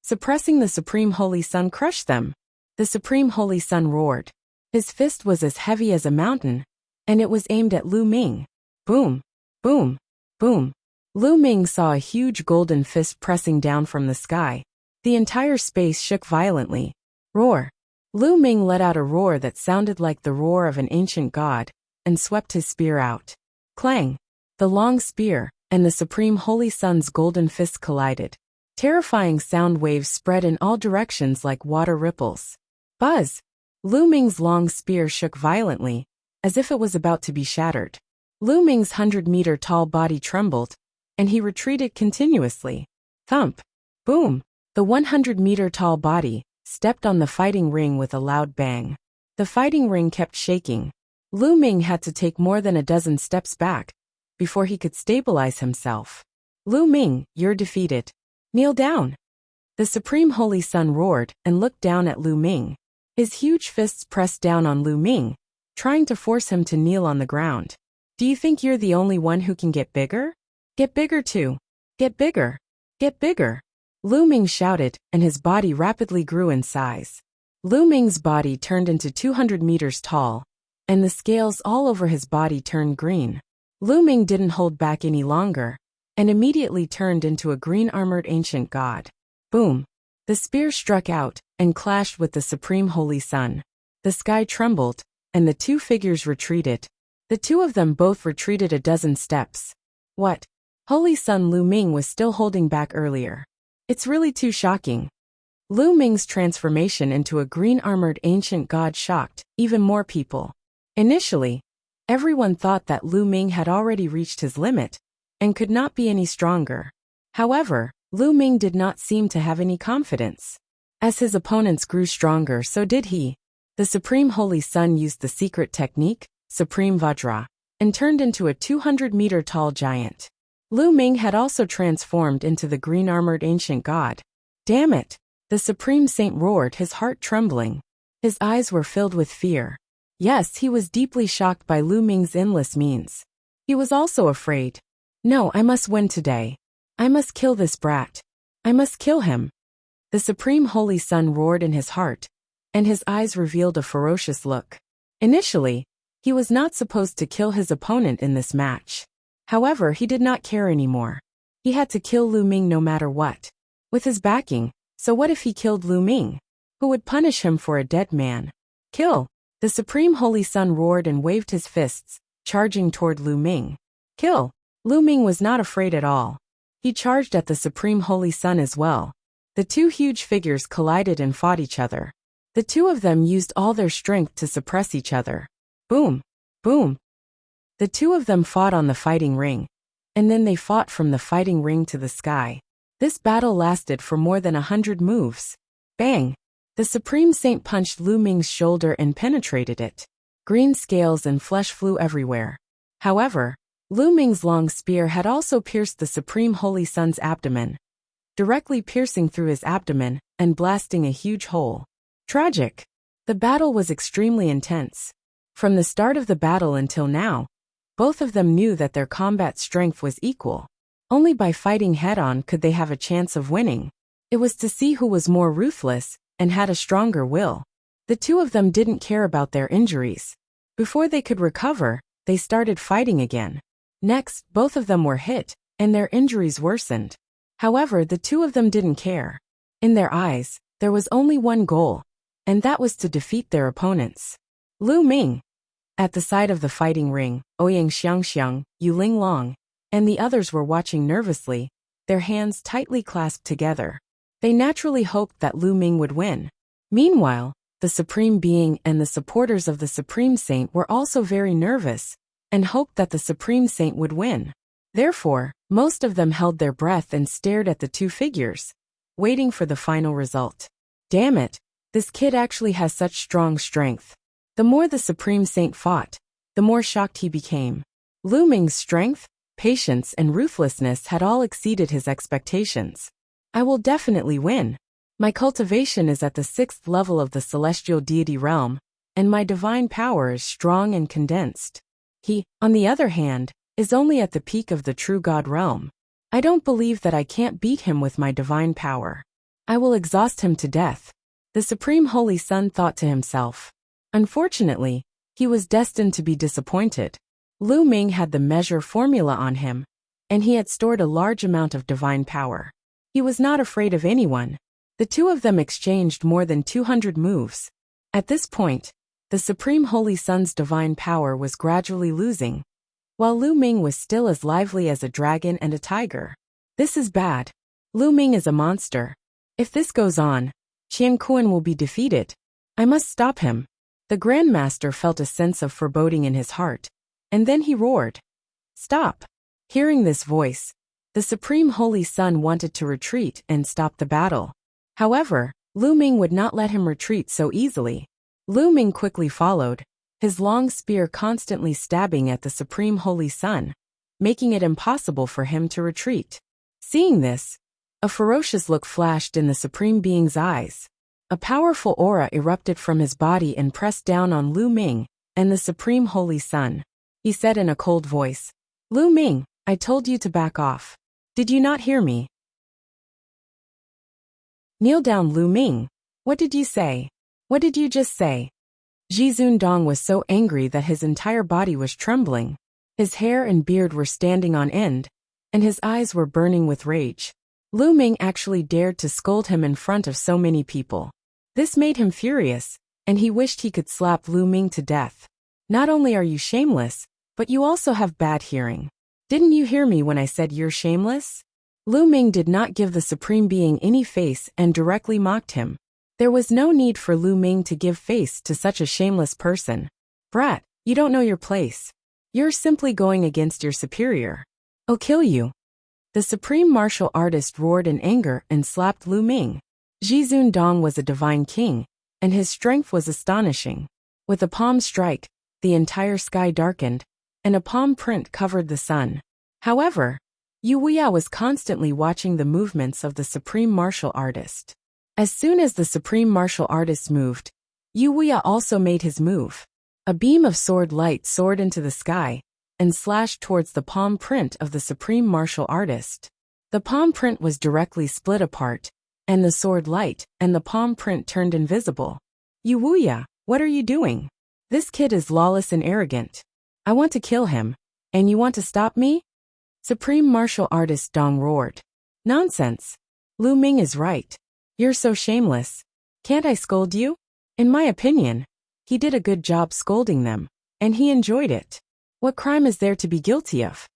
Suppressing the Supreme Holy Sun crushed them. The Supreme Holy Sun roared. His fist was as heavy as a mountain, and it was aimed at Lu Ming. Boom, boom, boom. Lu Ming saw a huge golden fist pressing down from the sky. The entire space shook violently. Roar. Lu Ming let out a roar that sounded like the roar of an ancient god, and swept his spear out. Clang. The long spear and the Supreme Holy Sun's golden fist collided. Terrifying sound waves spread in all directions like water ripples. Buzz! Lu Ming's long spear shook violently, as if it was about to be shattered. Lu Ming's 100-meter tall body trembled, and he retreated continuously. Thump! Boom! The 100-meter tall body stepped on the fighting ring with a loud bang. The fighting ring kept shaking. Lu Ming had to take more than a dozen steps back before he could stabilize himself. Lu Ming, you're defeated. Kneel down. The Supreme Holy Sun roared and looked down at Lu Ming. His huge fists pressed down on Lu Ming, trying to force him to kneel on the ground. Do you think you're the only one who can get bigger? Get bigger too. Get bigger. Get bigger. Lu Ming shouted, and his body rapidly grew in size. Lu Ming's body turned into 200 meters tall, and the scales all over his body turned green. Lu Ming didn't hold back any longer, and immediately turned into a green-armored ancient god. Boom! The spear struck out and clashed with the Supreme Holy Sun. The sky trembled, and the two figures retreated. The two of them both retreated a dozen steps. What? Holy Sun Lu Ming was still holding back earlier. It's really too shocking. Lu Ming's transformation into a green-armored ancient god shocked even more people. Initially, everyone thought that Lu Ming had already reached his limit and could not be any stronger. However, Lu Ming did not seem to have any confidence. As his opponents grew stronger, so did he. The Supreme Holy Sun used the secret technique, Supreme Vajra, and turned into a 200-meter tall giant. Lu Ming had also transformed into the green-armored ancient god. Damn it! The Supreme Saint roared, his heart trembling. His eyes were filled with fear. Yes, he was deeply shocked by Lu Ming's endless means. He was also afraid. No, I must win today. I must kill this brat. I must kill him. The Supreme Holy Sun roared in his heart, and his eyes revealed a ferocious look. Initially, he was not supposed to kill his opponent in this match. However, he did not care anymore. He had to kill Lu Ming no matter what. With his backing, so what if he killed Lu Ming? Who would punish him for a dead man? Kill! The Supreme Holy Sun roared and waved his fists, charging toward Lu Ming. Kill! Lu Ming was not afraid at all. He charged at the Supreme Holy Sun as well. The two huge figures collided and fought each other. The two of them used all their strength to suppress each other. Boom! Boom! The two of them fought on the fighting ring, and then they fought from the fighting ring to the sky. This battle lasted for more than 100 moves. Bang! The Supreme Saint punched Lu Ming's shoulder and penetrated it. Green scales and flesh flew everywhere. However, Lu Ming's long spear had also pierced the Supreme Holy Sun's abdomen, directly piercing through his abdomen and blasting a huge hole. Tragic! The battle was extremely intense. From the start of the battle until now, both of them knew that their combat strength was equal. Only by fighting head-on could they have a chance of winning. It was to see who was more ruthless and had a stronger will. The two of them didn't care about their injuries. Before they could recover, they started fighting again. Next, both of them were hit, and their injuries worsened. However, the two of them didn't care. In their eyes, there was only one goal, and that was to defeat their opponents. Lu Ming. At the side of the fighting ring, Ouyang Xiangxiang, Yu Ling Long, and the others were watching nervously, their hands tightly clasped together. They naturally hoped that Lu Ming would win. Meanwhile, the Supreme Being and the supporters of the Supreme Saint were also very nervous, and hoped that the Supreme Saint would win. Therefore, most of them held their breath and stared at the two figures, waiting for the final result. Damn it, this kid actually has such strong strength. The more the Supreme Saint fought, the more shocked he became. Lu Ming's strength, patience, and ruthlessness had all exceeded his expectations. I will definitely win. My cultivation is at the 6th level of the celestial deity realm, and my divine power is strong and condensed. He, on the other hand, is only at the peak of the true God realm. I don't believe that I can't beat him with my divine power. I will exhaust him to death. The Supreme Holy Sun thought to himself. Unfortunately, he was destined to be disappointed. Lu Ming had the measure formula on him, and he had stored a large amount of divine power. He was not afraid of anyone. The two of them exchanged more than 200 moves. At this point, the Supreme Holy Sun's divine power was gradually losing, while Lu Ming was still as lively as a dragon and a tiger. This is bad. Lu Ming is a monster. If this goes on, Qian Kuan will be defeated. I must stop him. The Grandmaster felt a sense of foreboding in his heart, and then he roared. Stop! Hearing this voice, the Supreme Holy Sun wanted to retreat and stop the battle. However, Lu Ming would not let him retreat so easily. Lu Ming quickly followed, his long spear constantly stabbing at the Supreme Holy Sun, making it impossible for him to retreat. Seeing this, a ferocious look flashed in the Supreme Being's eyes. A powerful aura erupted from his body and pressed down on Lu Ming and the Supreme Holy Sun. He said in a cold voice, Lu Ming, I told you to back off. Did you not hear me? Kneel down, Lu Ming. What did you say? What did you just say? Zhizun Dong was so angry that his entire body was trembling. His hair and beard were standing on end, and his eyes were burning with rage. Lu Ming actually dared to scold him in front of so many people. This made him furious, and he wished he could slap Lu Ming to death. Not only are you shameless, but you also have bad hearing. Didn't you hear me when I said you're shameless? Lu Ming did not give the Supreme Being any face and directly mocked him. There was no need for Lu Ming to give face to such a shameless person. Brat, you don't know your place. You're simply going against your superior. I'll kill you. The Supreme Martial Artist roared in anger and slapped Lu Ming. Zhizun Dong was a divine king, and his strength was astonishing. With a palm strike, the entire sky darkened, and a palm print covered the sun. However, Wuxia was constantly watching the movements of the Supreme Martial Artist. As soon as the Supreme Martial Artist moved, Wuxia also made his move. A beam of sword light soared into the sky and slashed towards the palm print of the Supreme Martial Artist. The palm print was directly split apart, and the sword light and the palm print turned invisible. Wuxia, what are you doing? This kid is lawless and arrogant. I want to kill him, and you want to stop me? Supreme Martial Artist Dong roared. Nonsense. Lu Ming is right. You're so shameless. Can't I scold you? In my opinion, he did a good job scolding them, and he enjoyed it. What crime is there to be guilty of?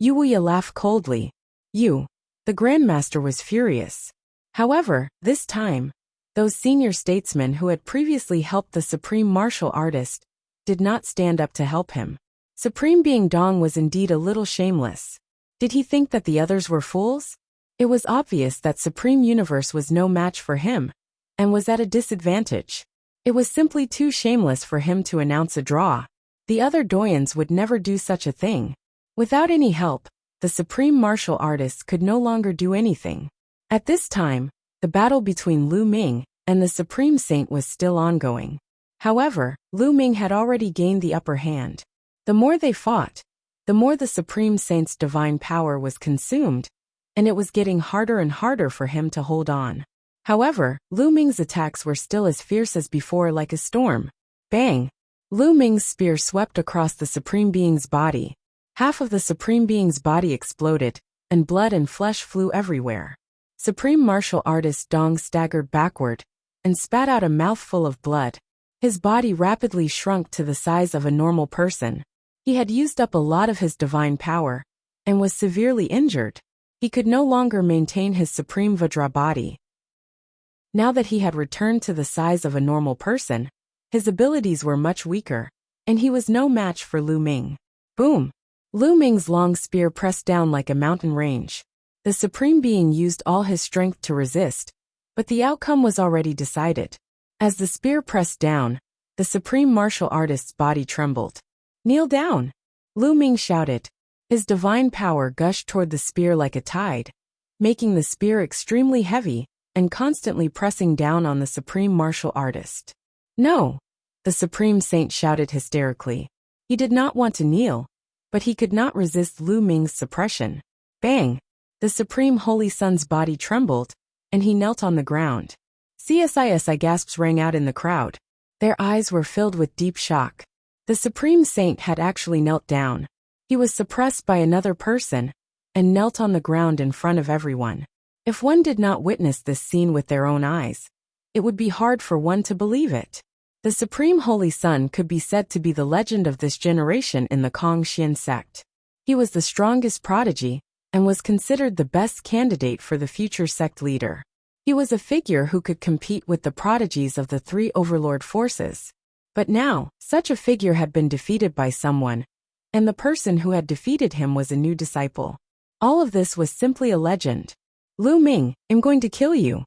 Wuxia laughed coldly. The Grandmaster was furious. However, this time, those senior statesmen who had previously helped the Supreme Martial Artist did not stand up to help him. Supreme Being Dong was indeed a little shameless. Did he think that the others were fools? It was obvious that Supreme Universe was no match for him, and was at a disadvantage. It was simply too shameless for him to announce a draw. The other doyens would never do such a thing. Without any help, the Supreme Martial Artist could no longer do anything. At this time, the battle between Lu Ming and the Supreme Saint was still ongoing. However, Lu Ming had already gained the upper hand. The more they fought, the more the Supreme Saint's divine power was consumed, and it was getting harder and harder for him to hold on. However, Lu Ming's attacks were still as fierce as before, like a storm. Bang! Lu Ming's spear swept across the Supreme Being's body. Half of the Supreme Being's body exploded, and blood and flesh flew everywhere. Supreme Martial Artist Dong staggered backward and spat out a mouthful of blood. His body rapidly shrunk to the size of a normal person. He had used up a lot of his divine power and was severely injured. He could no longer maintain his Supreme Vajra body. Now that he had returned to the size of a normal person, his abilities were much weaker, and he was no match for Lu Ming. Boom! Lu Ming's long spear pressed down like a mountain range. The Supreme Being used all his strength to resist, but the outcome was already decided. As the spear pressed down, the Supreme Martial Artist's body trembled. Kneel down! Lu Ming shouted. His divine power gushed toward the spear like a tide, making the spear extremely heavy and constantly pressing down on the Supreme Martial Artist. No! The Supreme Saint shouted hysterically. He did not want to kneel, but he could not resist Lu Ming's suppression. Bang! The Supreme Holy Sun's body trembled, and he knelt on the ground. CSISI gasps rang out in the crowd. Their eyes were filled with deep shock. The Supreme Saint had actually knelt down. He was suppressed by another person, and knelt on the ground in front of everyone. If one did not witness this scene with their own eyes, it would be hard for one to believe it. The Supreme Holy Son could be said to be the legend of this generation in the Kongxian sect. He was the strongest prodigy, and was considered the best candidate for the future sect leader. He was a figure who could compete with the prodigies of the three overlord forces. But now, such a figure had been defeated by someone, and the person who had defeated him was a new disciple. All of this was simply a legend. Lu Ming, I'm going to kill you.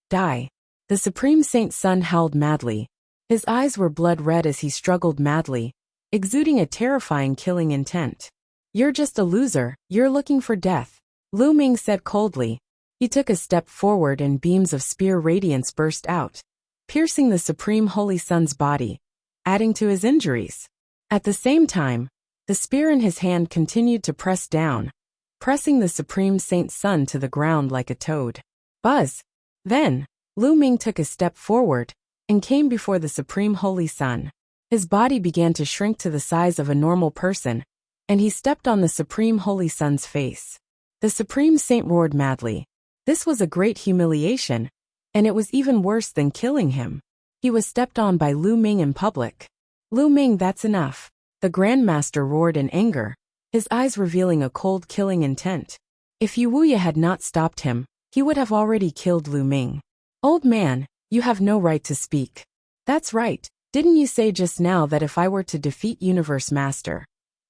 Die. The Supreme Saint's son howled madly. His eyes were blood red as he struggled madly, exuding a terrifying killing intent. You're just a loser, you're looking for death, Lu Ming said coldly. He took a step forward and beams of spear radiance burst out, piercing the Supreme Holy Son's body, adding to his injuries. At the same time, the spear in his hand continued to press down, pressing the Supreme Saint's son to the ground like a toad. Buzz! Then, Lu Ming took a step forward, and came before the Supreme Holy Son. His body began to shrink to the size of a normal person, and he stepped on the Supreme Holy Son's face. The Supreme Saint roared madly. This was a great humiliation, and it was even worse than killing him. He was stepped on by Lu Ming in public. Lu Ming, that's enough. The Grandmaster roared in anger, his eyes revealing a cold killing intent. If Wuxia had not stopped him, he would have already killed Lu Ming. Old man, you have no right to speak. That's right, didn't you say just now that if I were to defeat Universe Master,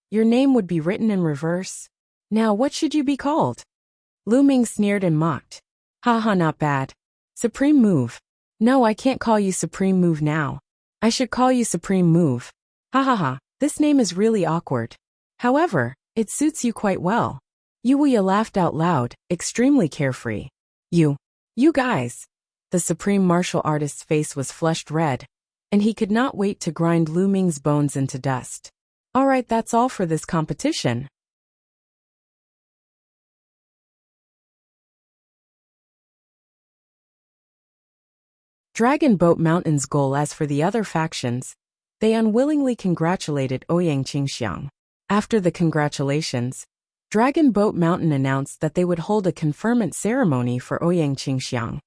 your name would be written in reverse? Now what should you be called? Lu Ming sneered and mocked. Haha, not bad. Supreme Move. No, I can't call you Supreme Move now. I should call you Supreme Move. Ha ha ha, this name is really awkward. However, it suits you quite well. Wuxia laughed out loud, extremely carefree. You guys. The Supreme Martial Artist's face was flushed red, and he could not wait to grind Lu Ming's bones into dust. Alright, that's all for this competition. Dragon Boat Mountain's goal. As for the other factions, they unwillingly congratulated Ouyang Qingxiang. After the congratulations, Dragon Boat Mountain announced that they would hold a conferment ceremony for Ouyang Qingxiang,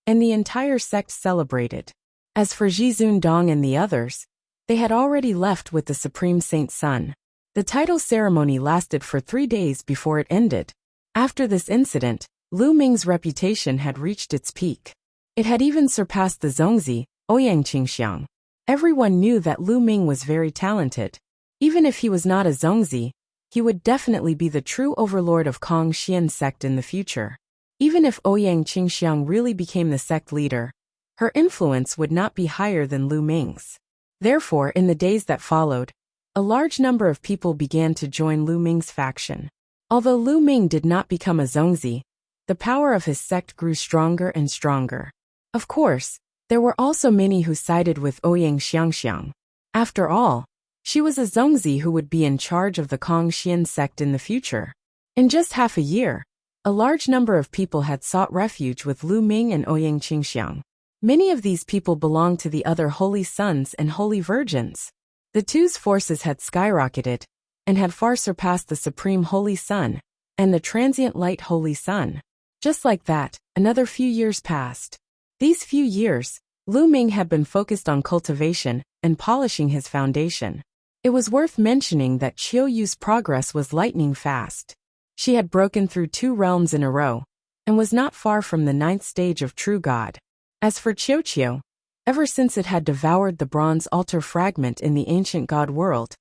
and the entire sect celebrated. As for Jizun Dong and the others, they had already left with the Supreme Saint's son. The title ceremony lasted for 3 days before it ended. After this incident, Lu Ming's reputation had reached its peak. It had even surpassed the Zongzi, Ouyang Qingxiang. Everyone knew that Lu Ming was very talented. Even if he was not a Zongzi, he would definitely be the true overlord of Kongxian sect in the future. Even if Ouyang Qingxiang really became the sect leader, her influence would not be higher than Lu Ming's. Therefore, in the days that followed, a large number of people began to join Lu Ming's faction. Although Lu Ming did not become a Zongzi, the power of his sect grew stronger and stronger. Of course, there were also many who sided with Ouyang Xiangxiang. After all, she was a Zongzi who would be in charge of the Kongxian sect in the future. In just half a year, a large number of people had sought refuge with Lu Ming and Ouyang Qingxiang. Many of these people belonged to the other Holy Sons and Holy Virgins. The two's forces had skyrocketed, and had far surpassed the Supreme Holy Son, and the Transient Light Holy Son. Just like that, another few years passed. These few years, Lu Ming had been focused on cultivation and polishing his foundation. It was worth mentioning that Qiu Yu's progress was lightning fast. She had broken through 2 realms in a row, and was not far from the 9th stage of True God. As for Qiu, ever since it had devoured the bronze altar fragment in the ancient god world,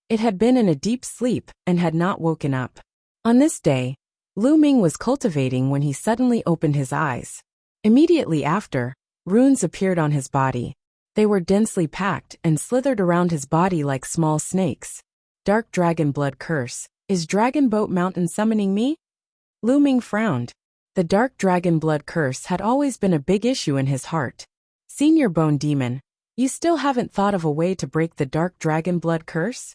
it had been in a deep sleep and had not woken up. On this day, Lu Ming was cultivating when he suddenly opened his eyes. Immediately after, runes appeared on his body. They were densely packed and slithered around his body like small snakes. Dark Dragon Blood Curse. Is Dragon Boat Mountain summoning me? Lu Ming frowned. The Dark Dragon Blood Curse had always been a big issue in his heart. Senior Bone Demon, you still haven't thought of a way to break the Dark Dragon Blood Curse?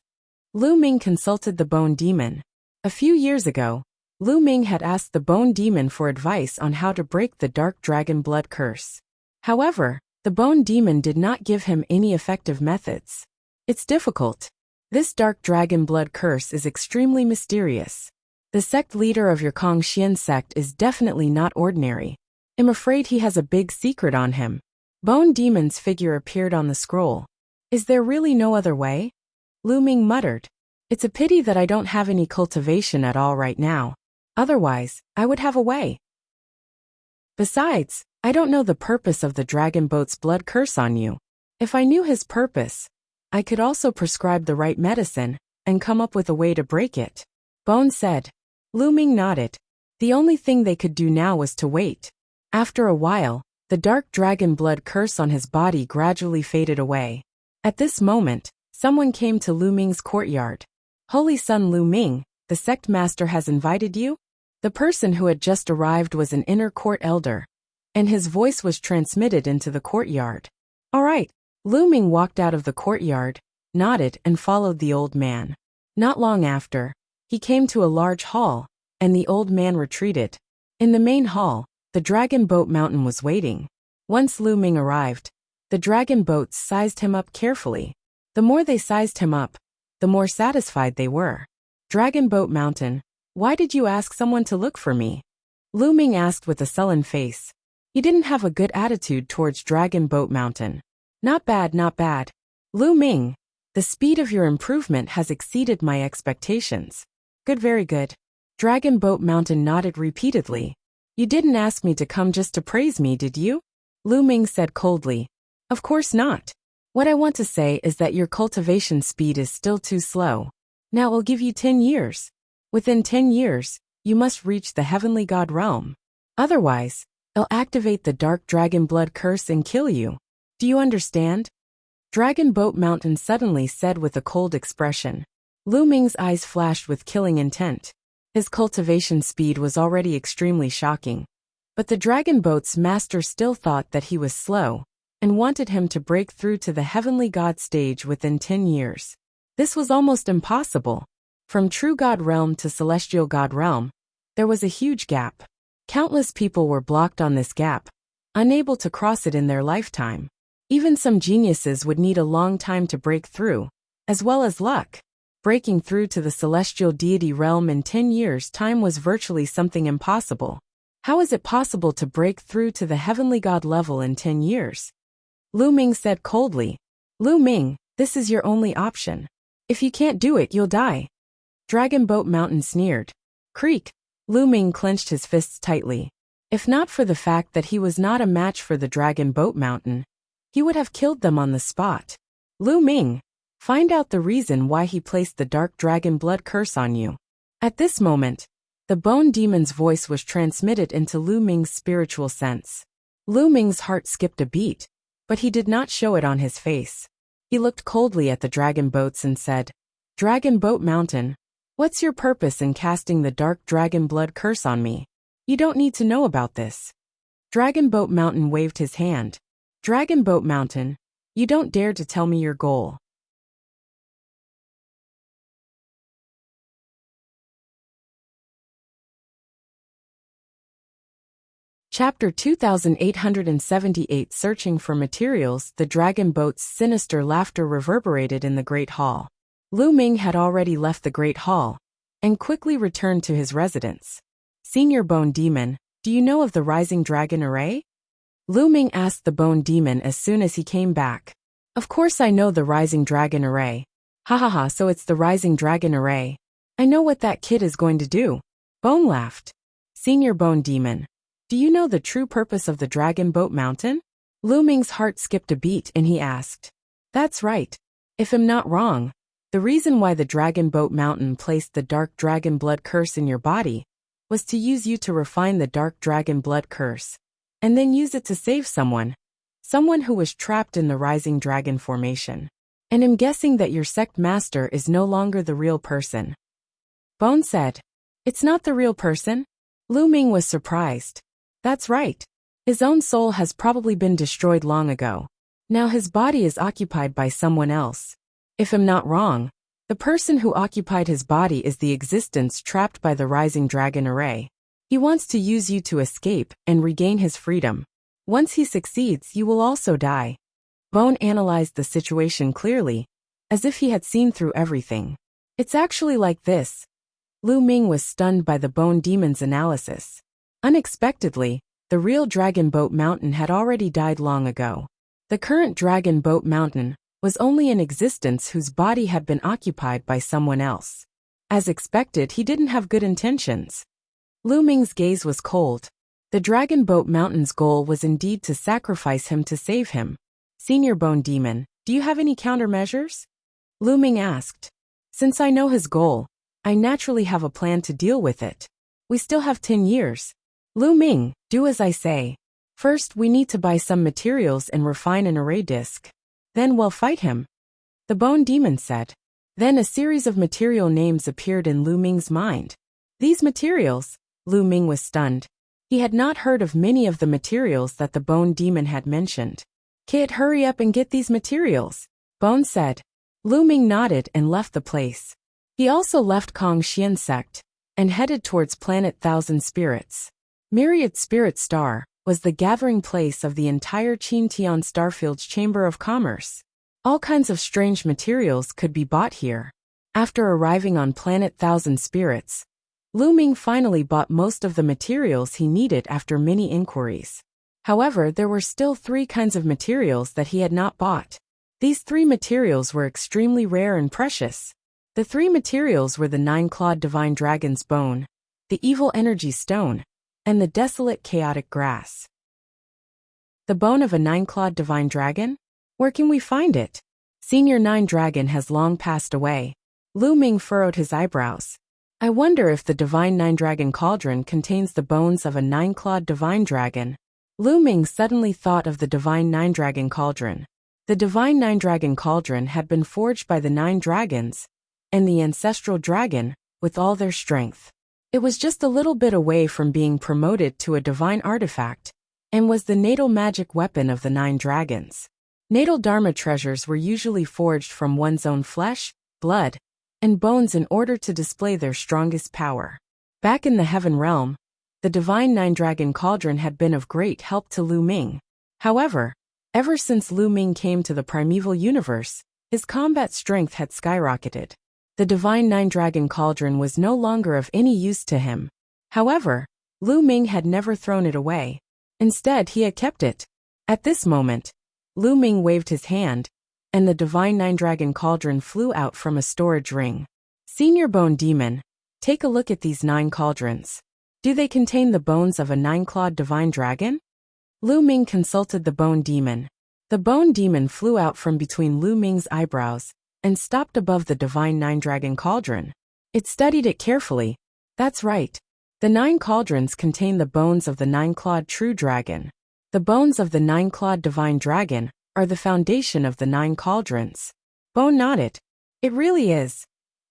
Lu Ming consulted the Bone Demon. A few years ago, Lu Ming had asked the Bone Demon for advice on how to break the Dark Dragon Blood curse. However, the Bone Demon did not give him any effective methods. It's difficult. This Dark Dragon Blood curse is extremely mysterious. The sect leader of your Kongxian sect is definitely not ordinary. I'm afraid he has a big secret on him. Bone Demon's figure appeared on the scroll. Is there really no other way? Lu Ming muttered. It's a pity that I don't have any cultivation at all right now. Otherwise, I would have a way. Besides, I don't know the purpose of the Dragon Boat's blood curse on you. If I knew his purpose, I could also prescribe the right medicine and come up with a way to break it. Bone said. Lu Ming nodded. The only thing they could do now was to wait. After a while, the dark dragon blood curse on his body gradually faded away. At this moment, someone came to Lu Ming's courtyard. Holy Son Lu Ming, the sect master has invited you? The person who had just arrived was an inner court elder, and his voice was transmitted into the courtyard. All right. Lu Ming walked out of the courtyard, nodded and followed the old man. Not long after, he came to a large hall, and the old man retreated. In the main hall, the dragon boat mountain was waiting. Once Lu Ming arrived, the dragon boats sized him up carefully. The more they sized him up, the more satisfied they were. Dragon Boat Mountain, why did you ask someone to look for me? Lu Ming asked with a sullen face. He didn't have a good attitude towards Dragon Boat Mountain. Not bad, not bad. Lu Ming, the speed of your improvement has exceeded my expectations. Good, very good. Dragon Boat Mountain nodded repeatedly. You didn't ask me to come just to praise me, did you? Lu Ming said coldly. Of course not. What I want to say is that your cultivation speed is still too slow. Now I'll give you 10 years. Within 10 years, you must reach the Heavenly God realm. Otherwise, I'll activate the Dark Dragon Blood curse and kill you. Do you understand? Dragon Boat Mountain suddenly said with a cold expression. Lu Ming's eyes flashed with killing intent. His cultivation speed was already extremely shocking. But the Dragon Boat's master still thought that he was slow, and wanted him to break through to the Heavenly God stage within 10 years. This was almost impossible. From True God Realm to Celestial God Realm, there was a huge gap. Countless people were blocked on this gap, unable to cross it in their lifetime. Even some geniuses would need a long time to break through, as well as luck. Breaking through to the Celestial Deity Realm in 10 years' time was virtually something impossible. How is it possible to break through to the Heavenly God level in 10 years? Lu Ming said coldly. Lu Ming, this is your only option. If you can't do it, you'll die. Dragon Boat Mountain sneered. Creak. Lu Ming clenched his fists tightly. If not for the fact that he was not a match for the Dragon Boat Mountain, he would have killed them on the spot. Lu Ming, find out the reason why he placed the Dark Dragon Blood curse on you. At this moment, the Bone Demon's voice was transmitted into Lu Ming's spiritual sense. Lu Ming's heart skipped a beat, but he did not show it on his face. He looked coldly at the dragon boats and said, Dragon Boat Mountain, what's your purpose in casting the Dark Dragon Blood curse on me? You don't need to know about this. Dragon Boat Mountain waved his hand. Dragon Boat Mountain, you don't dare to tell me your goal. Chapter 2878 Searching for Materials. The dragon boat's sinister laughter reverberated in the Great Hall. Lu Ming had already left the Great Hall, and quickly returned to his residence. Senior Bone Demon, do you know of the Rising Dragon Array? Lu Ming asked the Bone Demon as soon as he came back. Of course I know the Rising Dragon Array. Ha ha ha, so it's the Rising Dragon Array. I know what that kid is going to do. Bone laughed. Senior Bone Demon, do you know the true purpose of the Dragon Boat Mountain? Lu Ming's heart skipped a beat and he asked. That's right. If I'm not wrong, the reason why the Dragon Boat Mountain placed the Dark Dragon Blood curse in your body was to use you to refine the Dark Dragon Blood curse, and then use it to save someone who was trapped in the Rising Dragon formation. And I'm guessing that your sect master is no longer the real person. Bone said. It's not the real person? Lu Ming was surprised. That's right. His own soul has probably been destroyed long ago. Now his body is occupied by someone else. If I'm not wrong, The person who occupied his body is the existence trapped by the rising dragon array. He wants to use you to escape and regain his freedom. Once he succeeds, you will also die. Bone analyzed the situation clearly, as if he had seen through everything. It's actually like this. Lu Ming was stunned by the Bone Demon's analysis. Unexpectedly, the real Dragon Boat Mountain had already died long ago. The current Dragon Boat Mountain was only in existence whose body had been occupied by someone else. As expected, he didn't have good intentions. Lu Ming's gaze was cold. The Dragon Boat Mountain's goal was indeed to sacrifice him to save him. Senior Bone Demon, do you have any countermeasures? Lu Ming asked. Since I know his goal, I naturally have a plan to deal with it. We still have 10 years. Lu Ming, do as I say. First, we need to buy some materials and refine an array disc. Then we'll fight him. The Bone Demon said. Then a series of material names appeared in Lu Ming's mind. These materials? Lu Ming was stunned. He had not heard of many of the materials that the Bone Demon had mentioned. Kid, hurry up and get these materials, Bone said. Lu Ming nodded and left the place. He also left Kong Xian sect and headed towards planet Thousand Spirits. Myriad Spirit Star was the gathering place of the entire Qintian Starfield's Chamber of Commerce. All kinds of strange materials could be bought here. After arriving on planet Thousand Spirits, Lu Ming finally bought most of the materials he needed after many inquiries. However, there were still 3 kinds of materials that he had not bought. These 3 materials were extremely rare and precious. The 3 materials were the 9-clawed divine dragon's bone, the evil energy stone, and the desolate chaotic grass. The bone of a 9-clawed divine dragon? Where can we find it? Senior 9 Dragon has long passed away. Lu Ming furrowed his eyebrows. I wonder if the divine 9 Dragon cauldron contains the bones of a 9-clawed divine dragon. Lu Ming suddenly thought of the divine 9 Dragon cauldron. The divine 9 Dragon cauldron had been forged by the 9 dragons and the ancestral dragon with all their strength. It was just a little bit away from being promoted to a divine artifact and was the natal magic weapon of the 9 dragons. Natal Dharma treasures were usually forged from one's own flesh, blood, and bones in order to display their strongest power. Back in the heaven realm, the divine 9 Dragon cauldron had been of great help to Lu Ming. However, ever since Lu Ming came to the primeval universe, his combat strength had skyrocketed. The divine 9 Dragon cauldron was no longer of any use to him. However, Lu Ming had never thrown it away. Instead, he had kept it. At this moment, Lu Ming waved his hand, and the divine 9 Dragon cauldron flew out from a storage ring. Senior Bone Demon, take a look at these 9 cauldrons. Do they contain the bones of a 9-clawed divine dragon? Lu Ming consulted the Bone Demon. The Bone Demon flew out from between Lu Ming's eyebrows and stopped above the divine 9 Dragon cauldron. It studied it carefully. That's right. The 9 cauldrons contain the bones of the 9-clawed true dragon. The bones of the 9-clawed divine dragon are the foundation of the 9 cauldrons. Bone nodded. It really is.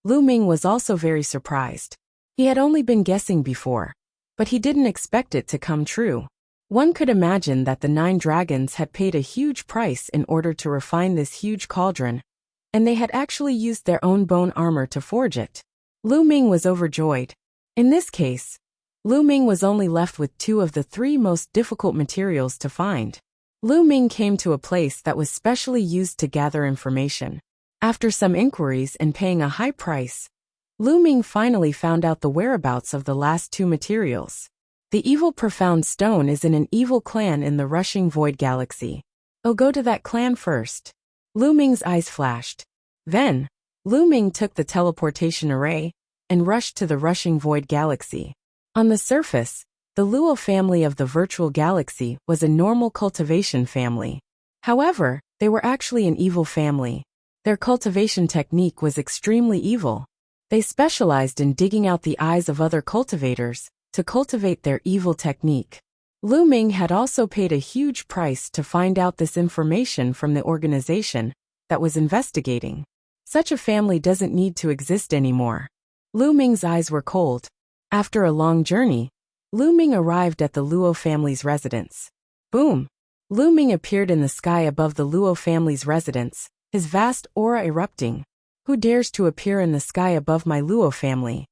Lu Ming was also very surprised. He had only been guessing before, but he didn't expect it to come true. One could imagine that the 9 dragons had paid a huge price in order to refine this huge cauldron, and they had actually used their own bone armor to forge it. Lu Ming was overjoyed. In this case, Lu Ming was only left with 2 of the 3 most difficult materials to find. Lu Ming came to a place that was specially used to gather information. After some inquiries and paying a high price, Lu Ming finally found out the whereabouts of the last 2 materials. The evil profound stone is in an evil clan in the rushing void galaxy. Oh, go to that clan first. Lu Ming's eyes flashed. Then, Lu Ming took the teleportation array and rushed to the rushing void galaxy. On the surface, the Luo family of the virtual galaxy was a normal cultivation family. However, they were actually an evil family. Their cultivation technique was extremely evil. They specialized in digging out the eyes of other cultivators to cultivate their evil technique. Lu Ming had also paid a huge price to find out this information from the organization that was investigating. Such a family doesn't need to exist anymore. Lu Ming's eyes were cold. After a long journey, Lu Ming arrived at the Luo family's residence. Boom! Lu Ming appeared in the sky above the Luo family's residence, his vast aura erupting. Who dares to appear in the sky above my Luo family?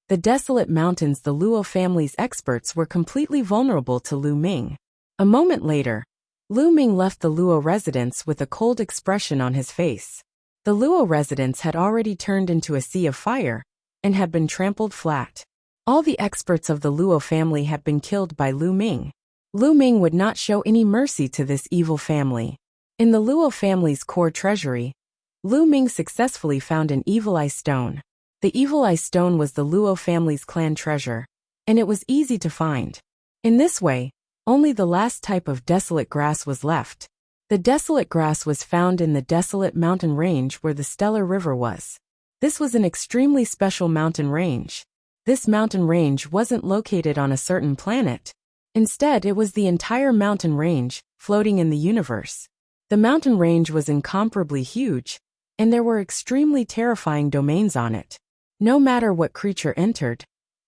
The desolate mountains. The Luo family's experts were completely vulnerable to Lu Ming. A moment later, Lu Ming left the Luo residence with a cold expression on his face. The Luo residence had already turned into a sea of fire and had been trampled flat. All the experts of the Luo family had been killed by Lu Ming. Lu Ming would not show any mercy to this evil family. In the Luo family's core treasury, Lu Ming successfully found an evil eye stone. The evil eye stone was the Luo family's clan treasure, and it was easy to find. In this way, only the last type of desolate grass was left. The desolate grass was found in the desolate mountain range where the Stellar River was. This was an extremely special mountain range. This mountain range wasn't located on a certain planet. Instead, it was the entire mountain range, floating in the universe. The mountain range was incomparably huge, and there were extremely terrifying domains on it. No matter what creature entered,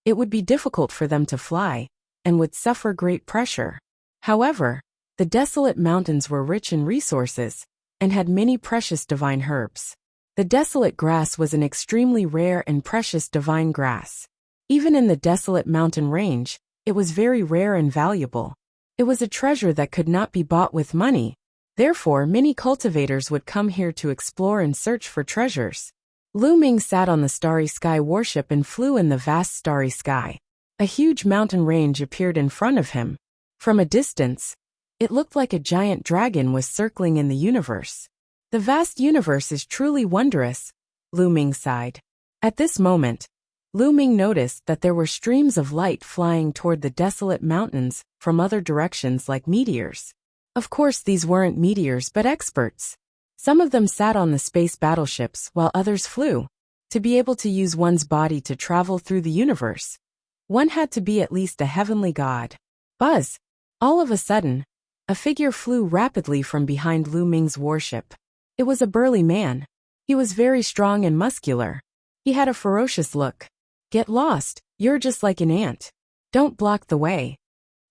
it would be difficult for them to fly, and would suffer great pressure. However, the desolate mountains were rich in resources, and had many precious divine herbs. The desolate grass was an extremely rare and precious divine grass. Even in the desolate mountain range, it was very rare and valuable. It was a treasure that could not be bought with money. Therefore, many cultivators would come here to explore and search for treasures. Lu Ming sat on the starry sky warship and flew in the vast starry sky. A huge mountain range appeared in front of him. From a distance, it looked like a giant dragon was circling in the universe. The vast universe is truly wondrous, Lu Ming sighed. At this moment, Lu Ming noticed that there were streams of light flying toward the desolate mountains from other directions like meteors. Of course, these weren't meteors but experts. Some of them sat on the space battleships while others flew. To be able to use one's body to travel through the universe, one had to be at least a heavenly god. Buzz! All of a sudden, a figure flew rapidly from behind Lu Ming's warship. It was a burly man. He was very strong and muscular. He had a ferocious look. Get lost, you're just like an ant. Don't block the way.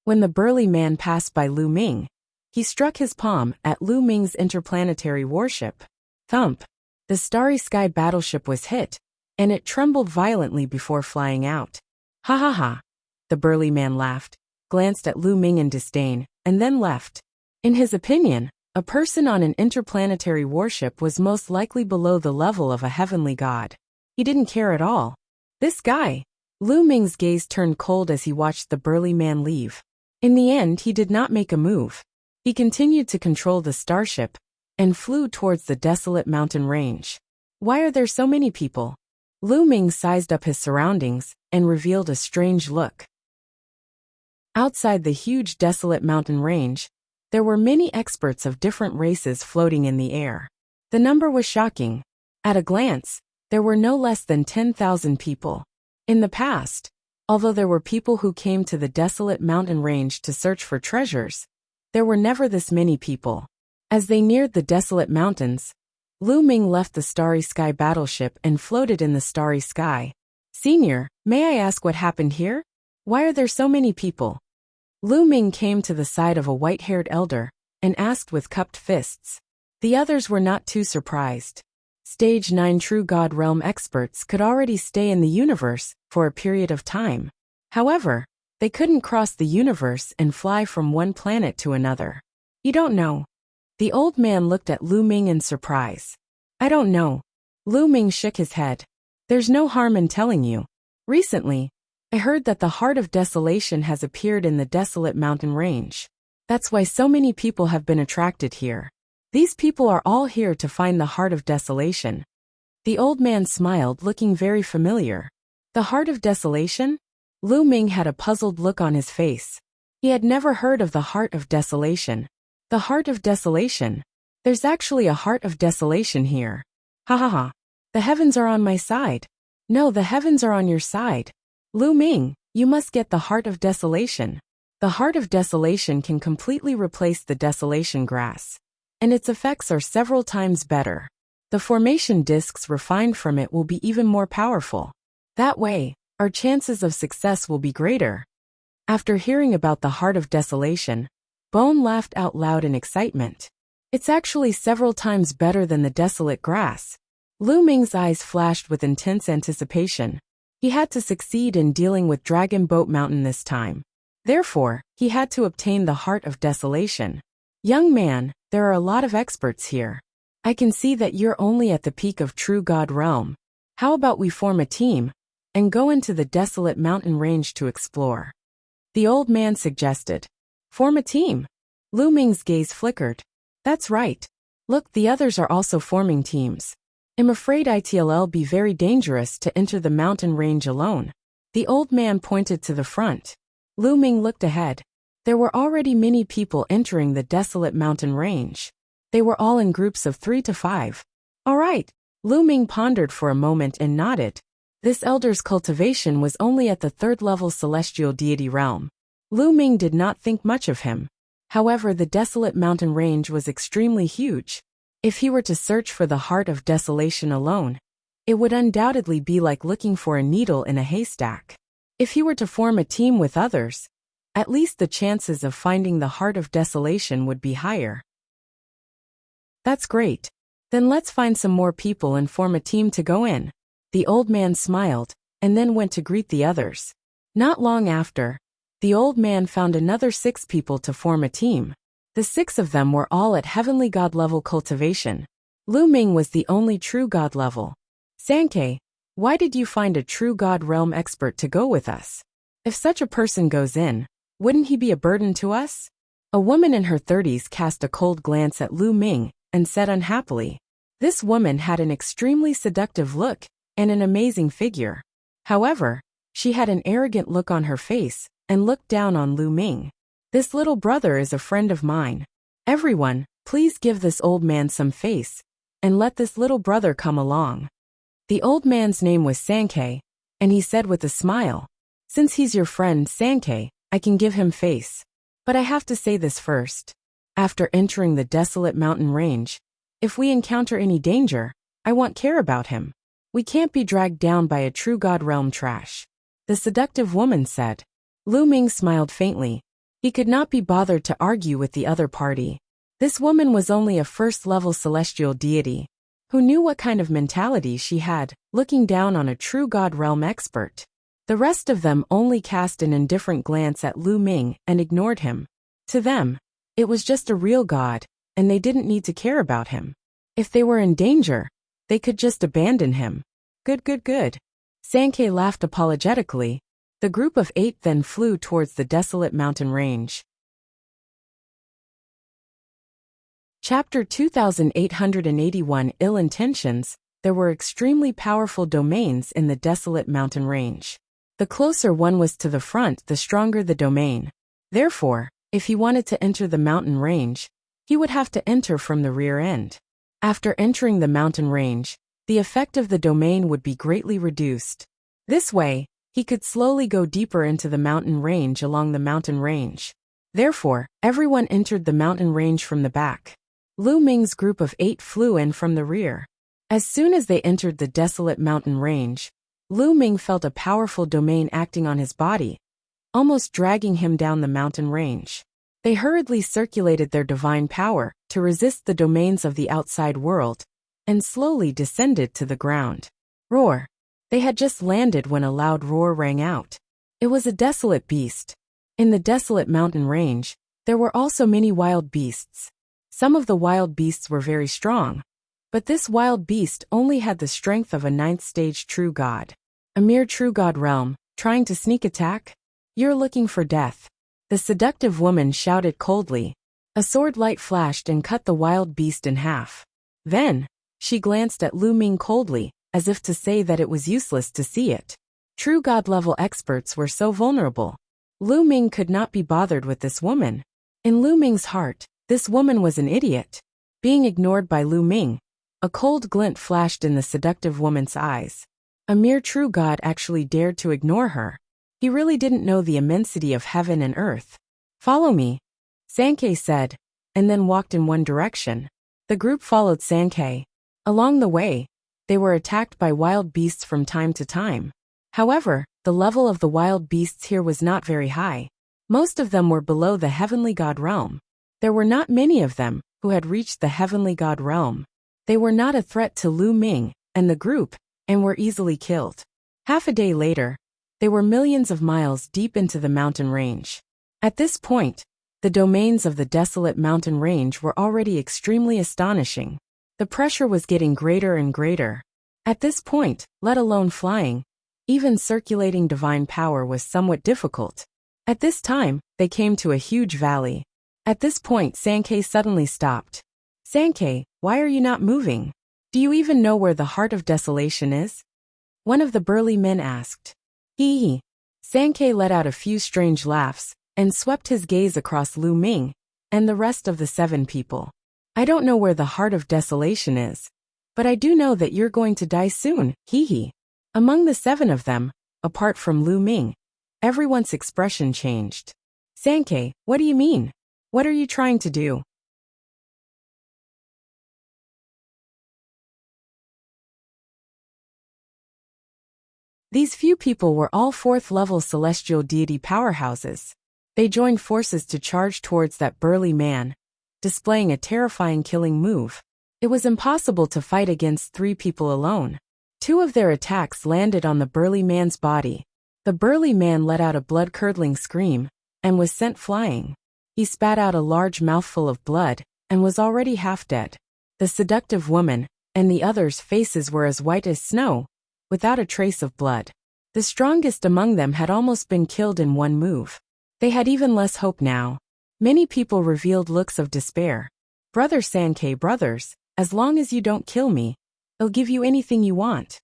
When the burly man passed by Lu Ming, he struck his palm at Lu Ming's interplanetary warship. Thump! The starry sky battleship was hit, and it trembled violently before flying out. Ha ha ha! The burly man laughed, glanced at Lu Ming in disdain, and then left. In his opinion, a person on an interplanetary warship was most likely below the level of a heavenly god. He didn't care at all. This guy! Lu Ming's gaze turned cold as he watched the burly man leave. In the end, he did not make a move. He continued to control the starship and flew towards the desolate mountain range. Why are there so many people? Lu Ming sized up his surroundings and revealed a strange look. Outside the huge desolate mountain range, there were many experts of different races floating in the air. The number was shocking. At a glance, there were no less than 10,000 people. In the past, although there were people who came to the desolate mountain range to search for treasures, there were never this many people. As they neared the desolate mountains, Lu Ming left the starry sky battleship and floated in the starry sky. Senior, may I ask what happened here? Why are there so many people? Lu Ming came to the side of a white-haired elder and asked with cupped fists. The others were not too surprised. Stage 9 True God Realm experts could already stay in the universe for a period of time. However, they couldn't cross the universe and fly from one planet to another. You don't know. The old man looked at Lu Ming in surprise. I don't know. Lu Ming shook his head. There's no harm in telling you. Recently, I heard that the Heart of Desolation has appeared in the desolate mountain range. That's why so many people have been attracted here. These people are all here to find the Heart of Desolation. The old man smiled, looking very familiar. The Heart of Desolation? Lu Ming had a puzzled look on his face. He had never heard of the Heart of Desolation. The Heart of Desolation? There's actually a Heart of Desolation here. Ha ha ha. The heavens are on my side. No, the heavens are on your side. Lu Ming, you must get the Heart of Desolation. The Heart of Desolation can completely replace the desolation grass, and its effects are several times better. The formation discs refined from it will be even more powerful. That way, our chances of success will be greater. After hearing about the Heart of Desolation, Bone laughed out loud in excitement. It's actually several times better than the desolate grass. Lu Ming's eyes flashed with intense anticipation. He had to succeed in dealing with Dragon Boat Mountain this time. Therefore, he had to obtain the Heart of Desolation. Young man, there are a lot of experts here. I can see that you're only at the peak of True God Realm. How about we form a team and go into the desolate mountain range to explore? The old man suggested. Form a team. Lu Ming's gaze flickered. That's right. Look, the others are also forming teams. I'm afraid it'll be very dangerous to enter the mountain range alone. The old man pointed to the front. Lu Ming looked ahead. There were already many people entering the desolate mountain range. They were all in groups of 3 to 5. All right. Lu Ming pondered for a moment and nodded. This elder's cultivation was only at the 3rd level celestial deity realm. Lu Ming did not think much of him. However, the desolate mountain range was extremely huge. If he were to search for the Heart of Desolation alone, it would undoubtedly be like looking for a needle in a haystack. If he were to form a team with others, at least the chances of finding the Heart of Desolation would be higher. That's great. Then let's find some more people and form a team to go in. The old man smiled, and then went to greet the others. Not long after, the old man found another 6 people to form a team. The 6 of them were all at Heavenly God level cultivation. Lu Ming was the only True God level. Sankei, why did you find a True God realm expert to go with us? If such a person goes in, wouldn't he be a burden to us? A woman in her 30s cast a cold glance at Lu Ming and said unhappily. This woman had an extremely seductive look and an amazing figure. However, she had an arrogant look on her face and looked down on Lu Ming. This little brother is a friend of mine. Everyone, please give this old man some face and let this little brother come along. The old man's name was Sankei, and he said with a smile, since he's your friend Sankei, I can give him face. But I have to say this first. After entering the desolate mountain range, if we encounter any danger, I won't care about him. We can't be dragged down by a True God realm trash. The seductive woman said. Lu Ming smiled faintly. He could not be bothered to argue with the other party. This woman was only a 1st level celestial deity. Who knew what kind of mentality she had, looking down on a True God realm expert? The rest of them only cast an indifferent glance at Lu Ming and ignored him. To them, it was just a real god, and they didn't need to care about him. If they were in danger, they could just abandon him. Good. Sankei laughed apologetically. The group of 8 then flew towards the desolate mountain range. Chapter 2881 Ill Intentions. There were extremely powerful domains in the desolate mountain range. The closer one was to the front, the stronger the domain. Therefore, if he wanted to enter the mountain range, he would have to enter from the rear end. After entering the mountain range, the effect of the domain would be greatly reduced. This way, he could slowly go deeper into the mountain range along the mountain range. Therefore, everyone entered the mountain range from the back. Lu Ming's group of 8 flew in from the rear. As soon as they entered the desolate mountain range, Lu Ming felt a powerful domain acting on his body, almost dragging him down the mountain range. They hurriedly circulated their divine power to resist the domains of the outside world, and slowly descended to the ground. Roar! They had just landed when a loud roar rang out. It was a desolate beast. In the desolate mountain range, there were also many wild beasts. Some of the wild beasts were very strong, but this wild beast only had the strength of a 9th stage true god. A mere True God realm, trying to sneak attack? You're looking for death. The seductive woman shouted coldly. A sword light flashed and cut the wild beast in half. Then, she glanced at Lu Ming coldly, as if to say that it was useless to see it. True God level experts were so vulnerable. Lu Ming could not be bothered with this woman. In Lu Ming's heart, this woman was an idiot. Being ignored by Lu Ming, a cold glint flashed in the seductive woman's eyes. A mere true god actually dared to ignore her. He really didn't know the immensity of heaven and earth. Follow me, Sankei said, and then walked in one direction. The group followed Sankei. Along the way, they were attacked by wild beasts from time to time. However, the level of the wild beasts here was not very high. Most of them were below the heavenly god realm. There were not many of them who had reached the heavenly god realm. They were not a threat to Lu Ming and the group, and were easily killed. Half a day later, they were millions of miles deep into the mountain range. At this point, the domains of the desolate mountain range were already extremely astonishing. The pressure was getting greater and greater. At this point, let alone flying, even circulating divine power was somewhat difficult. At this time, they came to a huge valley. At this point, Sankei suddenly stopped. Sankei, why are you not moving? Do you even know where the heart of desolation is? One of the burly men asked. Hee hee. Sankei let out a few strange laughs and swept his gaze across Lu Ming and the rest of the 7 people. I don't know where the heart of desolation is, but I do know that you're going to die soon, hee hee. Among the 7 of them, apart from Lu Ming, everyone's expression changed. Sankei, what do you mean? What are you trying to do? These few people were all 4th-level celestial deity powerhouses. They joined forces to charge towards that burly man, displaying a terrifying killing move. It was impossible to fight against 3 people alone. 2 of their attacks landed on the burly man's body. The burly man let out a blood-curdling scream and was sent flying. He spat out a large mouthful of blood and was already half dead. The seductive woman and the others' faces were as white as snow, without a trace of blood. The strongest among them had almost been killed in one move. They had even less hope now. Many people revealed looks of despair. Brother Sankei, brothers, as long as you don't kill me, I'll give you anything you want.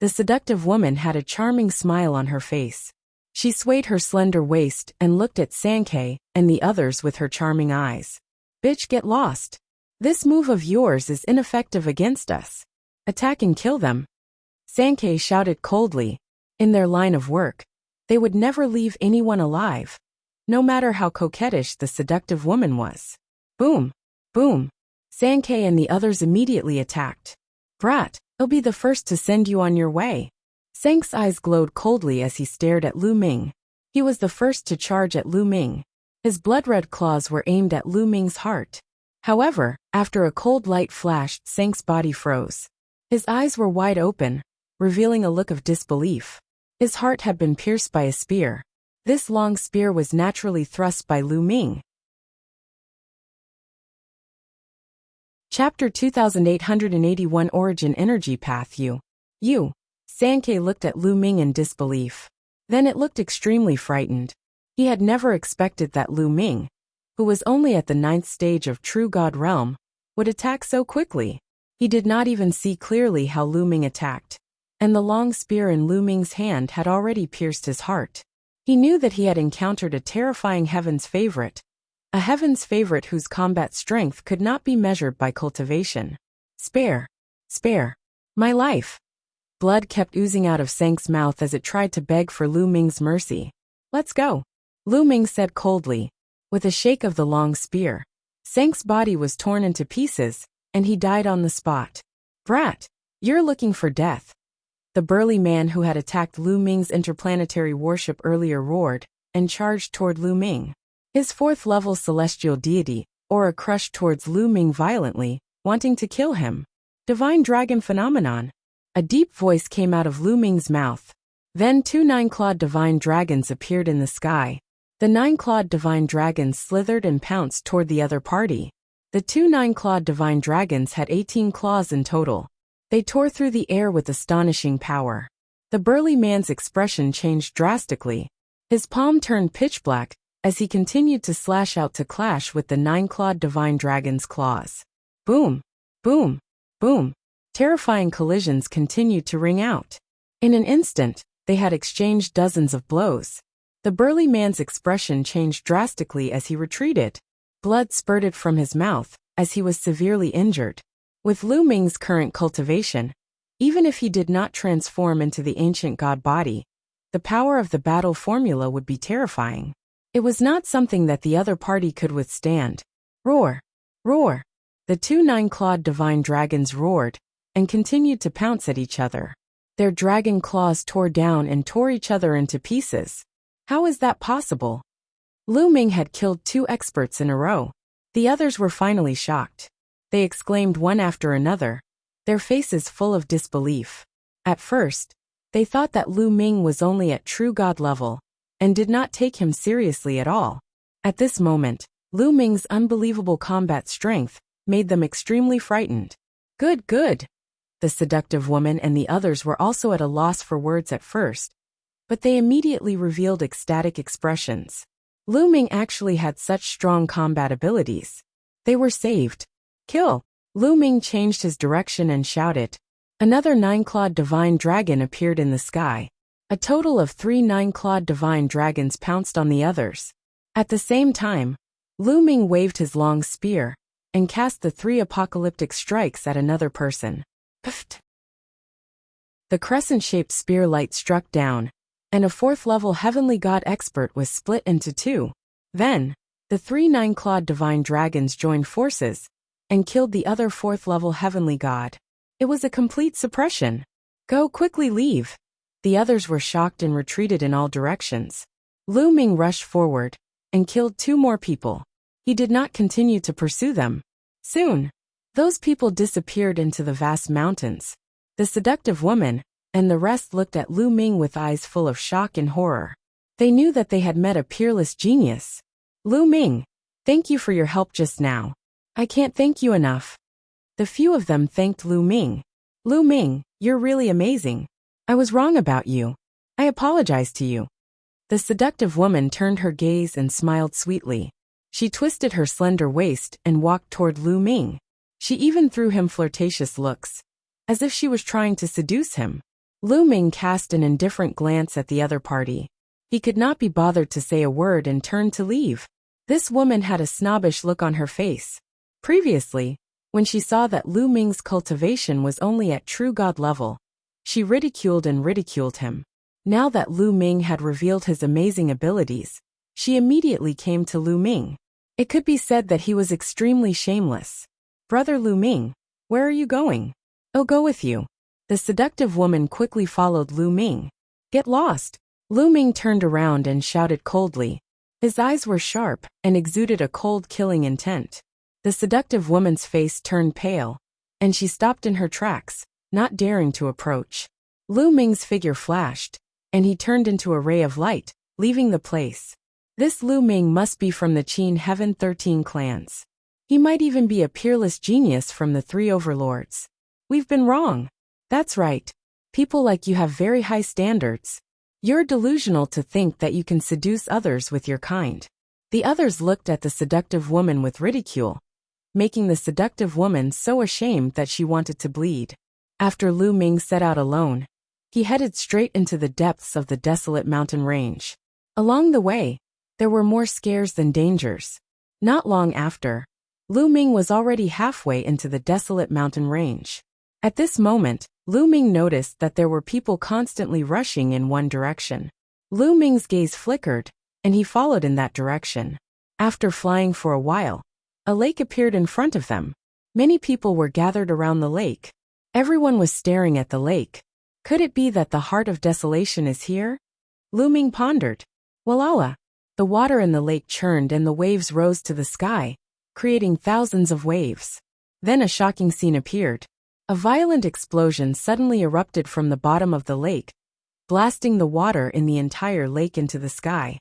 The seductive woman had a charming smile on her face. She swayed her slender waist and looked at Sankei and the others with her charming eyes. Bitch, get lost. This move of yours is ineffective against us. Attack and kill them. Sankei shouted coldly. In their line of work, they would never leave anyone alive, no matter how coquettish the seductive woman was. Boom! Boom! Sankei and the others immediately attacked. Brat, I'll be the first to send you on your way. Sank's eyes glowed coldly as he stared at Lu Ming. He was the first to charge at Lu Ming. His blood-red claws were aimed at Lu Ming's heart. However, after a cold light flashed, Sank's body froze. His eyes were wide open, revealing a look of disbelief. His heart had been pierced by a spear. This long spear was naturally thrust by Lu Ming. Chapter 2881 Origin Energy Path You. Sankei looked at Lu Ming in disbelief. Then it looked extremely frightened. He had never expected that Lu Ming, who was only at the 9th stage of True God Realm, would attack so quickly. He did not even see clearly how Lu Ming attacked, and the long spear in Lu Ming's hand had already pierced his heart. He knew that he had encountered a terrifying heaven's favorite, a heaven's favorite whose combat strength could not be measured by cultivation. Spare my life. Blood kept oozing out of Sank's mouth as it tried to beg for Lu Ming's mercy. Let's go, Lu Ming said coldly. With a shake of the long spear, Sank's body was torn into pieces, and he died on the spot. Brat, you're looking for death. The burly man who had attacked Lu Ming's interplanetary warship earlier roared and charged toward Lu Ming. His 4th-level celestial deity, Aura, crushed towards Lu Ming violently, wanting to kill him. Divine Dragon Phenomenon. A deep voice came out of Lu Ming's mouth. Then 2 9-clawed divine dragons appeared in the sky. The 9-clawed divine dragons slithered and pounced toward the other party. The 2 9-clawed divine dragons had 18 claws in total. They tore through the air with astonishing power. The burly man's expression changed drastically. His palm turned pitch black as he continued to slash out to clash with the 9-clawed divine dragon's claws. Boom! Boom! Boom! Terrifying collisions continued to ring out. In an instant, they had exchanged dozens of blows. The burly man's expression changed drastically as he retreated. Blood spurted from his mouth as he was severely injured. With Lu Ming's current cultivation, even if he did not transform into the ancient god body, the power of the battle formula would be terrifying. It was not something that the other party could withstand. Roar! Roar! The 2 9-clawed divine dragons roared and continued to pounce at each other. Their dragon claws tore down and tore each other into pieces. How is that possible? Lu Ming had killed 2 experts in a row. The others were finally shocked. They exclaimed one after another, their faces full of disbelief. At first, they thought that Lu Ming was only at true god level, and did not take him seriously at all. At this moment, Lu Ming's unbelievable combat strength made them extremely frightened. Good, good. The seductive woman and the others were also at a loss for words at first, but they immediately revealed ecstatic expressions. Lu Ming actually had such strong combat abilities. They were saved. Kill! Lu Ming changed his direction and shouted. Another 9-clawed divine dragon appeared in the sky. A total of 3 9-clawed divine dragons pounced on the others. At the same time, Lu Ming waved his long spear and cast the 3 apocalyptic strikes at another person. Pft! The crescent-shaped spear light struck down, and a 4th-level heavenly god expert was split into 2. Then, the 3 9-clawed divine dragons joined forces and killed the other 4th-level heavenly god. It was a complete suppression. Go quickly leave. The others were shocked and retreated in all directions. Lu Ming rushed forward and killed 2 more people. He did not continue to pursue them. Soon, those people disappeared into the vast mountains. The seductive woman and the rest looked at Lu Ming with eyes full of shock and horror. They knew that they had met a peerless genius. Lu Ming, thank you for your help just now. I can't thank you enough. The few of them thanked Lu Ming. Lu Ming, you're really amazing. I was wrong about you. I apologize to you. The seductive woman turned her gaze and smiled sweetly. She twisted her slender waist and walked toward Lu Ming. She even threw him flirtatious looks, as if she was trying to seduce him. Lu Ming cast an indifferent glance at the other party. He could not be bothered to say a word and turned to leave. This woman had a snobbish look on her face. Previously, when she saw that Lu Ming's cultivation was only at true god level, she ridiculed him. Now that Lu Ming had revealed his amazing abilities, she immediately came to Lu Ming. It could be said that he was extremely shameless. Brother Lu Ming, where are you going? I'll go with you. The seductive woman quickly followed Lu Ming. Get lost. Lu Ming turned around and shouted coldly. His eyes were sharp and exuded a cold, killing intent. The seductive woman's face turned pale, and she stopped in her tracks, not daring to approach. Lu Ming's figure flashed, and he turned into a ray of light, leaving the place. This Lu Ming must be from the Qin Heaven 13 clans. He might even be a peerless genius from the 3 overlords. We've been wrong. That's right. People like you have very high standards. You're delusional to think that you can seduce others with your kind. The others looked at the seductive woman with ridicule, making the seductive woman so ashamed that she wanted to bleed. After Lu Ming set out alone, he headed straight into the depths of the desolate mountain range. Along the way, there were more scares than dangers. Not long after, Lu Ming was already halfway into the desolate mountain range. At this moment, Lu Ming noticed that there were people constantly rushing in one direction. Lu Ming's gaze flickered, and he followed in that direction. After flying for a while, a lake appeared in front of them. Many people were gathered around the lake. Everyone was staring at the lake. Could it be that the heart of desolation is here? Lu Ming pondered. Walala! The water in the lake churned and the waves rose to the sky, creating thousands of waves. Then a shocking scene appeared. A violent explosion suddenly erupted from the bottom of the lake, blasting the water in the entire lake into the sky.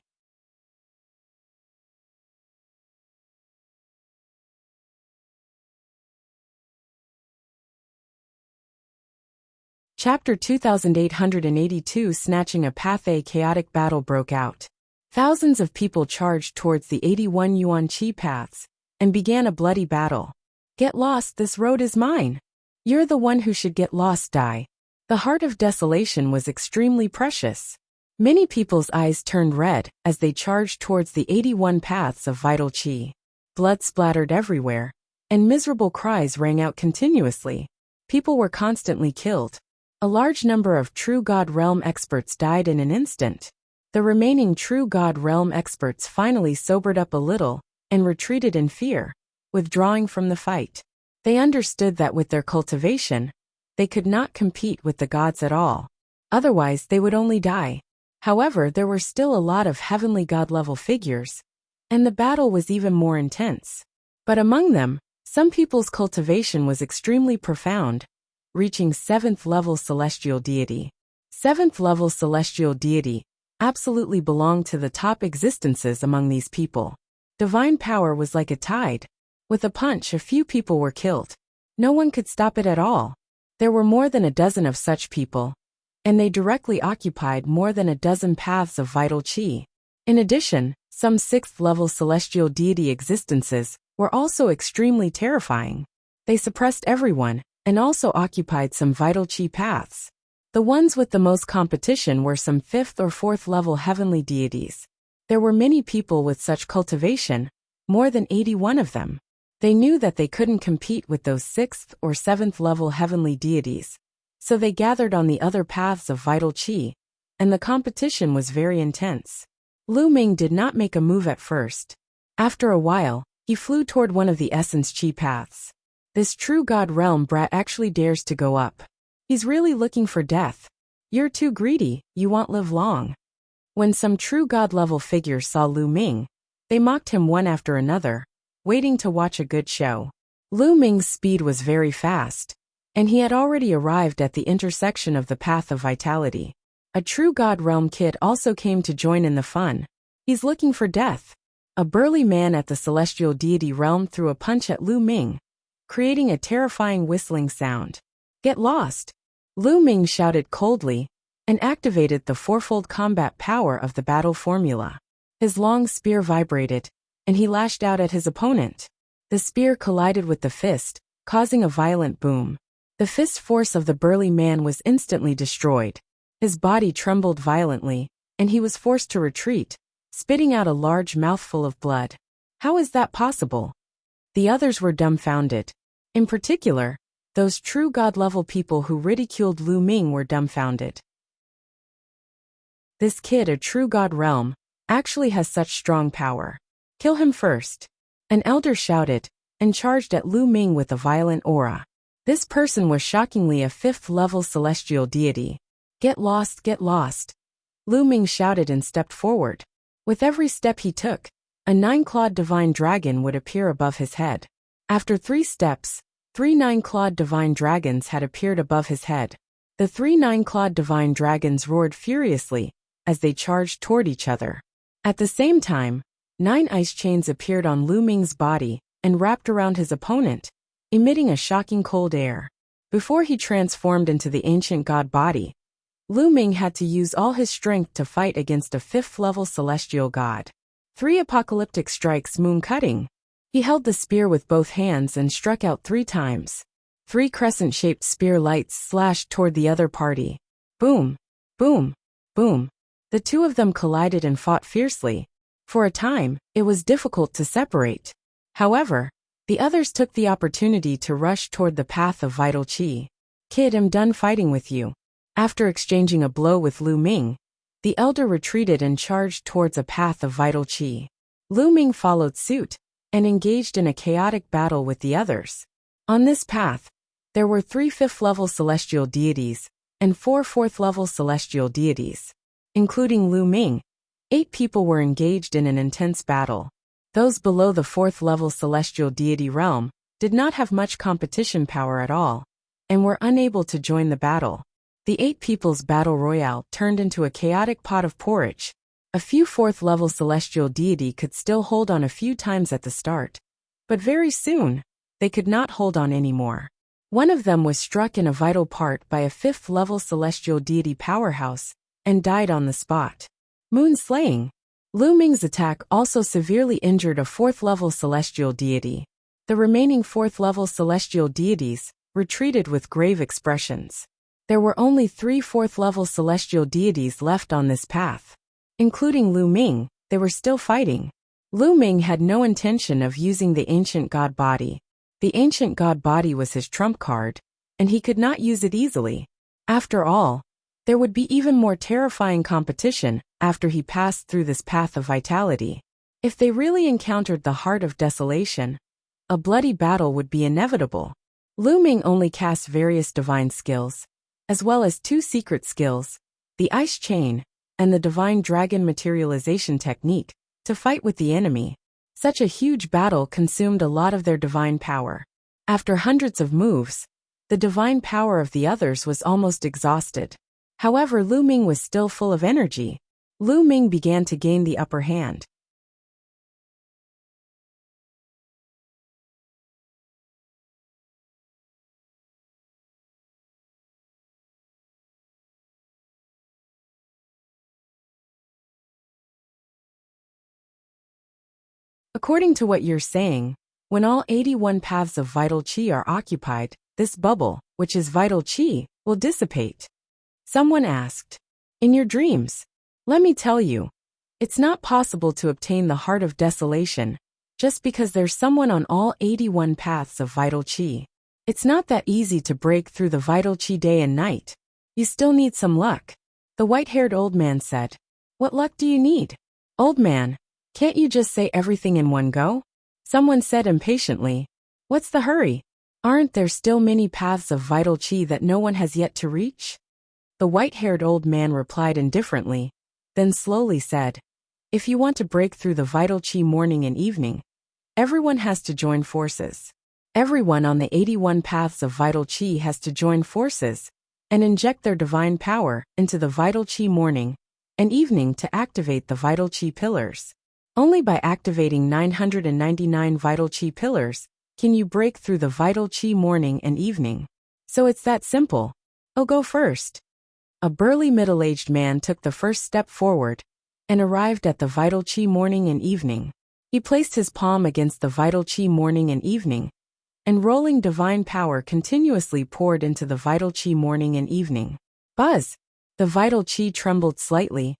Chapter 2882 Snatching a Path. A chaotic battle broke out. Thousands of people charged towards the 81 Yuan Qi paths and began a bloody battle. Get lost, this road is mine. You're the one who should get lost, die. The heart of desolation was extremely precious. Many people's eyes turned red as they charged towards the 81 paths of vital qi. Blood splattered everywhere, and miserable cries rang out continuously. People were constantly killed. A large number of true God Realm experts died in an instant. The remaining true God Realm experts finally sobered up a little and retreated in fear, withdrawing from the fight. They understood that with their cultivation, they could not compete with the gods at all. Otherwise, they would only die. However, there were still a lot of heavenly god-level figures and the battle was even more intense. But among them, some people's cultivation was extremely profound, reaching 7th level celestial deity. 7th level celestial deity absolutely belonged to the top existences among these people. Divine power was like a tide. With a punch, a few people were killed. No one could stop it at all. There were more than a dozen of such people, and they directly occupied more than a dozen paths of vital qi. In addition, some 6th level celestial deity existences were also extremely terrifying. They suppressed everyone and also occupied some vital qi paths. The ones with the most competition were some 5th or 4th level heavenly deities. There were many people with such cultivation, more than 81 of them. They knew that they couldn't compete with those 6th or 7th level heavenly deities, so they gathered on the other paths of vital qi, and the competition was very intense. Lu Ming did not make a move at first. After a while, he flew toward one of the essence qi paths. This true god realm brat actually dares to go up. He's really looking for death. You're too greedy, you won't live long. When some true god level figures saw Lu Ming, they mocked him one after another, waiting to watch a good show. Lu Ming's speed was very fast, and he had already arrived at the intersection of the path of vitality. A true god realm kid also came to join in the fun. He's looking for death. A burly man at the celestial deity realm threw a punch at Lu Ming, creating a terrifying whistling sound. Get lost! Lu Ming shouted coldly, and activated the fourfold combat power of the battle formula. His long spear vibrated, and he lashed out at his opponent. The spear collided with the fist, causing a violent boom. The fist force of the burly man was instantly destroyed. His body trembled violently, and he was forced to retreat, spitting out a large mouthful of blood. How is that possible? The others were dumbfounded. In particular, those true god-level people who ridiculed Lu Ming were dumbfounded. This kid, a true god realm, actually has such strong power. Kill him first. An elder shouted, and charged at Lu Ming with a violent aura. This person was shockingly a 5th level celestial deity. Get lost, get lost. Lu Ming shouted and stepped forward. With every step he took, a 9-clawed divine dragon would appear above his head. After 3 steps, 3 9-clawed divine dragons had appeared above his head. The 3 9-clawed divine dragons roared furiously as they charged toward each other. At the same time, 9 ice chains appeared on Lu Ming's body and wrapped around his opponent, emitting a shocking cold air. Before he transformed into the ancient god body, Lu Ming had to use all his strength to fight against a 5th level celestial god. 3 apocalyptic strikes, moon cutting. He held the spear with both hands and struck out 3 times. 3 crescent-shaped spear lights slashed toward the other party. Boom, boom, boom. The two of them collided and fought fiercely. For a time, it was difficult to separate. However, the others took the opportunity to rush toward the path of vital qi. Kid, I'm done fighting with you. After exchanging a blow with Lu Ming, the elder retreated and charged towards a path of vital qi. Lu Ming followed suit and engaged in a chaotic battle with the others. On this path, there were 3 5th-level celestial deities and 4 4th-level celestial deities. Including Lu Ming, 8 people were engaged in an intense battle. Those below the 4th-level celestial deity realm did not have much competition power at all, and were unable to join the battle. The 8 people's battle royale turned into a chaotic pot of porridge. A few 4th-level celestial deity could still hold on a few times at the start, but very soon, they could not hold on anymore. One of them was struck in a vital part by a 5th-level celestial deity powerhouse, and died on the spot. Moon slaying. Lu Ming's attack also severely injured a 4th-level celestial deity. The remaining 4th-level celestial deities retreated with grave expressions. There were only 3 4th-level celestial deities left on this path. Including Lu Ming, they were still fighting. Lu Ming had no intention of using the ancient god body. The ancient god body was his trump card, and he could not use it easily. After all, there would be even more terrifying competition after he passed through this path of vitality. If they really encountered the heart of desolation, a bloody battle would be inevitable. Lu Ming only cast various divine skills, as well as 2 secret skills, the Ice Chain and the Divine Dragon Materialization Technique, to fight with the enemy. Such a huge battle consumed a lot of their divine power. After hundreds of moves, the divine power of the others was almost exhausted. However, Lu Ming was still full of energy. Lu Ming began to gain the upper hand. According to what you're saying, when all 81 paths of vital qi are occupied, this bubble, which is vital qi, will dissipate. Someone asked, in your dreams? Let me tell you, it's not possible to obtain the heart of desolation just because there's someone on all 81 paths of vital qi. It's not that easy to break through the vital qi day and night. You still need some luck. The white-haired old man said. What luck do you need? Old man, can't you just say everything in one go? Someone said impatiently. What's the hurry? Aren't there still many paths of vital qi that no one has yet to reach? The white-haired old man replied indifferently, then slowly said, if you want to break through the vital qi morning and evening, everyone has to join forces. Everyone on the 81 paths of vital qi has to join forces and inject their divine power into the vital qi morning and evening to activate the vital qi pillars. Only by activating 999 vital qi pillars can you break through the vital qi morning and evening. So it's that simple. Oh, go first. A burly middle-aged man took the first step forward and arrived at the vital qi morning and evening. He placed his palm against the vital qi morning and evening, and rolling divine power continuously poured into the vital qi morning and evening. Buzz! The vital qi trembled slightly,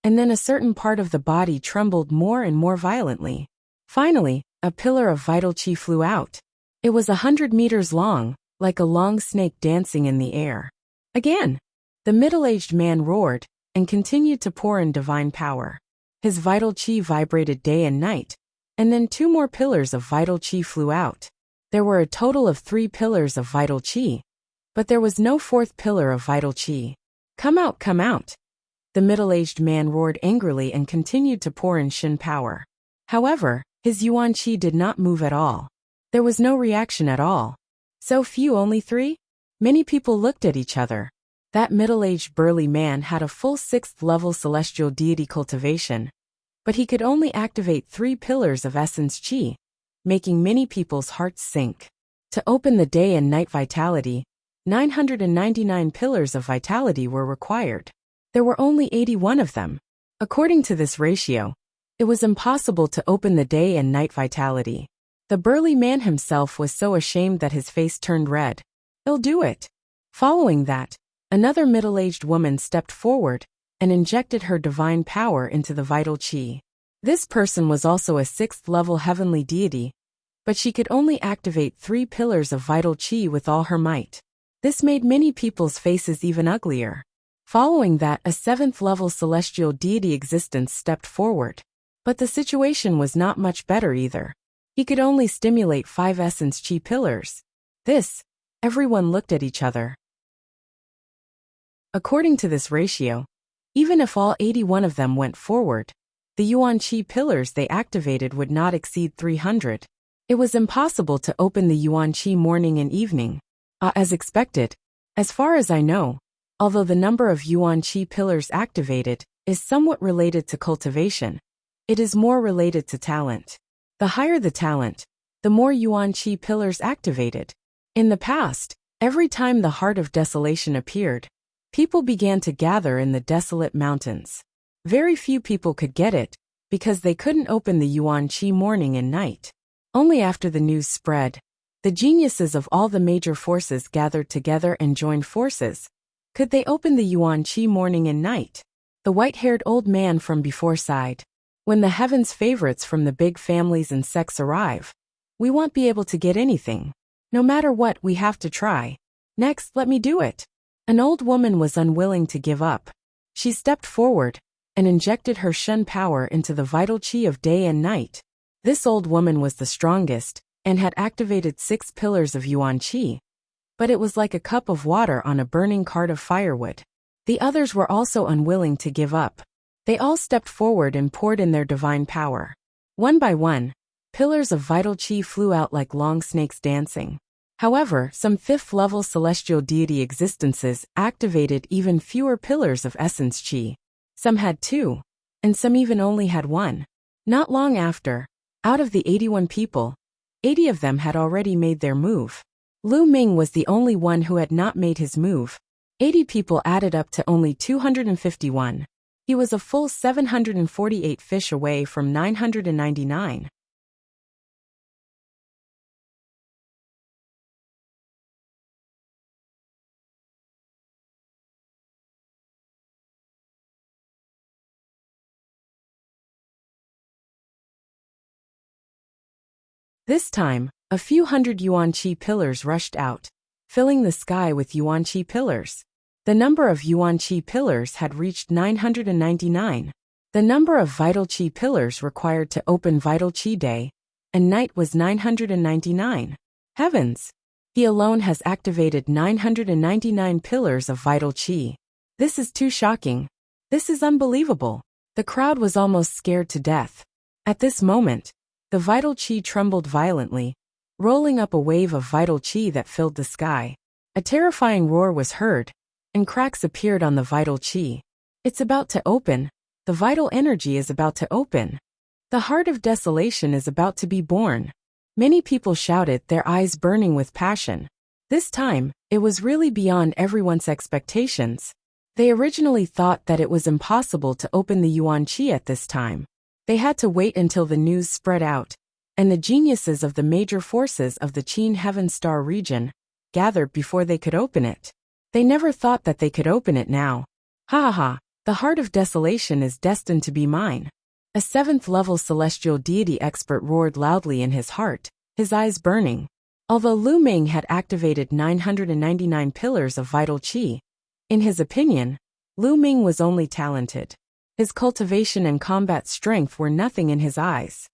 and then a certain part of the body trembled more and more violently. Finally, a pillar of vital qi flew out. It was 100 meters long, like a long snake dancing in the air. Again, the middle-aged man roared and continued to pour in divine power. His vital qi vibrated day and night, and then 2 more pillars of vital qi flew out. There were a total of 3 pillars of vital qi, but there was no 4th pillar of vital qi. Come out, come out! The middle-aged man roared angrily and continued to pour in Shin power. However, his yuan qi did not move at all. There was no reaction at all. So few, only 3? Many people looked at each other. That middle-aged burly man had a full 6th level celestial deity cultivation, but he could only activate 3 pillars of essence qi, making many people's hearts sink. To open the day and night vitality, 999 pillars of vitality were required. There were only 81 of them. According to this ratio, it was impossible to open the day and night vitality. The burly man himself was so ashamed that his face turned red. He'll do it. Following that, another middle-aged woman stepped forward and injected her divine power into the vital qi. This person was also a 6th level heavenly deity, but she could only activate 3 pillars of vital qi with all her might. This made many people's faces even uglier. Following that, a 7th level celestial deity existence stepped forward. But the situation was not much better either. He could only stimulate 5 essence qi pillars. Everyone looked at each other. According to this ratio, even if all 81 of them went forward, the yuan qi pillars they activated would not exceed 300. It was impossible to open the yuan qi morning and evening. As expected, as far as I know, although the number of yuan qi pillars activated is somewhat related to cultivation, it is more related to talent. The higher the talent, the more yuan qi pillars activated. In the past, every time the heart of desolation appeared, people began to gather in the desolate mountains. Very few people could get it, because they couldn't open the yuan qi morning and night. Only after the news spread, the geniuses of all the major forces gathered together and joined forces. Could they open the yuan qi morning and night? The white-haired old man from before sighed. When the heavens' favorites from the big families and sects arrive, we won't be able to get anything. No matter what, we have to try. Next, let me do it. An old woman was unwilling to give up. She stepped forward and injected her Shen power into the vital qi of day and night. This old woman was the strongest and had activated 6 pillars of yuan qi, but it was like a cup of water on a burning cart of firewood. The others were also unwilling to give up. They all stepped forward and poured in their divine power. One by one, Pillars of vital qi flew out like long snakes dancing. However, some 5th-level celestial deity existences activated even fewer pillars of essence qi. Some had 2, and some even only had 1. Not long after, out of the 81 people, 80 of them had already made their move. Lu Ming was the only one who had not made his move. 80 people added up to only 251. He was a full 748 fish away from 999. This time, a few hundred yuan qi pillars rushed out, filling the sky with yuan qi pillars. The number of yuan qi pillars had reached 999. The number of vital qi pillars required to open vital qi day and night was 999. Heavens! He alone has activated 999 pillars of vital qi. This is too shocking. This is unbelievable. The crowd was almost scared to death. At this moment, the vital qi trembled violently, rolling up a wave of vital qi that filled the sky. A terrifying roar was heard, and cracks appeared on the vital qi. It's about to open. The vital energy is about to open. The heart of desolation is about to be born. Many people shouted, their eyes burning with passion. This time, it was really beyond everyone's expectations. They originally thought that it was impossible to open the yuan qi at this time. They had to wait until the news spread out, and the geniuses of the major forces of the Qin Heaven Star region gathered before they could open it. They never thought that they could open it now. Ha ha ha, the heart of desolation is destined to be mine. A 7th-level celestial deity expert roared loudly in his heart, his eyes burning. Although Lu Ming had activated 999 pillars of vital qi, in his opinion, Lu Ming was only talented. His cultivation and combat strength were nothing in his eyes.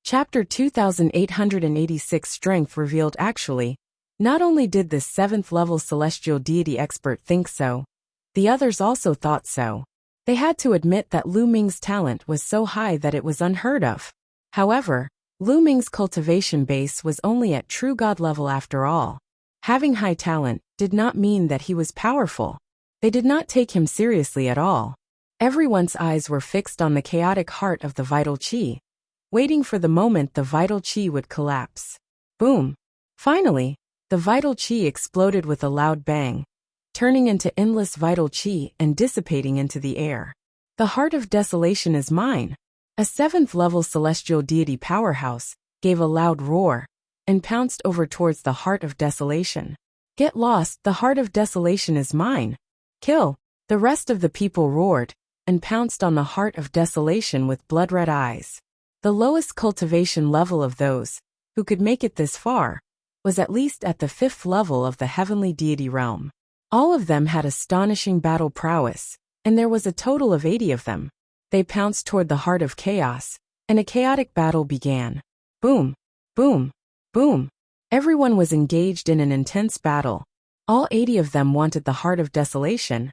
Chapter 2886 Strength revealed actually, not only did this 7th-level celestial deity expert think so, the others also thought so. They had to admit that Lu Ming's talent was so high that it was unheard of. However, Lu Ming's cultivation base was only at true god level after all. Having high talent did not mean that he was powerful. They did not take him seriously at all. Everyone's eyes were fixed on the chaotic heart of the vital qi, waiting for the moment the vital qi would collapse. Boom! Finally, the vital qi exploded with a loud bang, turning into endless vital qi and dissipating into the air. The heart of desolation is mine. A 7th-level celestial deity powerhouse gave a loud roar and pounced over towards the heart of desolation. Get lost, the heart of desolation is mine. Kill! The rest of the people roared and pounced on the heart of desolation with blood-red eyes. The lowest cultivation level of those who could make it this far was at least at the 5th level of the heavenly deity realm. All of them had astonishing battle prowess, and there was a total of 80 of them. They pounced toward the heart of chaos, and a chaotic battle began. Boom! Boom! Boom! Everyone was engaged in an intense battle. All 80 of them wanted the heart of desolation,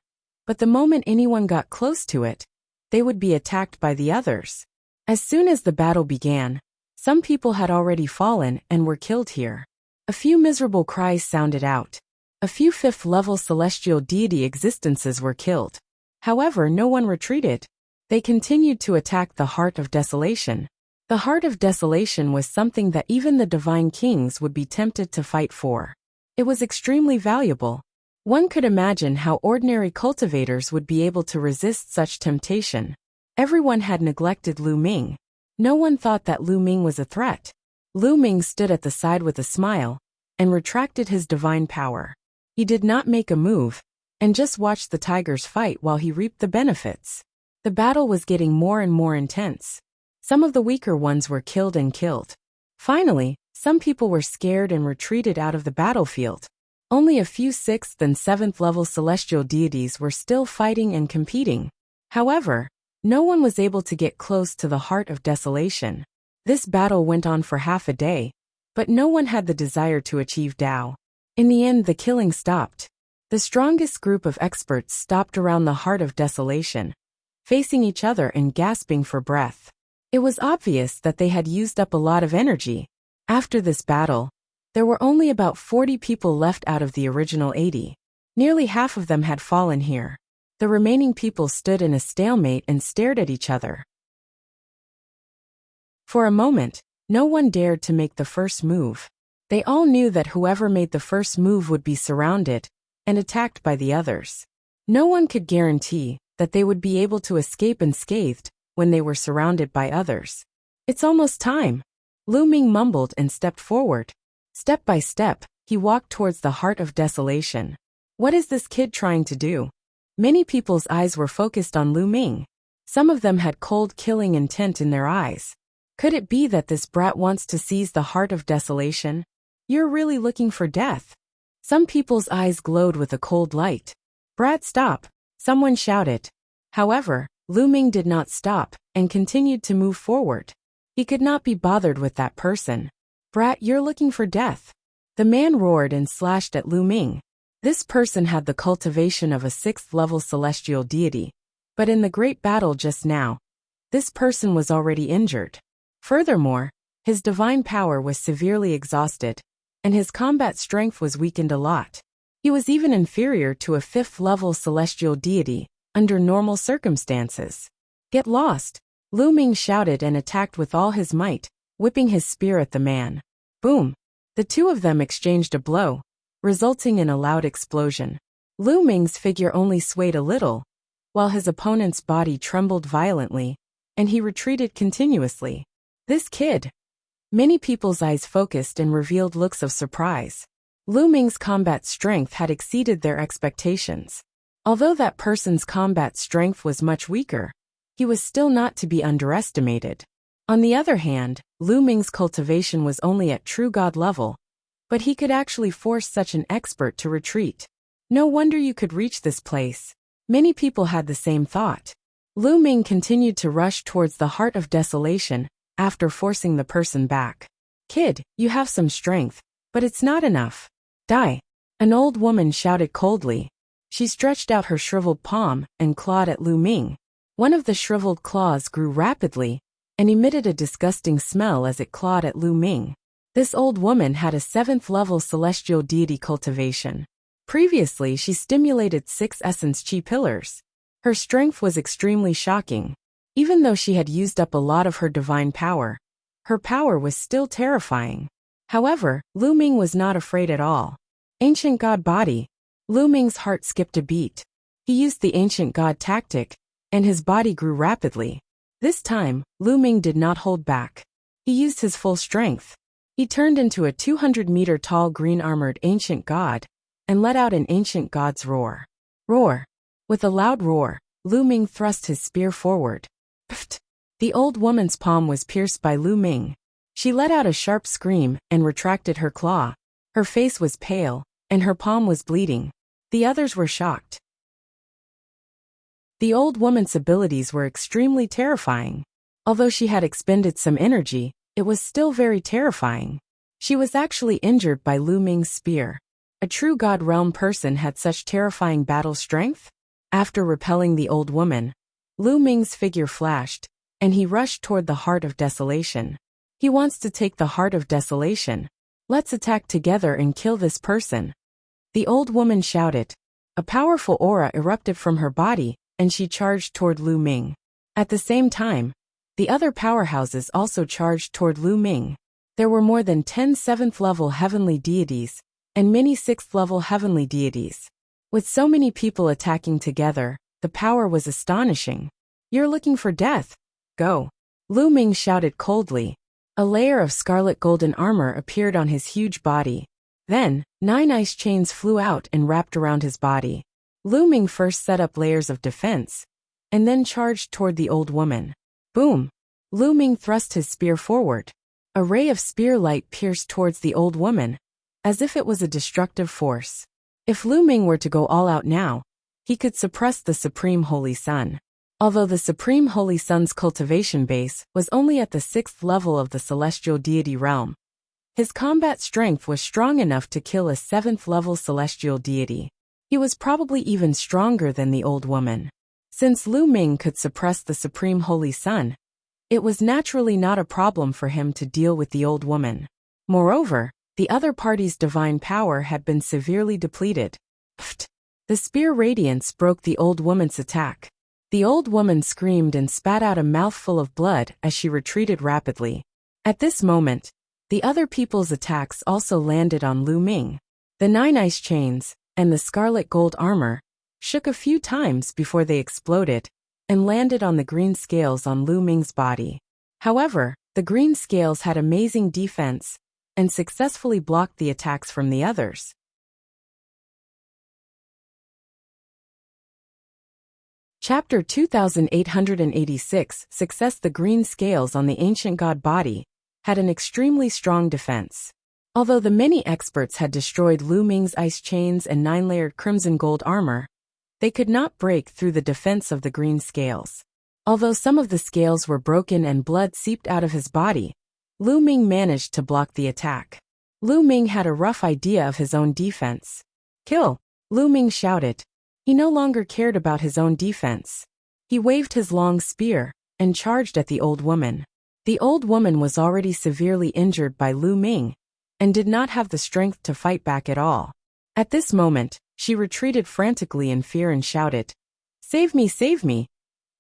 but the moment anyone got close to it, they would be attacked by the others. As soon as the battle began, some people had already fallen and were killed here. A few miserable cries sounded out. A few 5th-level celestial deity existences were killed. However, no one retreated. They continued to attack the heart of desolation. The heart of desolation was something that even the divine kings would be tempted to fight for. It was extremely valuable. One could imagine how ordinary cultivators would be able to resist such temptation. Everyone had neglected Lu Ming. No one thought that Lu Ming was a threat. Lu Ming stood at the side with a smile and retracted his divine power. He did not make a move and just watched the tigers fight while he reaped the benefits. The battle was getting more and more intense. Some of the weaker ones were killed and killed. Finally, some people were scared and retreated out of the battlefield. Only a few 6th and 7th level celestial deities were still fighting and competing. However, no one was able to get close to the heart of desolation. This battle went on for half a day, but no one had the desire to achieve Tao. In the end, the killing stopped. The strongest group of experts stopped around the heart of desolation, facing each other and gasping for breath. It was obvious that they had used up a lot of energy. After this battle, there were only about 40 people left out of the original 80. Nearly half of them had fallen here. The remaining people stood in a stalemate and stared at each other. For a moment, no one dared to make the first move. They all knew that whoever made the first move would be surrounded and attacked by the others. No one could guarantee that they would be able to escape unscathed when they were surrounded by others. "It's almost time," Lu Ming mumbled and stepped forward. Step by step, he walked towards the heart of desolation. What is this kid trying to do? Many people's eyes were focused on Lu Ming. Some of them had cold, killing intent in their eyes. Could it be that this brat wants to seize the heart of desolation? You're really looking for death. Some people's eyes glowed with a cold light. "Brat, stop," someone shouted. However, Lu Ming did not stop and continued to move forward. He could not be bothered with that person. "Brat, you're looking for death." The man roared and slashed at Lu Ming. This person had the cultivation of a 6th-level celestial deity, but in the great battle just now, this person was already injured. Furthermore, his divine power was severely exhausted, and his combat strength was weakened a lot. He was even inferior to a 5th-level celestial deity under normal circumstances. "Get lost," Lu Ming shouted and attacked with all his might, whipping his spear at the man. Boom! The two of them exchanged a blow, resulting in a loud explosion. Lu Ming's figure only swayed a little, while his opponent's body trembled violently, and he retreated continuously. This kid! Many people's eyes focused and revealed looks of surprise. Lu Ming's combat strength had exceeded their expectations. Although that person's combat strength was much weaker, he was still not to be underestimated. On the other hand, Lu Ming's cultivation was only at true god level, but he could actually force such an expert to retreat. No wonder you could reach this place. Many people had the same thought. Lu Ming continued to rush towards the heart of desolation after forcing the person back. "Kid, you have some strength, but it's not enough. Die," an old woman shouted coldly. She stretched out her shriveled palm and clawed at Lu Ming. One of the shriveled claws grew rapidly and emitted a disgusting smell as it clawed at Lu Ming. This old woman had a 7th-level celestial deity cultivation. Previously, she stimulated 6 essence chi pillars. Her strength was extremely shocking. Even though she had used up a lot of her divine power, her power was still terrifying. However, Lu Ming was not afraid at all. Ancient God body. Lu Ming's heart skipped a beat. He used the ancient god tactic, and his body grew rapidly. This time, Lu Ming did not hold back. He used his full strength. He turned into a 200-meter-tall green-armored ancient god and let out an ancient god's roar. Roar! With a loud roar, Lu Ming thrust his spear forward. Pft! The old woman's palm was pierced by Lu Ming. She let out a sharp scream and retracted her claw. Her face was pale, and her palm was bleeding. The others were shocked. The old woman's abilities were extremely terrifying. Although she had expended some energy, it was still very terrifying. She was actually injured by Lu Ming's spear. A true God realm person had such terrifying battle strength? After repelling the old woman, Lu Ming's figure flashed, and he rushed toward the heart of desolation. He wants to take the heart of desolation. Let's attack together and kill this person. The old woman shouted. A powerful aura erupted from her body, and she charged toward Lu Ming. At the same time, the other powerhouses also charged toward Lu Ming. There were more than 10 7th-level heavenly deities, and many 6th-level heavenly deities. With so many people attacking together, the power was astonishing. You're looking for death? Go. Lu Ming shouted coldly. A layer of scarlet golden armor appeared on his huge body. Then, 9 ice chains flew out and wrapped around his body. Lu Ming first set up layers of defense, and then charged toward the old woman. Boom! Lu Ming thrust his spear forward. A ray of spear light pierced towards the old woman, as if it was a destructive force. If Lu Ming were to go all out now, he could suppress the Supreme Holy Sun. Although the Supreme Holy Sun's cultivation base was only at the 6th level of the celestial deity realm, his combat strength was strong enough to kill a 7th-level celestial deity. He was probably even stronger than the old woman. Since Lu Ming could suppress the Supreme Holy Sun, it was naturally not a problem for him to deal with the old woman. Moreover, the other party's divine power had been severely depleted. Pfft! The spear radiance broke the old woman's attack. The old woman screamed and spat out a mouthful of blood as she retreated rapidly. At this moment, the other people's attacks also landed on Lu Ming. The 9 ice chains, and the scarlet gold armor, shook a few times before they exploded, and landed on the green scales on Lu Ming's body. However, the green scales had amazing defense, and successfully blocked the attacks from the others. Chapter 2886 Success. The green scales on the ancient god body had an extremely strong defense. Although the many experts had destroyed Lu Ming's ice chains and 9-layered crimson gold armor, they could not break through the defense of the green scales. Although some of the scales were broken and blood seeped out of his body, Lu Ming managed to block the attack. Lu Ming had a rough idea of his own defense. Kill! Lu Ming shouted. He no longer cared about his own defense. He waved his long spear and charged at the old woman. The old woman was already severely injured by Lu Ming and did not have the strength to fight back at all. At this moment, she retreated frantically in fear and shouted, "Save me, save me!"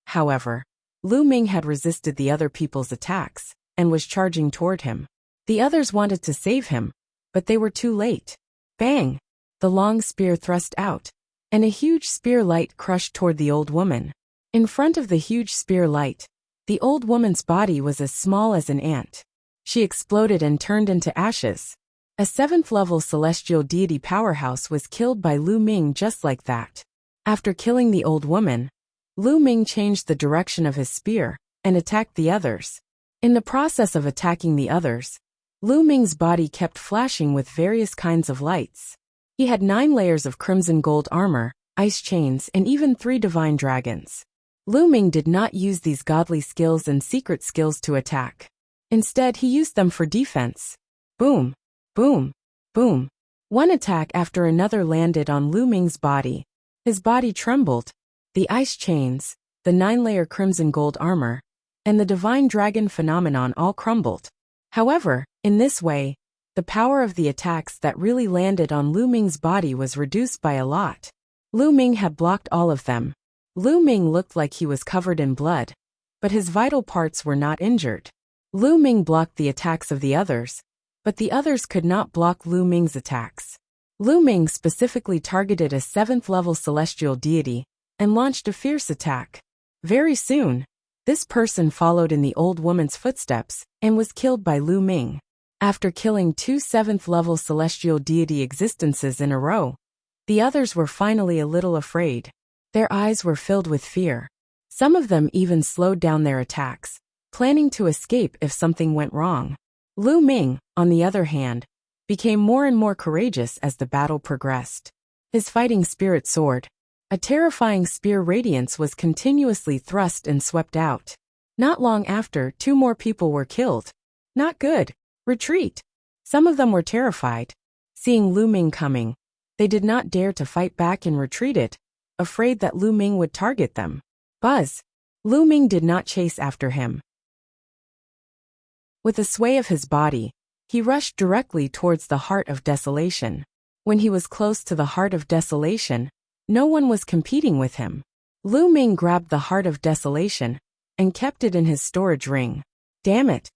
However, Lu Ming had resisted the other people's attacks and was charging toward him. The others wanted to save him, but they were too late. Bang! The long spear thrust out, and a huge spear light crushed toward the old woman. In front of the huge spear light, the old woman's body was as small as an ant. She exploded and turned into ashes. A 7th-level celestial deity powerhouse was killed by Lu Ming just like that. After killing the old woman, Lu Ming changed the direction of his spear and attacked the others. In the process of attacking the others, Lu Ming's body kept flashing with various kinds of lights. He had 9 layers of crimson gold armor, ice chains, and even 3 divine dragons. Lu Ming did not use these godly skills and secret skills to attack. Instead, he used them for defense. Boom! Boom! Boom! One attack after another landed on Lu Ming's body. His body trembled. The ice chains, the 9-layer crimson gold armor, and the divine dragon phenomenon all crumbled. However, in this way, the power of the attacks that really landed on Lu Ming's body was reduced by a lot. Lu Ming had blocked all of them. Lu Ming looked like he was covered in blood, but his vital parts were not injured. Lu Ming blocked the attacks of the others, but the others could not block Lu Ming's attacks. Lu Ming specifically targeted a 7th-level celestial deity and launched a fierce attack. Very soon, this person followed in the old woman's footsteps and was killed by Lu Ming. After killing 2 7th-level celestial deity existences in a row, the others were finally a little afraid. Their eyes were filled with fear. Some of them even slowed down their attacks, planning to escape if something went wrong. Lu Ming, on the other hand, became more and more courageous as the battle progressed. His fighting spirit soared. A terrifying spear radiance was continuously thrust and swept out. Not long after, 2 more people were killed. Not good. Retreat. Some of them were terrified. Seeing Lu Ming coming, they did not dare to fight back and retreated, afraid that Lu Ming would target them. Buzz! Lu Ming did not chase after him. With a sway of his body, he rushed directly towards the Heart of Desolation. When he was close to the Heart of Desolation, no one was competing with him. Lu Ming grabbed the Heart of Desolation and kept it in his storage ring. Damn it!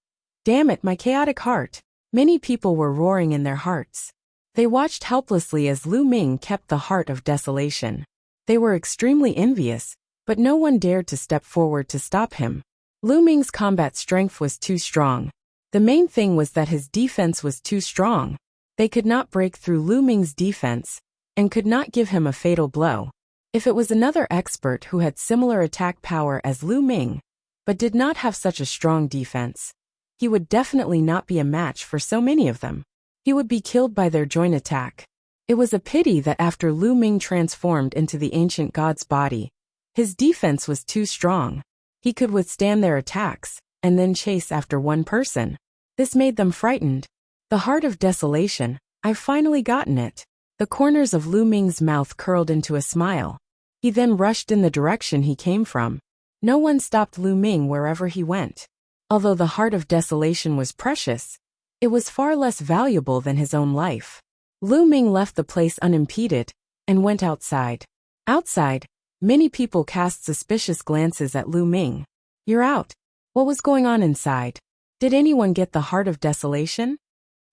Damn it, my chaotic heart! Many people were roaring in their hearts. They watched helplessly as Lu Ming kept the Heart of Desolation. They were extremely envious, but no one dared to step forward to stop him. Lu Ming's combat strength was too strong. The main thing was that his defense was too strong. They could not break through Lu Ming's defense and could not give him a fatal blow. If it was another expert who had similar attack power as Lu Ming, but did not have such a strong defense, he would definitely not be a match for so many of them. He would be killed by their joint attack. It was a pity that after Lu Ming transformed into the ancient god's body, his defense was too strong. He could withstand their attacks and then chase after one person. This made them frightened. The Heart of Desolation, I've finally gotten it. The corners of Lu Ming's mouth curled into a smile. He then rushed in the direction he came from. No one stopped Lu Ming wherever he went. Although the heart of desolation was precious, it was far less valuable than his own life. Lu Ming left the place unimpeded and went outside. Outside, many people cast suspicious glances at Lu Ming. "You're out. What was going on inside? Did anyone get the heart of desolation?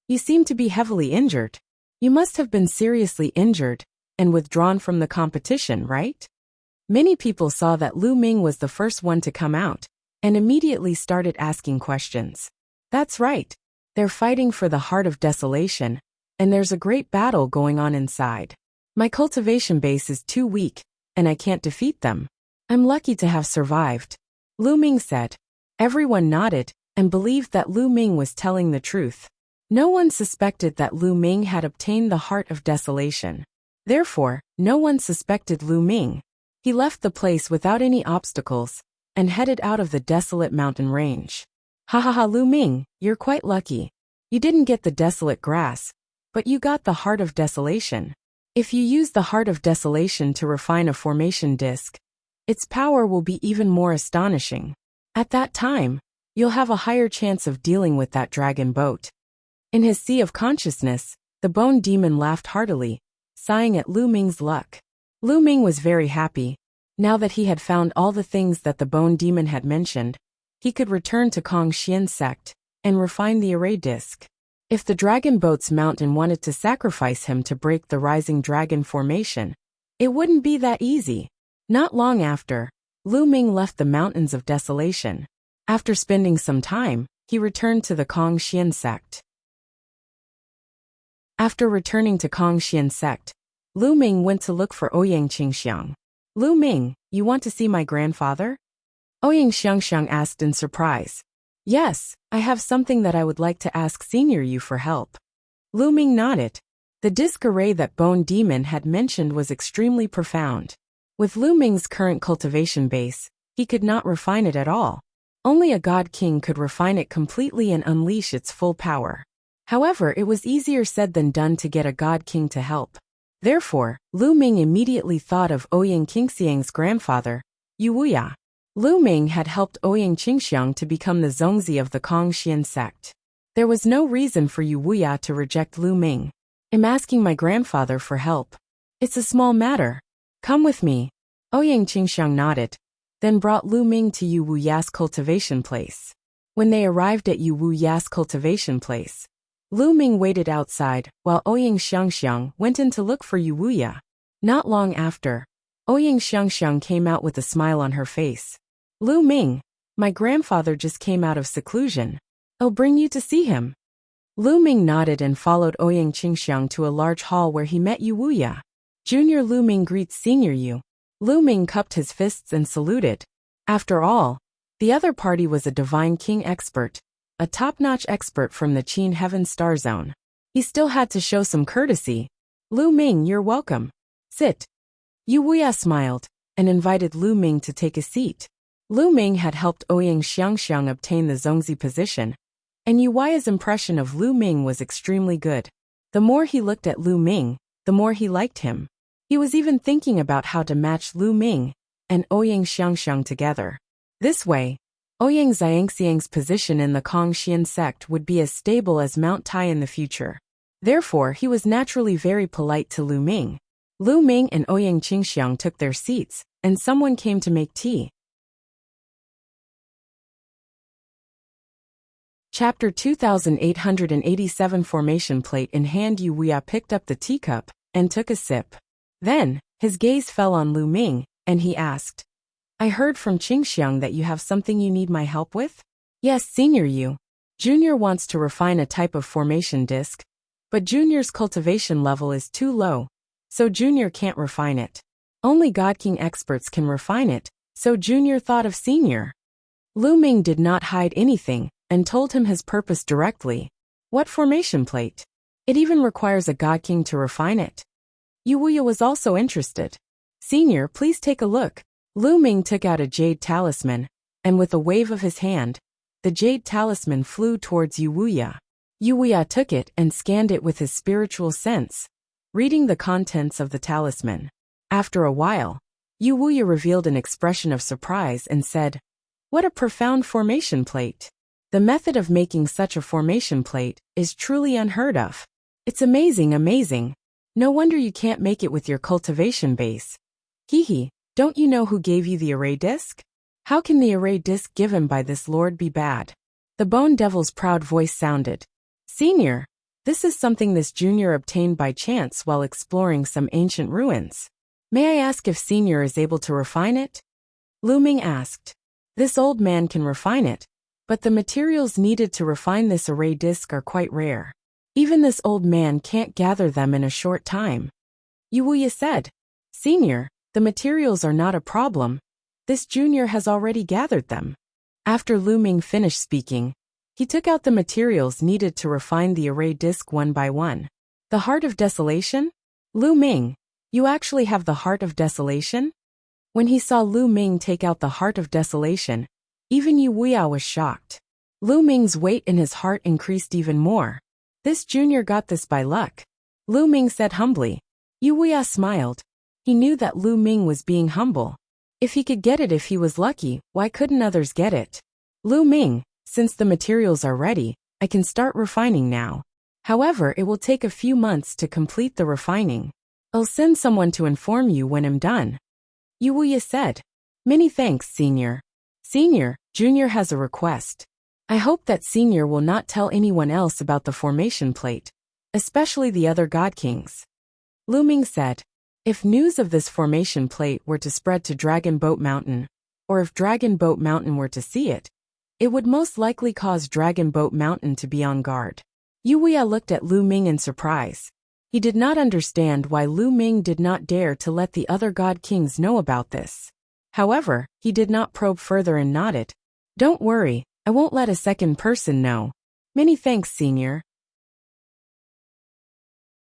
You seem to be heavily injured. You must have been seriously injured and withdrawn from the competition, right?" Many people saw that Lu Ming was the first one to come out and immediately started asking questions. "That's right. They're fighting for the heart of desolation, and there's a great battle going on inside. My cultivation base is too weak, and I can't defeat them. I'm lucky to have survived," Lu Ming said. Everyone nodded and believed that Lu Ming was telling the truth. No one suspected that Lu Ming had obtained the heart of desolation. Therefore, no one suspected Lu Ming. He left the place without any obstacles and headed out of the desolate mountain range. "Ha ha ha, Lu Ming, you're quite lucky. You didn't get the desolate grass, but you got the heart of desolation. If you use the heart of desolation to refine a formation disc, its power will be even more astonishing. At that time, you'll have a higher chance of dealing with that dragon boat." In his sea of consciousness, the bone demon laughed heartily, sighing at Lu Ming's luck. Lu Ming was very happy. Now that he had found all the things that the bone demon had mentioned, he could return to Kong Xian's sect and refine the array disc. If the dragon boat's mountain wanted to sacrifice him to break the rising dragon formation, it wouldn't be that easy. Not long after, Lu Ming left the mountains of desolation. After spending some time, he returned to the Kong Xian sect. After returning to Kong Xian sect, Lu Ming went to look for Ouyang Qingxiang. "Lu Ming, you want to see my grandfather?" Ouyang Xiangxiang asked in surprise. "Yes, I have something that I would like to ask Senior you for help." Lu Ming nodded. The disc array that Bone Demon had mentioned was extremely profound. With Lu Ming's current cultivation base, he could not refine it at all. Only a God King could refine it completely and unleash its full power. However, it was easier said than done to get a God King to help. Therefore, Lu Ming immediately thought of Ouyang Qingxiang's grandfather, Wuxia. Lu Ming had helped Ouyang Qingxiang to become the Zongzi of the Kong Xian sect. There was no reason for Wuxia to reject Lu Ming. "I'm asking my grandfather for help. It's a small matter. Come with me." Ouyang Qingxiang nodded, then brought Lu Ming to Wuxia's cultivation place. When they arrived at Wuxia's cultivation place, Lu Ming waited outside while Ouyang Xiangxiang went in to look for Wuxia. Not long after, Ouyang Xiangxiang came out with a smile on her face. "Lu Ming, my grandfather just came out of seclusion. I'll bring you to see him." Lu Ming nodded and followed Ouyang Qingxiang to a large hall where he met Wuxia. "Junior Lu Ming greets Senior Yu." Lu Ming cupped his fists and saluted. After all, the other party was a Divine King expert, a top-notch expert from the Qin Heaven Star Zone. He still had to show some courtesy. "Lu Ming, you're welcome. Sit." Wuxia smiled and invited Lu Ming to take a seat. Lu Ming had helped Ouyang Xiangxiang obtain the Zongzi position, and Wuxia's impression of Lu Ming was extremely good. The more he looked at Lu Ming, the more he liked him. He was even thinking about how to match Lu Ming and Ouyang Xiangxiang together. This way, Ouyang Xiangxiang's position in the Kong Xian sect would be as stable as Mount Tai in the future. Therefore, he was naturally very polite to Lu Ming. Lu Ming and Ouyang Qingxiang took their seats, and someone came to make tea. Chapter 2887 Formation plate in hand. Wuxia picked up the teacup and took a sip. Then, his gaze fell on Lu Ming, and he asked, "I heard from Qingxiang that you have something you need my help with?" "Yes, Senior Yu. Junior wants to refine a type of formation disc, but Junior's cultivation level is too low, so Junior can't refine it. Only God King experts can refine it, so Junior thought of Senior." Lu Ming did not hide anything and told him his purpose directly. "What formation plate? It even requires a God King to refine it." Wuxia was also interested. "Senior, please take a look." Lu Ming took out a jade talisman, and with a wave of his hand, the jade talisman flew towards Wuxia. Wuxia took it and scanned it with his spiritual sense, reading the contents of the talisman. After a while, Yu Wuya revealed an expression of surprise and said, "What a profound formation plate. The method of making such a formation plate is truly unheard of. It's amazing, amazing. No wonder you can't make it with your cultivation base. Hee, don't you know who gave you the array disc? How can the array disc given by this lord be bad?" The Bone Devil's proud voice sounded. "Senior, this is something this junior obtained by chance while exploring some ancient ruins. May I ask if Senior is able to refine it?" Lu Ming asked. "This old man can refine it, but the materials needed to refine this array disc are quite rare. Even this old man can't gather them in a short time." Yu Wuya said, "Senior, the materials are not a problem. This junior has already gathered them." After Lu Ming finished speaking, he took out the materials needed to refine the array disc one by one. "The Heart of Desolation? Lu Ming, you actually have the Heart of Desolation?" When he saw Lu Ming take out the Heart of Desolation, even Yu Wuya was shocked. Lu Ming's weight in his heart increased even more. "This junior got this by luck," Lu Ming said humbly. Yu Wuya smiled. He knew that Lu Ming was being humble. If he could get it if he was lucky, why couldn't others get it? "Lu Ming, since the materials are ready, I can start refining now. However, it will take a few months to complete the refining. I'll send someone to inform you when I'm done." Yu Wuya said, "Many thanks, Senior. Senior, Junior has a request. I hope that Senior will not tell anyone else about the formation plate, especially the other God Kings." Lu Ming said, "If news of this formation plate were to spread to Dragon Boat Mountain, or if Dragon Boat Mountain were to see it, it would most likely cause Dragon Boat Mountain to be on guard." Yu Wuya looked at Lu Ming in surprise. He did not understand why Lu Ming did not dare to let the other God Kings know about this. However, he did not probe further and nodded. "Don't worry, I won't let a second person know. Many thanks, Senior."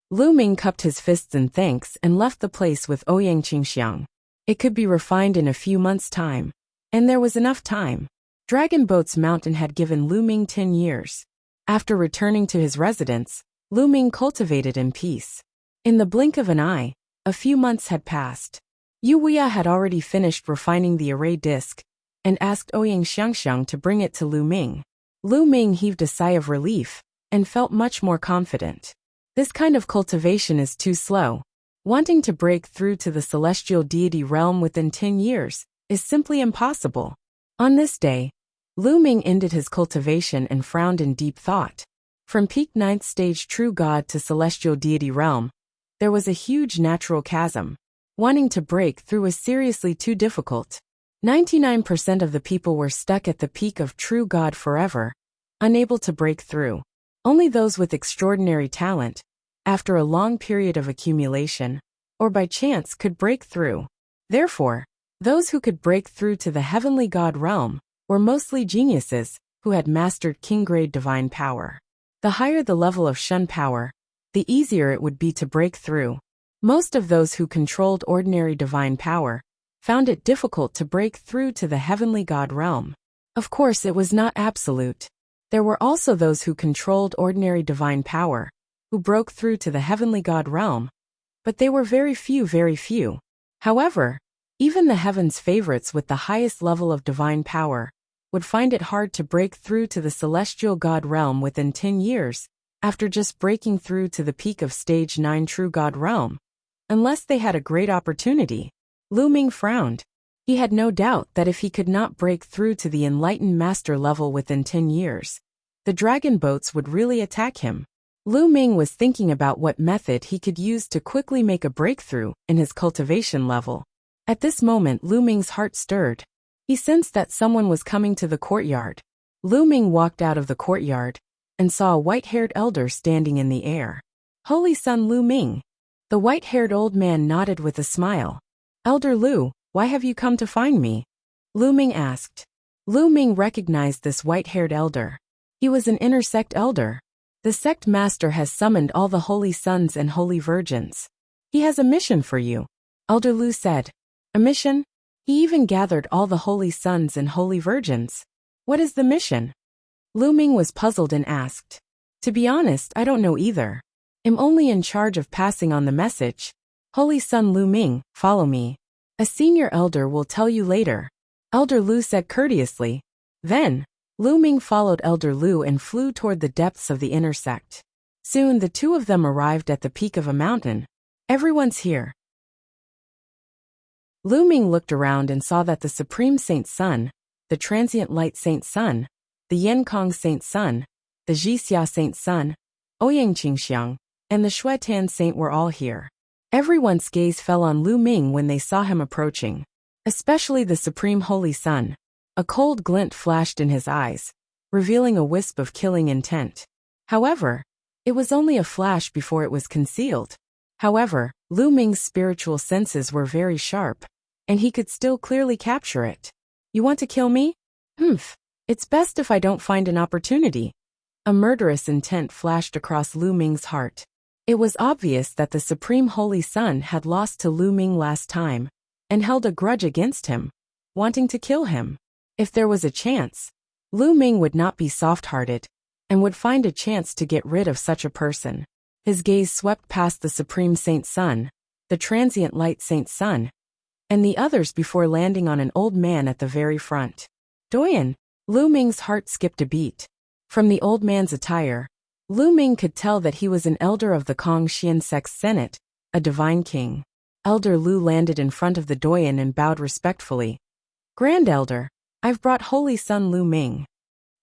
Lu Ming cupped his fists in thanks and left the place with Ouyang Qingxiang. It could be refined in a few months' time, and there was enough time. Dragon Boat's Mountain had given Lu Ming 10 years. After returning to his residence, Lu Ming cultivated in peace. In the blink of an eye, a few months had passed. Yu Wuya had already finished refining the array disc and asked Ouyang Xiangxiang to bring it to Lu Ming. Lu Ming heaved a sigh of relief and felt much more confident. This kind of cultivation is too slow. Wanting to break through to the celestial deity realm within 10 years is simply impossible. On this day, Lu Ming ended his cultivation and frowned in deep thought. From peak 9th stage true god to celestial deity realm, there was a huge natural chasm. Wanting to break through was seriously too difficult. 99% of the people were stuck at the peak of true god forever, unable to break through. Only those with extraordinary talent, after a long period of accumulation, or by chance could break through. Therefore, those who could break through to the heavenly god realm were mostly geniuses who had mastered king-grade divine power. The higher the level of Shun power, the easier it would be to break through. Most of those who controlled ordinary divine power found it difficult to break through to the heavenly god realm. Of course, it was not absolute. There were also those who controlled ordinary divine power, who broke through to the heavenly god realm, but they were very few, very few. However, even the heavens' favorites with the highest level of divine power would find it hard to break through to the celestial god realm within 10 years, after just breaking through to the peak of stage 9 true god realm, unless they had a great opportunity. Lu Ming frowned. He had no doubt that if he could not break through to the enlightened master level within 10 years, the dragon boats would really attack him. Lu Ming was thinking about what method he could use to quickly make a breakthrough in his cultivation level. At this moment, Lu Ming's heart stirred. He sensed that someone was coming to the courtyard. Lu Ming walked out of the courtyard and saw a white-haired elder standing in the air. "Holy Son Lu Ming." The white-haired old man nodded with a smile. "Elder Lu, why have you come to find me?" Lu Ming asked. Lu Ming recognized this white-haired elder. He was an inner sect elder. The sect master has summoned all the holy sons and holy virgins. He has a mission for you, Elder Lu said. A mission? He even gathered all the holy sons and holy virgins. What is the mission? Lu Ming was puzzled and asked. To be honest, I don't know either. I'm only in charge of passing on the message. Holy Son Lu Ming, follow me. A senior elder will tell you later, Elder Lu said courteously. Then, Lu Ming followed Elder Lu and flew toward the depths of the inner sect. Soon the two of them arrived at the peak of a mountain. Everyone's here. Lu Ming looked around and saw that the Supreme Saint Sun, the Transient Light Saint Sun, the Yenkong Saint Sun, the Jixia Saint Sun, Ouyang Qingxiang, and the Xuetan Saint were all here. Everyone's gaze fell on Lu Ming when they saw him approaching, especially the Supreme Holy Sun. A cold glint flashed in his eyes, revealing a wisp of killing intent. However, it was only a flash before it was concealed. However, Lu Ming's spiritual senses were very sharp, and he could still clearly capture it. You want to kill me? It's best if I don't find an opportunity. A murderous intent flashed across Lu Ming's heart. It was obvious that the Supreme Holy Sun had lost to Lu Ming last time, and held a grudge against him, wanting to kill him. If there was a chance, Lu Ming would not be soft-hearted, and would find a chance to get rid of such a person. His gaze swept past the Supreme Saint Sun, the Transient Light Saint Sun, and the others before landing on an old man at the very front. Doyen! Lu Ming's heart skipped a beat. From the old man's attire, Lu Ming could tell that he was an elder of the Kong Xian sect's Senate, a divine king. Elder Lu landed in front of the Doyen and bowed respectfully. Grand Elder, I've brought Holy Sun Lu Ming.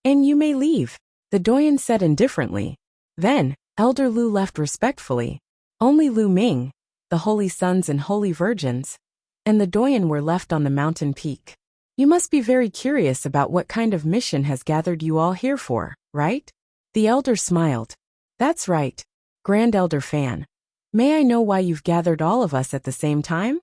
And you may leave, the Doyen said indifferently. Then, Elder Lu left respectfully. Only Lu Ming, the Holy Sons and Holy Virgins, and the Doyen were left on the mountain peak. You must be very curious about what kind of mission has gathered you all here for, right? The elder smiled. That's right, Grand Elder Fan. May I know why you've gathered all of us at the same time?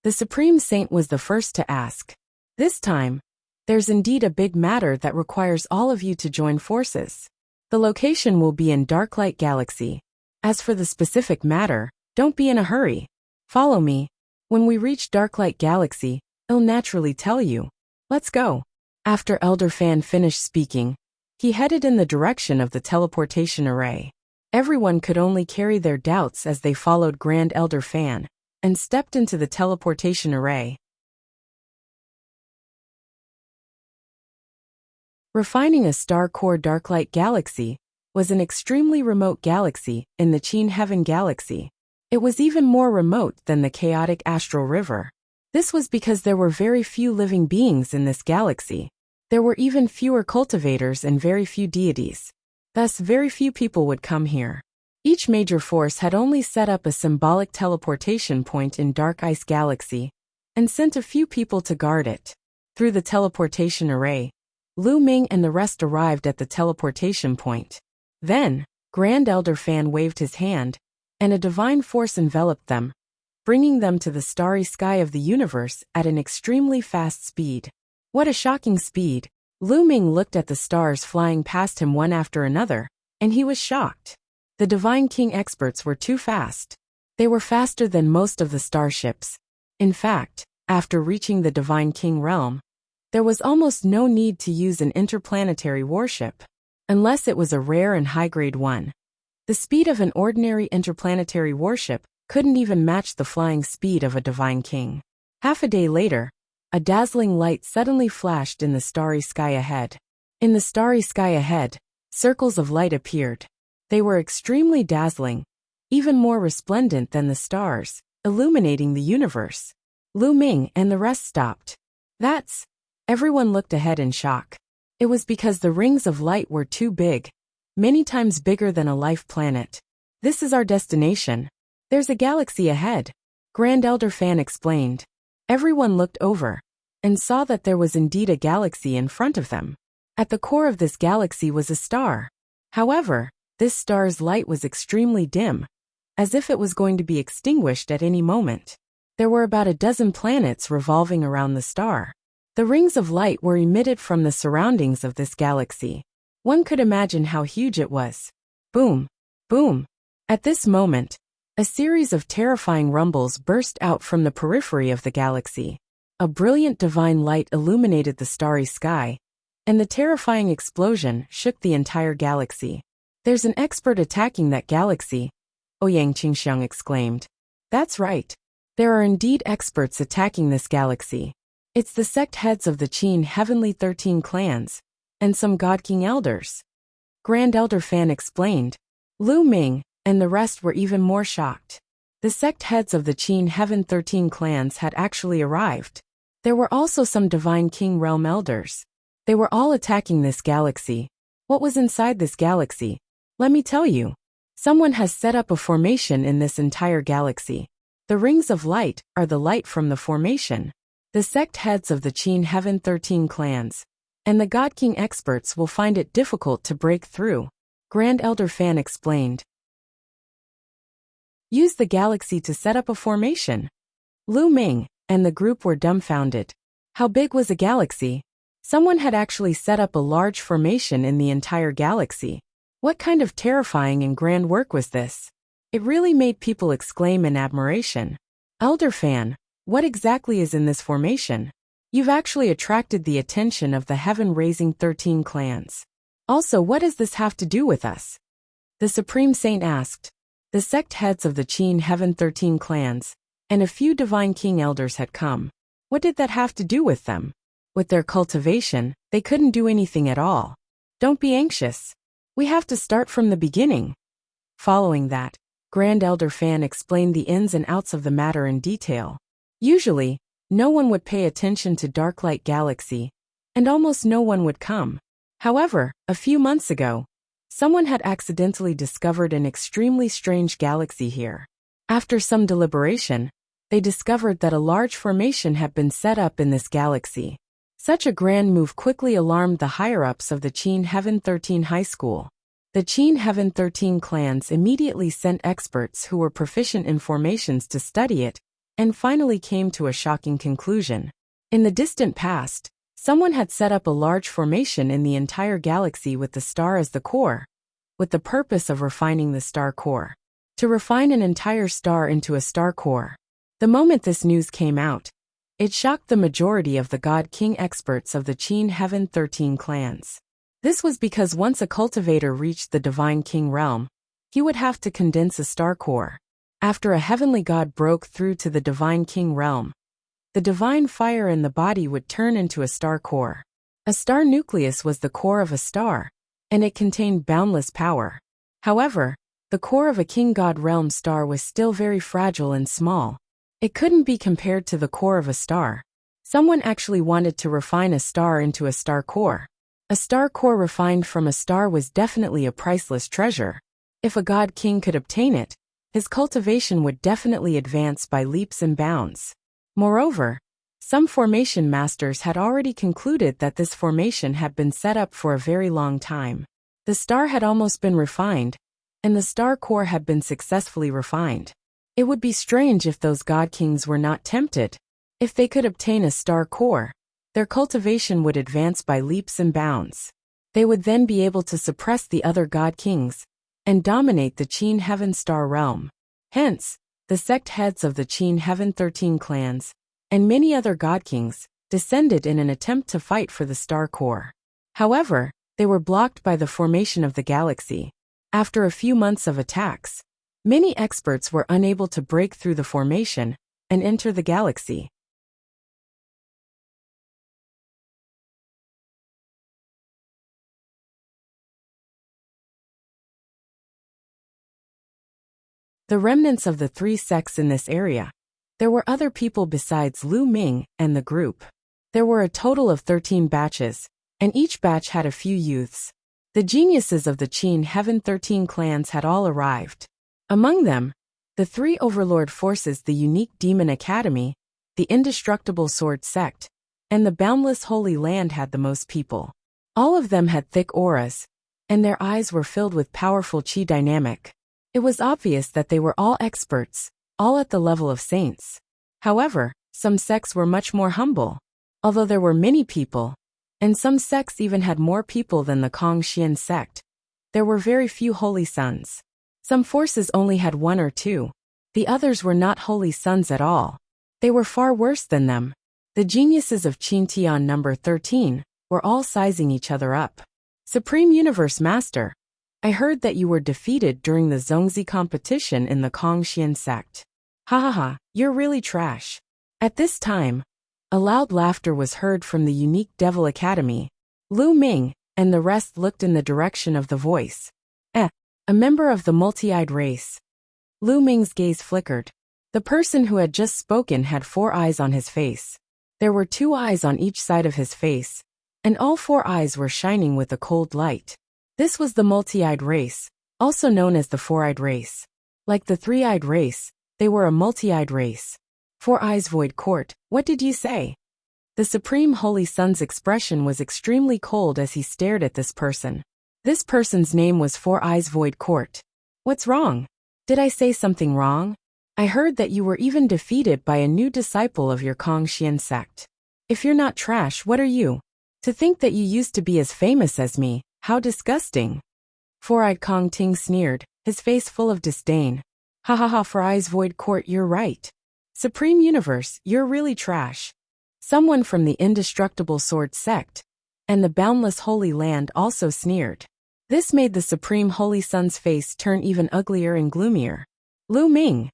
The Supreme Saint was the first to ask. This time, there's indeed a big matter that requires all of you to join forces. The location will be in Darklight Galaxy. As for the specific matter, don't be in a hurry. Follow me. When we reach Darklight Galaxy, I'll naturally tell you. Let's go. After Elder Fan finished speaking, he headed in the direction of the teleportation array. Everyone could only carry their doubts as they followed Grand Elder Fan and stepped into the teleportation array. Refining a star-core Darklight Galaxy was an extremely remote galaxy in the Qin Heaven Galaxy. It was even more remote than the chaotic Astral River. This was because there were very few living beings in this galaxy. There were even fewer cultivators and very few deities. Thus, very few people would come here. Each major force had only set up a symbolic teleportation point in Dark Ice Galaxy and sent a few people to guard it. Through the teleportation array, Lu Ming and the rest arrived at the teleportation point. Then, Grand Elder Fan waved his hand, and a divine force enveloped them, bringing them to the starry sky of the universe at an extremely fast speed. What a shocking speed! Lu Ming looked at the stars flying past him one after another, and he was shocked. The Divine King experts were too fast. They were faster than most of the starships. In fact, after reaching the Divine King realm, there was almost no need to use an interplanetary warship, unless it was a rare and high-grade one. The speed of an ordinary interplanetary warship couldn't even match the flying speed of a Divine King. Half a day later, a dazzling light suddenly flashed in the starry sky ahead. In the starry sky ahead, circles of light appeared. They were extremely dazzling, even more resplendent than the stars, illuminating the universe. Lu Ming and the rest stopped. Everyone looked ahead in shock. It was because the rings of light were too big, many times bigger than a life planet. This is our destination. There's a galaxy ahead, Grand Elder Fan explained. Everyone looked over and saw that there was indeed a galaxy in front of them. At the core of this galaxy was a star. However, this star's light was extremely dim, as if it was going to be extinguished at any moment. There were about a dozen planets revolving around the star. The rings of light were emitted from the surroundings of this galaxy. One could imagine how huge it was. Boom! Boom! At this moment, a series of terrifying rumbles burst out from the periphery of the galaxy. A brilliant divine light illuminated the starry sky, and the terrifying explosion shook the entire galaxy. There's an expert attacking that galaxy, Ouyang Qingxiang exclaimed. That's right. There are indeed experts attacking this galaxy. It's the sect heads of the Qin Heavenly 13 clans, and some God King elders. Grand Elder Fan explained. Lu Ming and the rest were even more shocked. The sect heads of the Qin Heaven 13 clans had actually arrived. There were also some Divine King Realm elders. They were all attacking this galaxy. What was inside this galaxy? Let me tell you. Someone has set up a formation in this entire galaxy. The rings of light are the light from the formation. The sect heads of the Qin Heaven 13 clans and the God King experts will find it difficult to break through. Grand Elder Fan explained. Use the galaxy to set up a formation. Lu Ming and the group were dumbfounded. How big was a galaxy? Someone had actually set up a large formation in the entire galaxy. What kind of terrifying and grand work was this? It really made people exclaim in admiration. Elder Fan, what exactly is in this formation? You've actually attracted the attention of the Heaven-raising 13 clans. Also, what does this have to do with us? The Supreme Saint asked. The sect heads of the Qin Heaven 13 clans and a few Divine King elders had come. What did that have to do with them? With their cultivation, they couldn't do anything at all. Don't be anxious. We have to start from the beginning. Following that, Grand Elder Fan explained the ins and outs of the matter in detail. Usually, no one would pay attention to Darklight Galaxy, and almost no one would come. However, a few months ago, someone had accidentally discovered an extremely strange galaxy here. After some deliberation, they discovered that a large formation had been set up in this galaxy. Such a grand move quickly alarmed the higher-ups of the Qin Heaven 13 High School. The Qin Heaven 13 clans immediately sent experts who were proficient in formations to study it, and finally came to a shocking conclusion. In the distant past, someone had set up a large formation in the entire galaxy with the star as the core, with the purpose of refining the star core. To refine an entire star into a star core. The moment this news came out, it shocked the majority of the God King experts of the Qin Heaven 13 clans. This was because once a cultivator reached the Divine King realm, he would have to condense a star core. After a heavenly god broke through to the Divine King realm, the divine fire in the body would turn into a star core. A star nucleus was the core of a star, and it contained boundless power. However, the core of a King God realm star was still very fragile and small. It couldn't be compared to the core of a star. Someone actually wanted to refine a star into a star core. A star core refined from a star was definitely a priceless treasure. If a God King could obtain it, his cultivation would definitely advance by leaps and bounds. Moreover, some formation masters had already concluded that this formation had been set up for a very long time. The star had almost been refined, and the star core had been successfully refined. It would be strange if those God Kings were not tempted. If they could obtain a star core, their cultivation would advance by leaps and bounds. They would then be able to suppress the other God Kings and dominate the Qin Heaven Star realm. Hence, the sect heads of the Qin Heaven 13 clans and many other God Kings descended in an attempt to fight for the star core. However, they were blocked by the formation of the galaxy. After a few months of attacks, many experts were unable to break through the formation and enter the galaxy. The remnants of the three sects in this area. There were other people besides Lu Ming and the group. There were a total of 13 batches, and each batch had a few youths. The geniuses of the Qin Heaven 13 clans had all arrived. Among them, the three overlord forces, the unique Demon Academy, the indestructible Sword Sect, and the boundless Holy Land had the most people. All of them had thick auras, and their eyes were filled with powerful chi dynamic. It was obvious that they were all experts, all at the level of saints. However, some sects were much more humble. Although there were many people, and some sects even had more people than the Kongxian sect, there were very few holy sons. Some forces only had one or two. The others were not holy sons at all. They were far worse than them. The geniuses of Qintian number 13 were all sizing each other up. Supreme Universe Master, I heard that you were defeated during the Zongzi competition in the Kongxian sect. Ha ha ha, you're really trash. At this time, a loud laughter was heard from the unique Devil Academy. Lu Ming and the rest looked in the direction of the voice. A member of the multi-eyed race. Lu Ming's gaze flickered. The person who had just spoken had 4 eyes on his face. There were 2 eyes on each side of his face, and all 4 eyes were shining with a cold light. This was the multi-eyed race, also known as the 4-eyed race. Like the 3-eyed race, they were a multi-eyed race. 4 eyes void court, what did you say? The Supreme Holy Sun's expression was extremely cold as he stared at this person. This person's name was 4 eyes void court. What's wrong? Did I say something wrong? I heard that you were even defeated by a new disciple of your Kongxian sect. If you're not trash, what are you? To think that you used to be as famous as me, how disgusting. 4-eyed Kong Ting sneered, his face full of disdain. Ha ha ha, 4 eyes void court, you're right. Supreme Universe, you're really trash. Someone from the indestructible sword sect and the boundless Holy Land also sneered. This made the Supreme Holy Sun's face turn even uglier and gloomier. Lu Ming!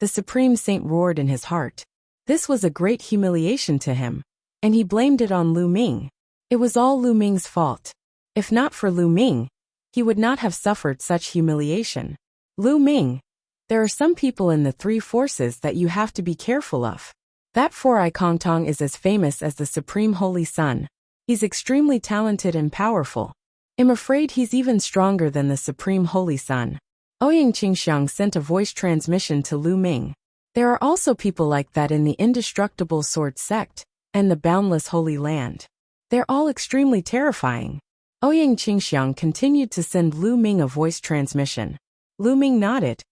The Supreme Saint roared in his heart. This was a great humiliation to him, and he blamed it on Lu Ming. It was all Lu Ming's fault. If not for Lu Ming, he would not have suffered such humiliation. Lu Ming! There are some people in the 3 forces that you have to be careful of. That 4-eye Kong Tong is as famous as the Supreme Holy Sun. He's extremely talented and powerful. I'm afraid he's even stronger than the Supreme Holy Sun. Ouyang Qingxiang sent a voice transmission to Lu Ming. There are also people like that in the indestructible sword sect and the boundless Holy Land. They're all extremely terrifying. Ouyang Qingxiang continued to send Lu Ming a voice transmission. Lu Ming nodded.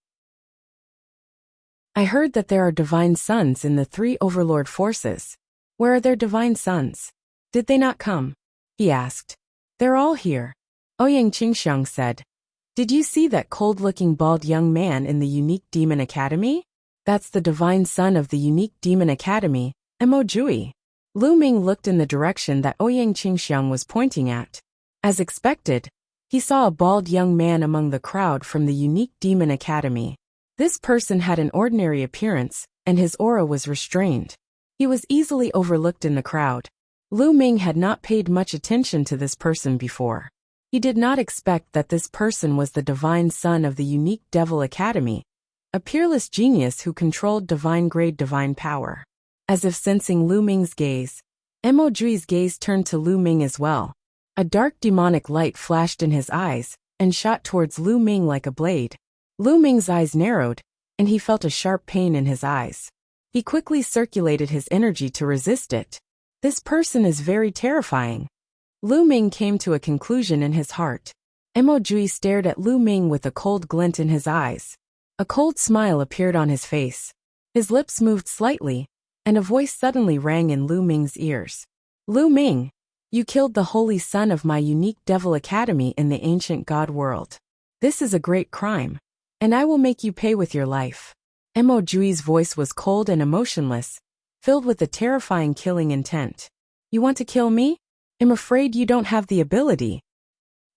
I heard that there are divine sons in the 3 overlord forces. Where are their divine sons? Did they not come? He asked. They're all here. Ouyang Qingxiang said. Did you see that cold-looking bald young man in the Unique Demon Academy? That's the divine son of the Unique Demon Academy, Mo Jui. Lu Ming looked in the direction that Ouyang Qingxiang was pointing at. As expected, he saw a bald young man among the crowd from the Unique Demon Academy. This person had an ordinary appearance, and his aura was restrained. He was easily overlooked in the crowd. Lu Ming had not paid much attention to this person before. He did not expect that this person was the divine son of the Unique Devil Academy, a peerless genius who controlled divine-grade divine power. As if sensing Lu Ming's gaze, Mo Jui's gaze turned to Lu Ming as well. A dark demonic light flashed in his eyes and shot towards Lu Ming like a blade. Lu Ming's eyes narrowed, and he felt a sharp pain in his eyes. He quickly circulated his energy to resist it. This person is very terrifying. Lu Ming came to a conclusion in his heart. Mo Jui stared at Lu Ming with a cold glint in his eyes. A cold smile appeared on his face. His lips moved slightly, and a voice suddenly rang in Lu Ming's ears. Lu Ming, you killed the Holy Son of my Unique Devil Academy in the ancient God world. This is a great crime, and I will make you pay with your life. Mo Jui's voice was cold and emotionless, filled with a terrifying killing intent. You want to kill me? I'm afraid you don't have the ability.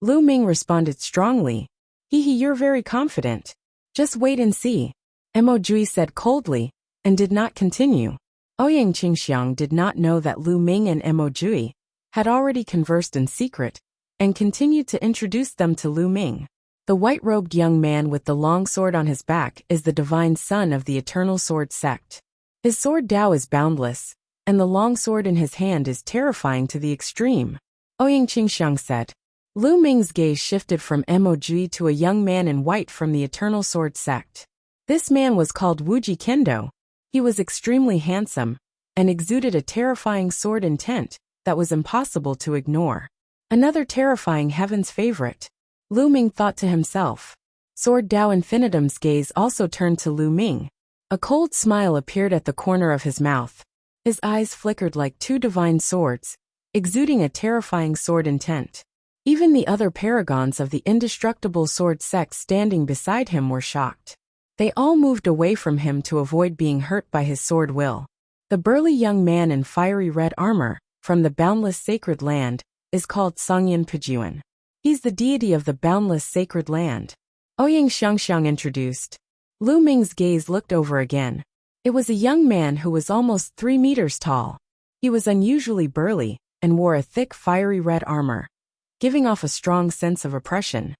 Lu Ming responded strongly. You're very confident. Just wait and see. Mo Jui said coldly, and did not continue. Ouyang Qingxiang did not know that Lu Ming and Mo Jui had already conversed in secret, and continued to introduce them to Lu Ming. The white-robed young man with the long sword on his back is the divine son of the Eternal Sword sect. His sword Dao is boundless, and the long sword in his hand is terrifying to the extreme. Ouyang Qingxiang said. Lu Ming's gaze shifted from Mo Jui to a young man in white from the Eternal Sword sect. This man was called Wuji Kendo. He was extremely handsome, and exuded a terrifying sword intent that was impossible to ignore. Another terrifying heaven's favorite. Lu Ming thought to himself. Sword Dao Infinitum's gaze also turned to Lu Ming. A cold smile appeared at the corner of his mouth. His eyes flickered like 2 divine swords, exuding a terrifying sword intent. Even the other paragons of the indestructible sword sect standing beside him were shocked. They all moved away from him to avoid being hurt by his sword will. The burly young man in fiery red armor, from the boundless sacred land, is called Songyan Pejuan. He's the deity of the boundless sacred land. Ouyang Xiangxiang introduced. Lu Ming's gaze looked over again. It was a young man who was almost 3 meters tall. He was unusually burly and wore a thick fiery red armor, giving off a strong sense of oppression.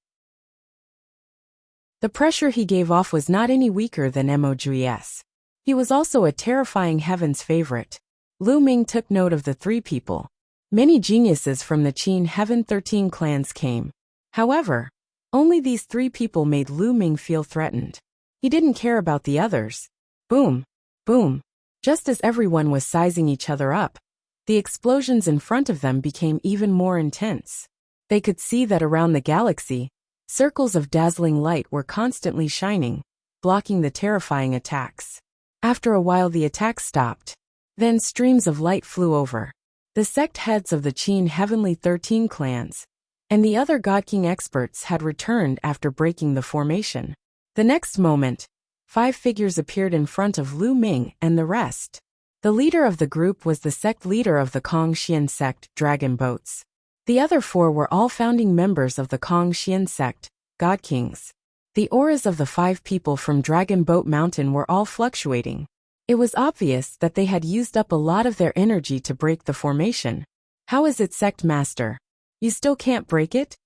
The pressure he gave off was not any weaker than Moju's. He was also a terrifying heaven's favorite. Lu Ming took note of the 3 people. Many geniuses from the Qin Heaven 13 clans came. However, only these 3 people made Lu Ming feel threatened. He didn't care about the others. Boom, boom. Just as everyone was sizing each other up, the explosions in front of them became even more intense. They could see that around the galaxy, circles of dazzling light were constantly shining, blocking the terrifying attacks. After a while the attacks stopped. Then streams of light flew over. The sect heads of the Qin Heavenly 13 clans and the other God King experts had returned after breaking the formation. The next moment, 5 figures appeared in front of Lu Ming and the rest. The leader of the group was the sect leader of the Kong Xian sect, Dragon Boats. The other 4 were all founding members of the Kong Xian sect, God Kings. The auras of the 5 people from Dragon Boat Mountain were all fluctuating. It was obvious that they had used up a lot of their energy to break the formation. How is it, Sect Master? You still can't break it?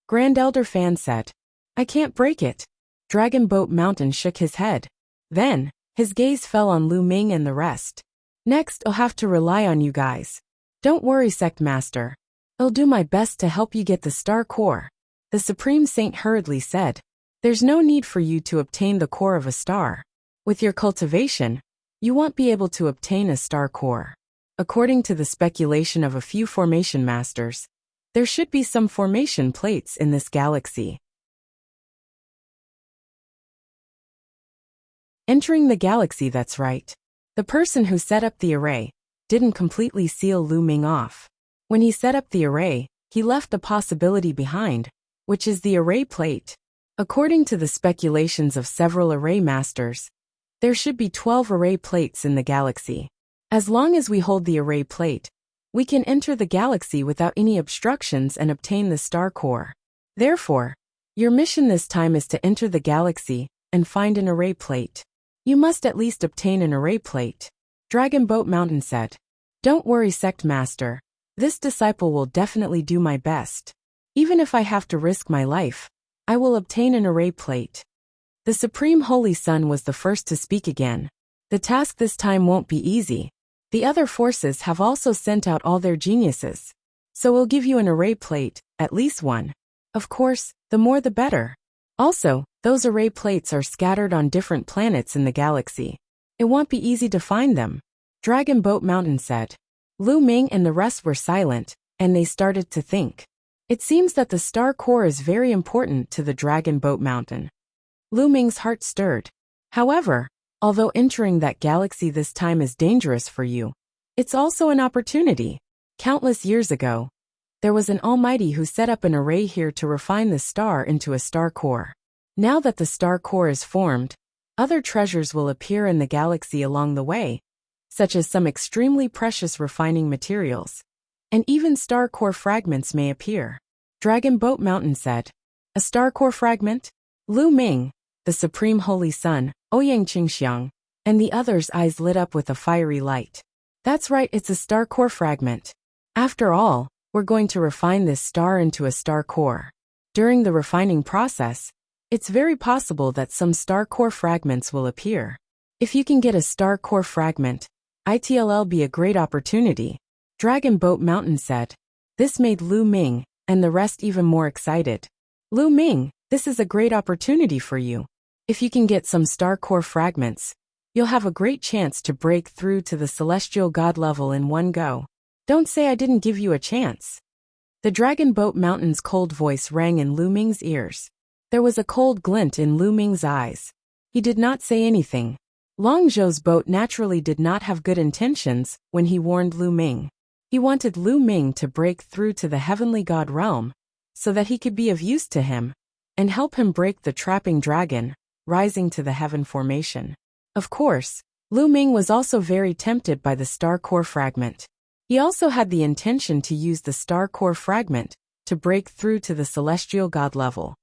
Grand Elder Fan said. I can't break it. Dragon Boat Mountain shook his head. Then, his gaze fell on Lu Ming and the rest. Next, I'll have to rely on you guys. Don't worry, Sect Master. I'll do my best to help you get the Star Core. The Supreme Saint hurriedly said. There's no need for you to obtain the core of a star. With your cultivation, you won't be able to obtain a Star Core. According to the speculation of a few formation masters, there should be some formation plates in this galaxy. Entering the galaxy, that's right. The person who set up the array didn't completely seal Lu Ming off. When he set up the array, he left a possibility behind, which is the array plate. According to the speculations of several array masters, there should be 12 array plates in the galaxy. As long as we hold the array plate, we can enter the galaxy without any obstructions and obtain the Star Core. Therefore, your mission this time is to enter the galaxy and find an array plate. You must at least obtain an array plate. Dragon Boat Mountain said. Don't worry, Sect Master. This disciple will definitely do my best. Even if I have to risk my life, I will obtain an array plate. The Supreme Holy Sun was the first to speak again. The task this time won't be easy. The other forces have also sent out all their geniuses. So we'll give you an array plate, at least one. Of course, the more the better. Also, those array plates are scattered on different planets in the galaxy. It won't be easy to find them. Dragon Boat Mountain said. Lu Ming and the rest were silent, and they started to think. It seems that the Star Core is very important to the Dragon Boat Mountain. Lu Ming's heart stirred. However, although entering that galaxy this time is dangerous for you, it's also an opportunity. Countless years ago, there was an Almighty who set up an array here to refine the star into a Star Core. Now that the Star Core is formed, other treasures will appear in the galaxy along the way, such as some extremely precious refining materials. And even Star Core fragments may appear. Dragon Boat Mountain said. A Star Core fragment? Lu Ming, the Supreme Holy Sun, Ouyang Qingxiang, and the others' eyes lit up with a fiery light. That's right, it's a Star Core fragment. After all, we're going to refine this star into a Star Core. During the refining process, it's very possible that some Star Core fragments will appear. If you can get a Star Core fragment, it'll be a great opportunity. Dragon Boat Mountain said. This made Lu Ming and the rest even more excited. Lu Ming, this is a great opportunity for you. If you can get some Star Core fragments, you'll have a great chance to break through to the Celestial God level in one go. Don't say I didn't give you a chance. The Dragon Boat Mountain's cold voice rang in Lu Ming's ears. There was a cold glint in Lu Ming's eyes. He did not say anything. Long Zhou's boat naturally did not have good intentions when he warned Lu Ming. He wanted Lu Ming to break through to the Heavenly God realm, so that he could be of use to him, and help him break the trapping dragon, rising to the heaven formation. Of course, Lu Ming was also very tempted by the Star Core fragment. He also had the intention to use the Star Core fragment to break through to the Celestial God level.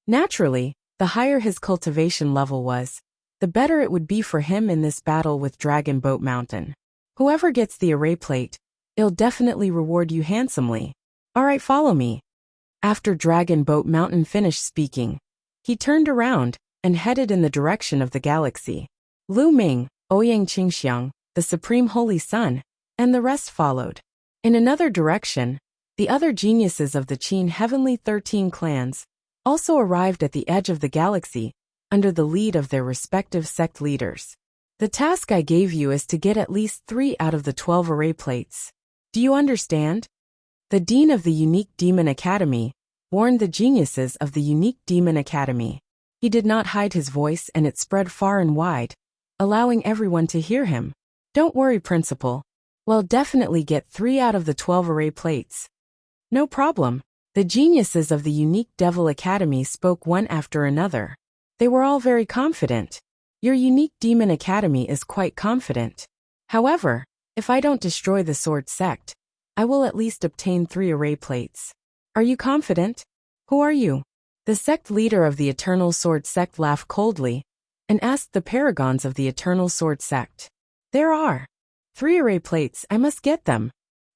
Naturally, The higher his cultivation level was, the better it would be for him in this battle with Dragon Boat Mountain. Whoever gets the array plate, it'll definitely reward you handsomely. Alright, follow me. After Dragon Boat Mountain finished speaking, he turned around and headed in the direction of the galaxy. Lu Ming, Ouyang Qingxiang, the Supreme Holy Sun, and the rest followed. In another direction, the other geniuses of the Qin Heavenly 13 clans also arrived at the edge of the galaxy under the lead of their respective sect leaders. The task I gave you is to get at least 3 out of the 12 array plates. Do you understand? The Dean of the Unique Demon Academy warned the geniuses of the Unique Demon Academy. He did not hide his voice and it spread far and wide, allowing everyone to hear him. Don't worry, Principal. We'll definitely get 3 out of the 12 array plates. No problem. The geniuses of the Unique Devil Academy spoke one after another. They were all very confident. Your Unique Demon Academy is quite confident. However, if I don't destroy the Sword Sect, I will at least obtain 3 array plates. Are you confident? Who are you? The sect leader of the Eternal Sword Sect laughed coldly and asked the paragons of the Eternal Sword Sect. There are 3 array plates, I must get them.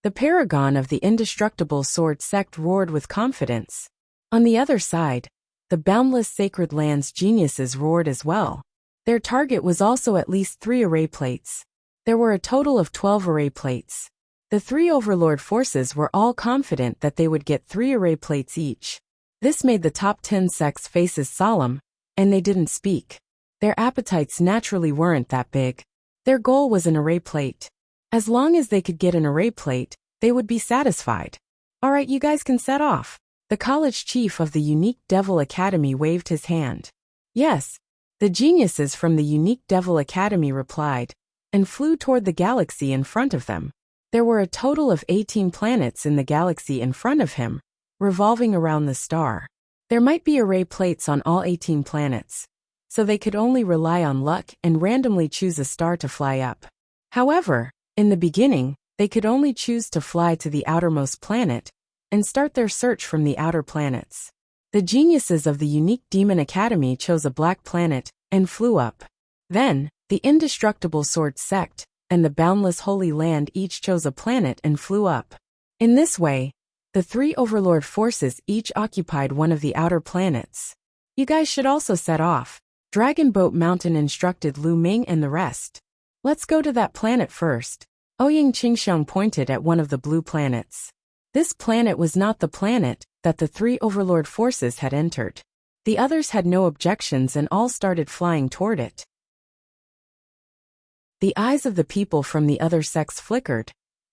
The paragon of the Indestructible Sword Sect roared with confidence. On the other side, the Boundless Sacred Lands geniuses roared as well. Their target was also at least 3 array plates. There were a total of 12 array plates. The 3 overlord forces were all confident that they would get 3 array plates each. This made the top 10 sects' faces solemn, and they didn't speak. Their appetites naturally weren't that big. Their goal was an array plate. As long as they could get an array plate, they would be satisfied. Alright, you guys can set off. The college chief of the Unique Devil Academy waved his hand. Yes, the geniuses from the Unique Devil Academy replied, and flew toward the galaxy in front of them. There were a total of 18 planets in the galaxy in front of him, revolving around the star. There might be array plates on all 18 planets, so they could only rely on luck and randomly choose a star to fly up. However, in the beginning, they could only choose to fly to the outermost planet and start their search from the outer planets. The geniuses of the Unique Demon Academy chose a black planet and flew up. Then, the Indestructible Sword Sect and the Boundless Holy Land each chose a planet and flew up. In this way, the 3 overlord forces each occupied one of the outer planets. You guys should also set off. Dragon Boat Mountain instructed Lu Ming and the rest. Let's go to that planet first. Ouyang Qingxiang pointed at one of the blue planets. This planet was not the planet that the 3 overlord forces had entered. The others had no objections and all started flying toward it. The eyes of the people from the other sects flickered,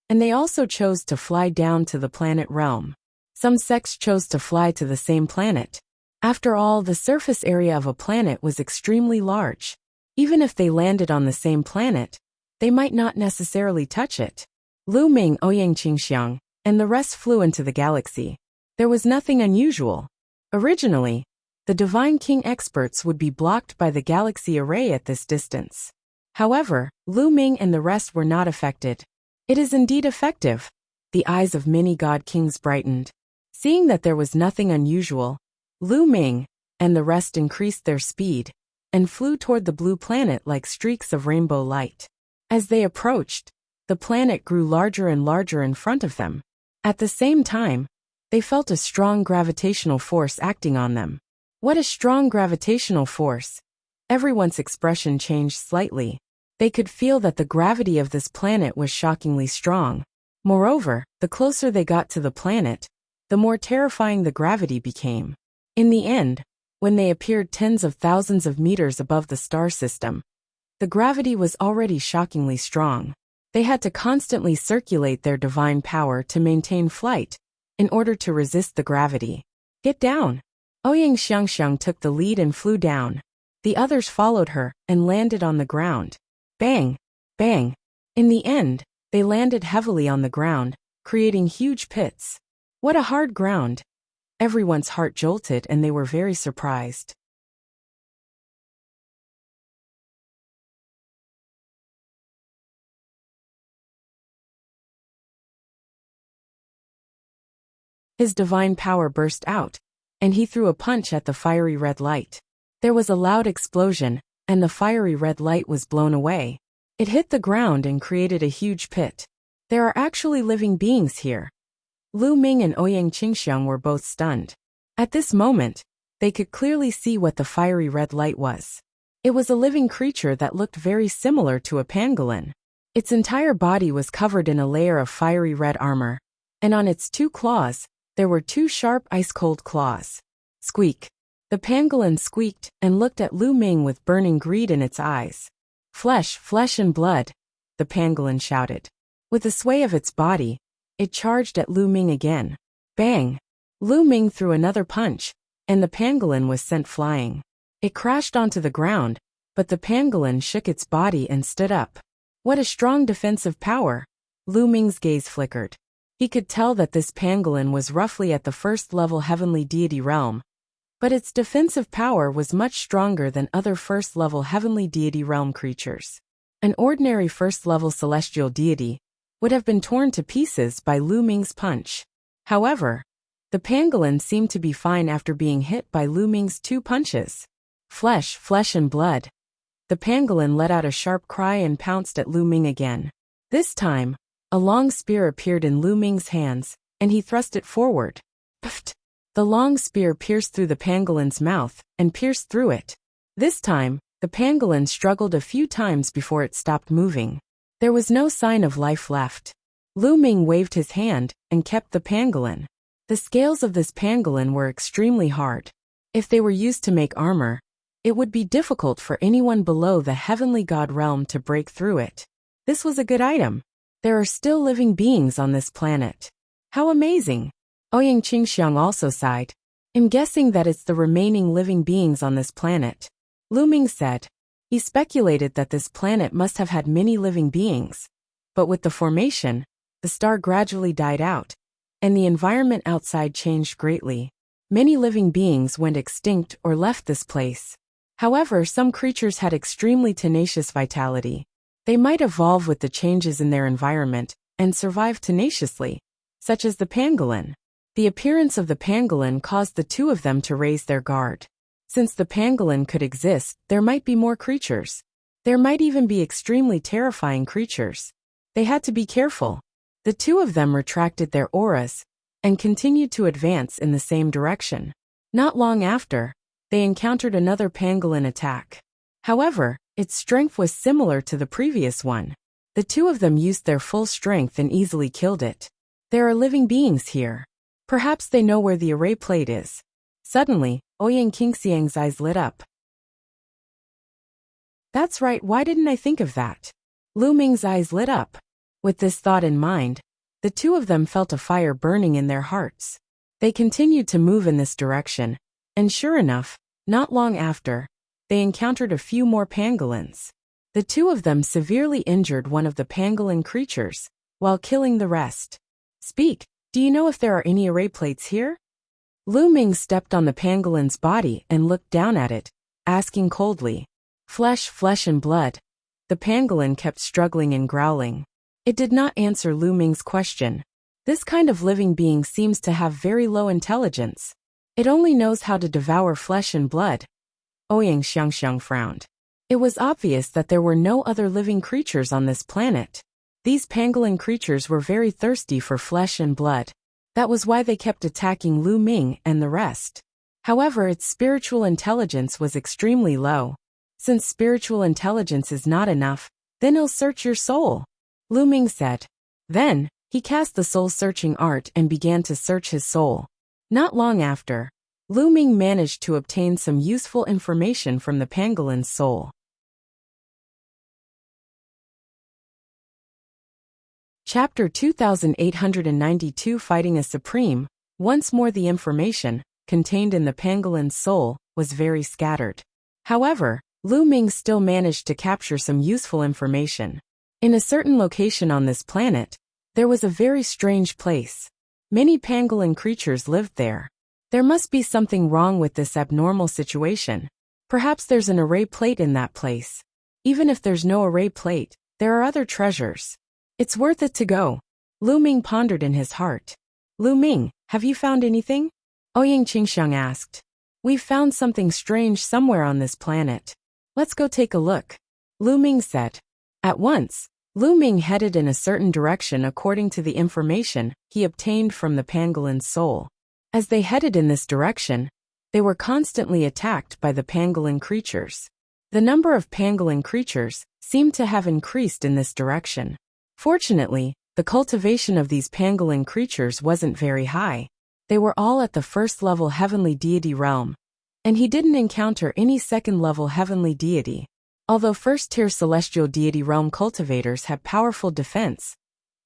and they also chose to fly down to the planet realm. Some sects chose to fly to the same planet. After all, the surface area of a planet was extremely large. Even if they landed on the same planet, they might not necessarily touch it. Lu Ming, Ouyang Qingxiang, and the rest flew into the galaxy. There was nothing unusual. Originally, the Divine King experts would be blocked by the galaxy array at this distance. However, Lu Ming and the rest were not affected. It is indeed effective. The eyes of many god kings brightened. Seeing that there was nothing unusual, Lu Ming and the rest increased their speed and flew toward the blue planet like streaks of rainbow light. As they approached, the planet grew larger and larger in front of them. At the same time, they felt a strong gravitational force acting on them. What a strong gravitational force! Everyone's expression changed slightly. They could feel that the gravity of this planet was shockingly strong. Moreover, the closer they got to the planet, the more terrifying the gravity became. In the end, when they appeared tens of thousands of meters above the star system, the gravity was already shockingly strong. They had to constantly circulate their divine power to maintain flight in order to resist the gravity. Get down! Ouyang Xiangxiang took the lead and flew down. The others followed her and landed on the ground. Bang! Bang! In the end, they landed heavily on the ground, creating huge pits. What a hard ground! Everyone's heart jolted and they were very surprised. His divine power burst out, and he threw a punch at the fiery red light. There was a loud explosion, and the fiery red light was blown away. It hit the ground and created a huge pit. There are actually living beings here. Lu Ming and Ouyang Qingxiang were both stunned. At this moment, they could clearly see what the fiery red light was. It was a living creature that looked very similar to a pangolin. Its entire body was covered in a layer of fiery red armor, and on its 2 claws, there were 2 sharp ice-cold claws. Squeak. The pangolin squeaked and looked at Lu Ming with burning greed in its eyes. Flesh, flesh and blood, the pangolin shouted. With a sway of its body, it charged at Lu Ming again. Bang! Lu Ming threw another punch, and the pangolin was sent flying. It crashed onto the ground, but the pangolin shook its body and stood up. What a strong defensive power! Lu Ming's gaze flickered. He could tell that this pangolin was roughly at the first-level heavenly deity realm, but its defensive power was much stronger than other first-level heavenly deity realm creatures. An ordinary first-level celestial deity would have been torn to pieces by Lu Ming's punch. However, the pangolin seemed to be fine after being hit by Lu Ming's 2 punches. Flesh, flesh and blood. The pangolin let out a sharp cry and pounced at Lu Ming again. This time, a long spear appeared in Lu Ming's hands, and he thrust it forward. Pft! The long spear pierced through the pangolin's mouth and pierced through it. This time, the pangolin struggled a few times before it stopped moving. There was no sign of life left. Lu Ming waved his hand and kept the pangolin. The scales of this pangolin were extremely hard. If they were used to make armor, it would be difficult for anyone below the heavenly god realm to break through it. This was a good item. There are still living beings on this planet. How amazing! Ouyang Qingxiang also sighed. I'm guessing that it's the remaining living beings on this planet. Lu Ming said. He speculated that this planet must have had many living beings. But with the formation, the star gradually died out, and the environment outside changed greatly. Many living beings went extinct or left this place. However, some creatures had extremely tenacious vitality. They might evolve with the changes in their environment and survive tenaciously, such as the pangolin. The appearance of the pangolin caused the 2 of them to raise their guard. Since the pangolin could exist, there might be more creatures. There might even be extremely terrifying creatures. They had to be careful. The 2 of them retracted their auras and continued to advance in the same direction. Not long after, they encountered another pangolin attack. However, its strength was similar to the previous one. The 2 of them used their full strength and easily killed it. There are living beings here. Perhaps they know where the array plate is. Suddenly, Ouyang Qingxiang's eyes lit up. That's right, why didn't I think of that? Lu Ming's eyes lit up. With this thought in mind, the 2 of them felt a fire burning in their hearts. They continued to move in this direction, and sure enough, not long after, they encountered a few more pangolins. The 2 of them severely injured one of the pangolin creatures, while killing the rest. Speak, do you know if there are any array plates here? Lu Ming stepped on the pangolin's body and looked down at it, asking coldly. Flesh, flesh and blood. The pangolin kept struggling and growling. It did not answer Lu Ming's question. This kind of living being seems to have very low intelligence. It only knows how to devour flesh and blood. Ouyang Xiangxiang frowned. It was obvious that there were no other living creatures on this planet. These pangolin creatures were very thirsty for flesh and blood. That was why they kept attacking Lu Ming and the rest. However, its spiritual intelligence was extremely low. Since spiritual intelligence is not enough, then I'll search your soul, Lu Ming said. Then, he cast the soul-searching art and began to search his soul. Not long after, Lu Ming managed to obtain some useful information from the pangolin's soul. Chapter 2892 Fighting a Supreme. Once more the information, contained in the pangolin's soul, was very scattered. However, Lu Ming still managed to capture some useful information. In a certain location on this planet, there was a very strange place. Many pangolin creatures lived there. There must be something wrong with this abnormal situation. Perhaps there's an array plate in that place. Even if there's no array plate, there are other treasures. It's worth it to go. Lu Ming pondered in his heart. Lu Ming, have you found anything? Ouyang Qingxiang asked. "We've found something strange somewhere on this planet. Let's go take a look," Lu Ming said. At once, Lu Ming headed in a certain direction according to the information he obtained from the pangolin's soul. As they headed in this direction, they were constantly attacked by the pangolin creatures. The number of pangolin creatures seemed to have increased in this direction. Fortunately, the cultivation of these pangolin creatures wasn't very high. They were all at the first-level heavenly deity realm, and he didn't encounter any second-level heavenly deity. Although first-tier celestial deity realm cultivators had powerful defense,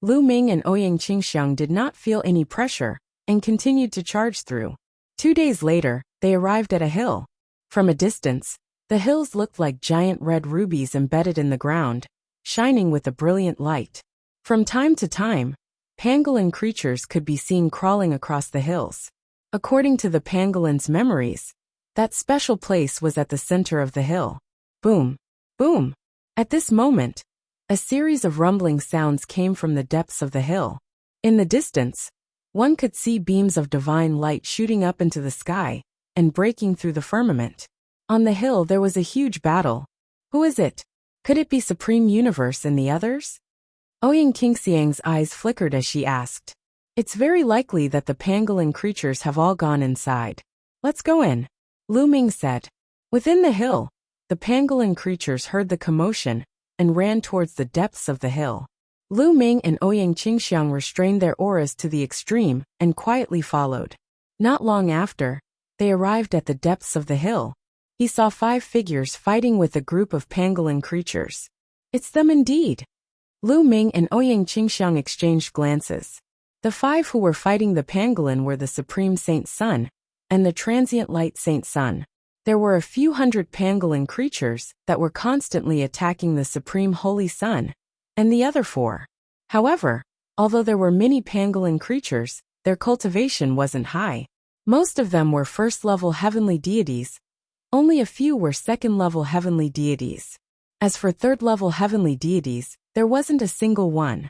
Lu Ming and Ouyang Qingxiang did not feel any pressure and continued to charge through. 2 days later, they arrived at a hill. From a distance, the hills looked like giant red rubies embedded in the ground, shining with a brilliant light. From time to time, pangolin creatures could be seen crawling across the hills. According to the pangolin's memories, that special place was at the center of the hill. Boom! Boom! At this moment, a series of rumbling sounds came from the depths of the hill. In the distance, one could see beams of divine light shooting up into the sky and breaking through the firmament. On the hill there was a huge battle. Who is it? Could it be Supreme Universe and the others? Ouyang Qingxiang's eyes flickered as she asked. It's very likely that the pangolin creatures have all gone inside. Let's go in, Lu Ming said. Within the hill, the pangolin creatures heard the commotion and ran towards the depths of the hill. Lu Ming and Ouyang Qingxiang restrained their auras to the extreme and quietly followed. Not long after, they arrived at the depths of the hill. He saw 5 figures fighting with a group of pangolin creatures. It's them indeed. Lu Ming and Ouyang Qingxiang exchanged glances. The 5 who were fighting the pangolin were the Supreme Saint Sun and the Transient Light Saint Sun. There were a few hundred pangolin creatures that were constantly attacking the Supreme Holy Sun and the other 4. However, although there were many pangolin creatures, their cultivation wasn't high. Most of them were first-level heavenly deities. Only a few were second-level heavenly deities. As for third-level heavenly deities, there wasn't a single one.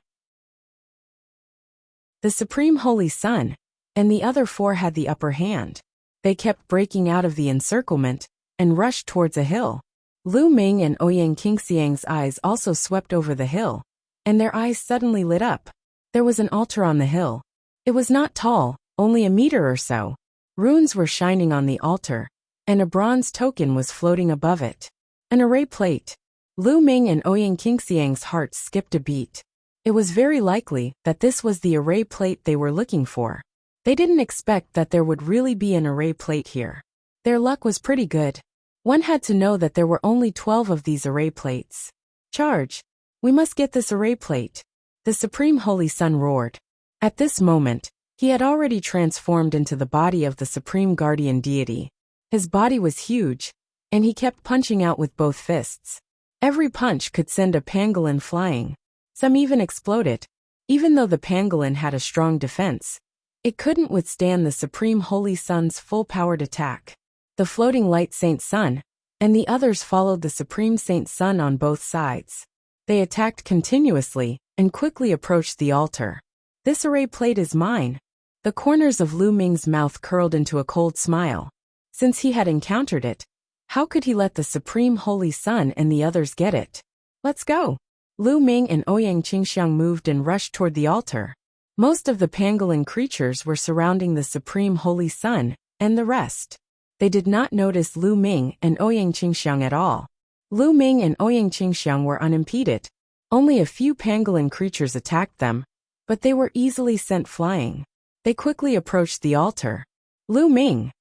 The Supreme Holy Sun and the other 4 had the upper hand. They kept breaking out of the encirclement and rushed towards a hill. Lu Ming and Ouyang Qingxiang's eyes also swept over the hill, and their eyes suddenly lit up. There was an altar on the hill. It was not tall, only a meter or so. Runes were shining on the altar, and a bronze token was floating above it. An array plate. Lu Ming and Ouyang Qingxiang's hearts skipped a beat. It was very likely that this was the array plate they were looking for. They didn't expect that there would really be an array plate here. Their luck was pretty good. One had to know that there were only 12 of these array plates. Charge! We must get this array plate, the Supreme Holy Sun roared. At this moment, he had already transformed into the body of the Supreme Guardian Deity. His body was huge, and he kept punching out with both fists. Every punch could send a pangolin flying. Some even exploded. Even though the pangolin had a strong defense, it couldn't withstand the Supreme Holy Sun's full-powered attack. The floating light Saint Sun and the others followed the Supreme Saint Sun on both sides. They attacked continuously and quickly approached the altar. This array plate is mine. The corners of Lu Ming's mouth curled into a cold smile. Since he had encountered it, how could he let the Supreme Holy Sun and the others get it? Let's go. Lu Ming and Ouyang Qingxiang moved and rushed toward the altar. Most of the pangolin creatures were surrounding the Supreme Holy Sun and the rest. They did not notice Lu Ming and Ouyang Qingxiang at all. Lu Ming and Ouyang Qingxiang were unimpeded. Only a few pangolin creatures attacked them, but they were easily sent flying. They quickly approached the altar. Lu Ming!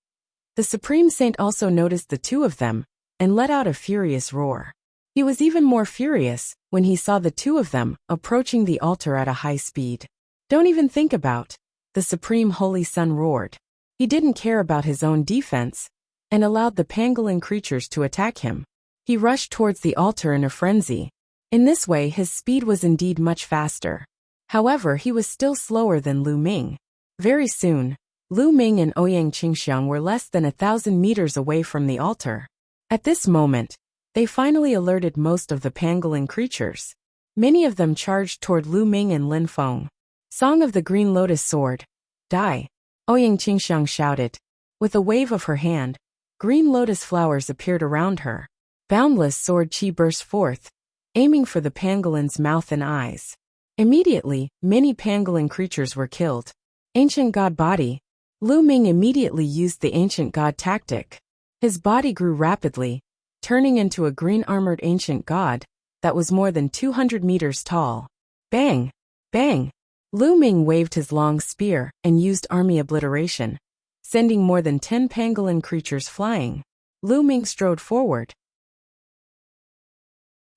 The Supreme Saint also noticed the 2 of them and let out a furious roar. He was even more furious when he saw the 2 of them approaching the altar at a high speed. Don't even think about, the Supreme Holy Sun roared. He didn't care about his own defense and allowed the pangolin creatures to attack him. He rushed towards the altar in a frenzy. In this way his speed was indeed much faster. However, he was still slower than Lu Ming. Very soon, Lu Ming and Ouyang Qingxiang were less than 1,000 meters away from the altar. At this moment, they finally alerted most of the pangolin creatures. Many of them charged toward Lu Ming and Lin Feng. Song of the Green Lotus Sword. Die! Ouyang Qingxiang shouted. With a wave of her hand, Green lotus flowers appeared around her. Boundless sword chi burst forth, aiming for the pangolin's mouth and eyes. Immediately, many pangolin creatures were killed. Ancient god body. Lu Ming immediately used the ancient god tactic. His body grew rapidly, turning into a green-armored ancient god that was more than 200 meters tall. Bang! Bang! Lu Ming waved his long spear and used army obliteration, sending more than 10 pangolin creatures flying. Lu Ming strode forward.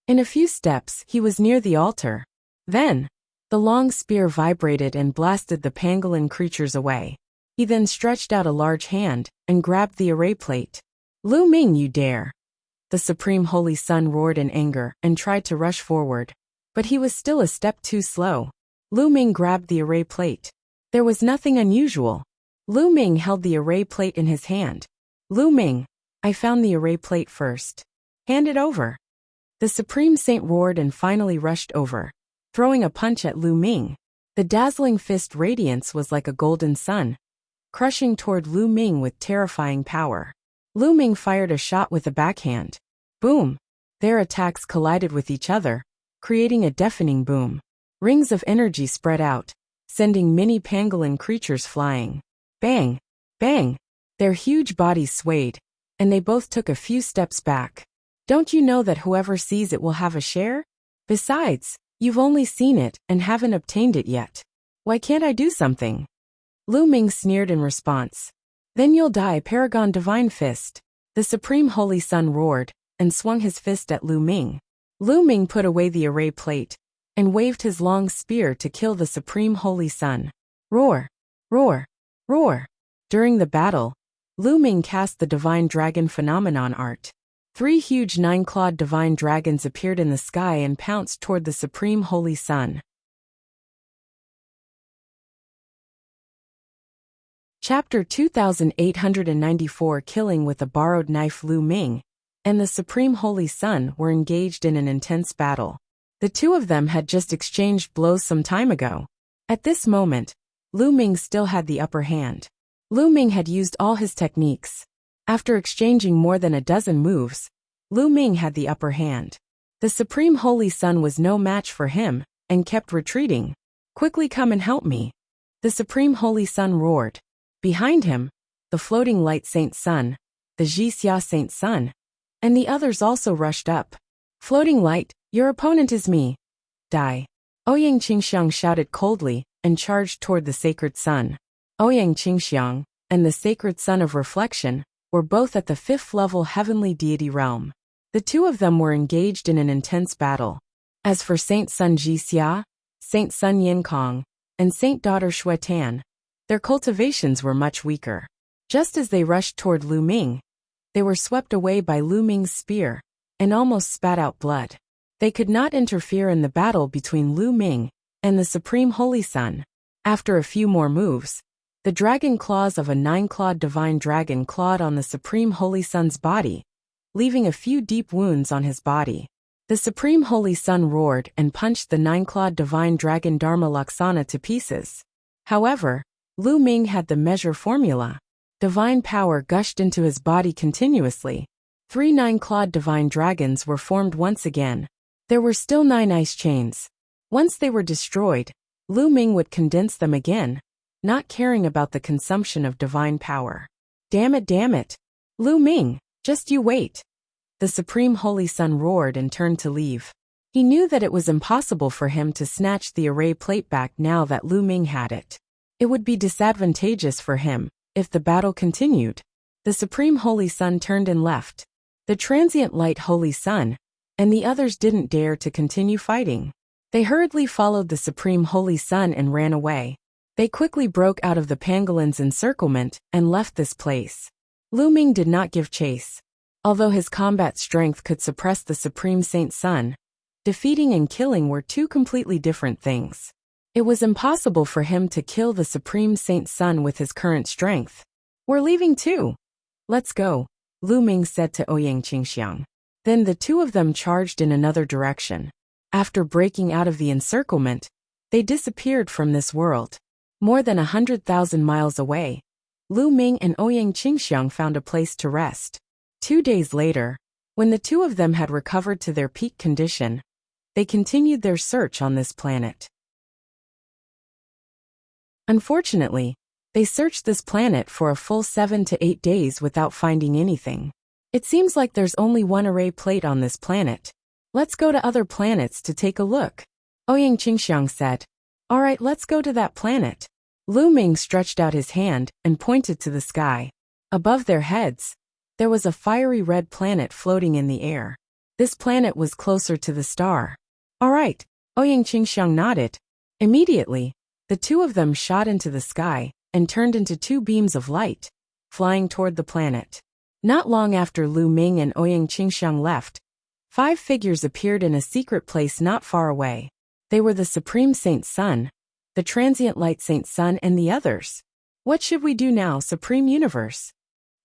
In a few steps, he was near the altar. Then, the long spear vibrated and blasted the pangolin creatures away. He then stretched out a large hand and grabbed the array plate. Lu Ming, you dare! The Supreme Holy Sun roared in anger and tried to rush forward. But he was still a step too slow. Lu Ming grabbed the array plate. There was nothing unusual. Lu Ming held the array plate in his hand. Lu Ming, I found the array plate first. Hand it over. The Supreme Saint roared and finally rushed over, throwing a punch at Lu Ming. The dazzling fist radiance was like a golden sun, crushing toward Lu Ming with terrifying power. Lu Ming fired a shot with a backhand. Boom! Their attacks collided with each other, creating a deafening boom. Rings of energy spread out, sending many pangolin creatures flying. Bang! Bang! Their huge bodies swayed, and they both took a few steps back. Don't you know that whoever sees it will have a share? Besides, you've only seen it and haven't obtained it yet. Why can't I do something? Lu Ming sneered in response. Then you'll die, Paragon Divine Fist. The Supreme Holy Sun roared and swung his fist at Lu Ming. Lu Ming put away the array plate and waved his long spear to kill the Supreme Holy Sun. Roar! Roar! Roar! During the battle, Lu Ming cast the Divine Dragon Phenomenon art. 3 huge 9-clawed divine dragons appeared in the sky and pounced toward the Supreme Holy Sun. Chapter 2894. Killing with a borrowed knife. Lu Ming and the Supreme Holy Sun were engaged in an intense battle. The two of them had just exchanged blows some time ago. At this moment, Lu Ming still had the upper hand. Lu Ming had used all his techniques. After exchanging more than a dozen moves, Lu Ming had the upper hand. The Supreme Holy Sun was no match for him and kept retreating. Quickly come and help me! The Supreme Holy Sun roared. Behind him, the floating light Saint Sun, the Wuxia Saint Sun, and the others also rushed up. Floating light, your opponent is me. Die. Ouyang Qingxiang shouted coldly and charged toward the sacred sun. Ouyang Qingxiang and the sacred sun of reflection were both at the 5th level heavenly deity realm. The two of them were engaged in an intense battle. As for Saint Sun Wuxia, Saint Sun Yinkong, and Saint Daughter Xuetan, their cultivations were much weaker. Just as they rushed toward Lu Ming, they were swept away by Lu Ming's spear and almost spat out blood. They could not interfere in the battle between Lu Ming and the Supreme Holy Sun. After a few more moves, the dragon claws of a 9-clawed divine dragon clawed on the Supreme Holy Sun's body, leaving a few deep wounds on his body. The Supreme Holy Sun roared and punched the 9-clawed divine dragon Dharma Laksana to pieces. However, Lu Ming had the measure formula. Divine power gushed into his body continuously. 3 9-clawed divine dragons were formed once again. There were still 9 ice chains. Once they were destroyed, Lu Ming would condense them again, not caring about the consumption of divine power. Damn it! Lu Ming, just you wait. The Supreme Holy Sun roared and turned to leave. He knew that it was impossible for him to snatch the array plate back now that Lu Ming had it. It would be disadvantageous for him if the battle continued. The Supreme Holy Sun turned and left. The transient light Holy Sun and the others didn't dare to continue fighting. They hurriedly followed the Supreme Holy Sun and ran away. They quickly broke out of the pangolin's encirclement and left this place. Lu Ming did not give chase. Although his combat strength could suppress the Supreme Saint Sun, defeating and killing were two completely different things. It was impossible for him to kill the Supreme Saint Sun with his current strength. We're leaving too. Let's go, Lu Ming said to Ouyang Qingxiang. Then the two of them charged in another direction. After breaking out of the encirclement, they disappeared from this world. More than 100,000 miles away, Lu Ming and Ouyang Qingxiang found a place to rest. 2 days later, when the two of them had recovered to their peak condition, they continued their search on this planet. Unfortunately, they searched this planet for a full 7 to 8 days without finding anything. It seems like there's only one array plate on this planet. Let's go to other planets to take a look, Ouyang Qingxiang said. Alright, let's go to that planet. Lu Ming stretched out his hand and pointed to the sky. Above their heads, there was a fiery red planet floating in the air. This planet was closer to the star. Alright, Ouyang Qingxiang nodded. Immediately, the two of them shot into the sky and turned into two beams of light, flying toward the planet. Not long after Lu Ming and Ouyang Qingxiang left, 5 figures appeared in a secret place not far away. They were the Supreme Saint Sun, the Transient Light Saint Sun, and the others. What should we do now, Supreme Universe?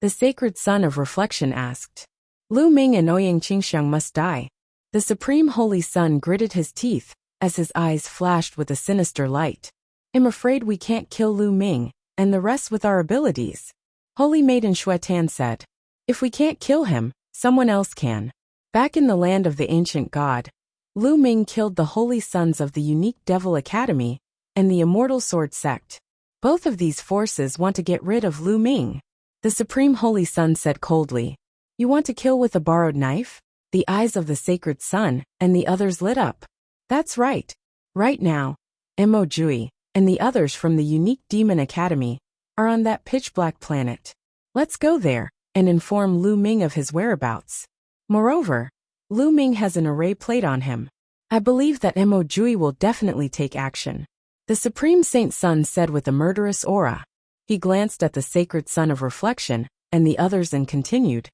The Sacred Sun of Reflection asked. Lu Ming and Ouyang Qingxiang must die. The Supreme Holy Sun gritted his teeth as his eyes flashed with a sinister light. I'm afraid we can't kill Lu Ming and the rest with our abilities, Holy Maiden Shuetan said. If we can't kill him, someone else can. Back in the land of the ancient god, Lu Ming killed the holy sons of the unique Devil Academy and the Immortal Sword Sect. Both of these forces want to get rid of Lu Ming. The Supreme Holy Sun said coldly. You want to kill with a borrowed knife? The eyes of the Sacred Sun and the others lit up. That's right. Right now, Mo Jui and the others from the unique Demon Academy are on that pitch-black planet. Let's go there and inform Lu Ming of his whereabouts. Moreover, Lu Ming has an array plate on him. I believe that Mo Jui will definitely take action. The Supreme Saint Sun said with a murderous aura. He glanced at the Sacred Sun of Reflection and the others and continued.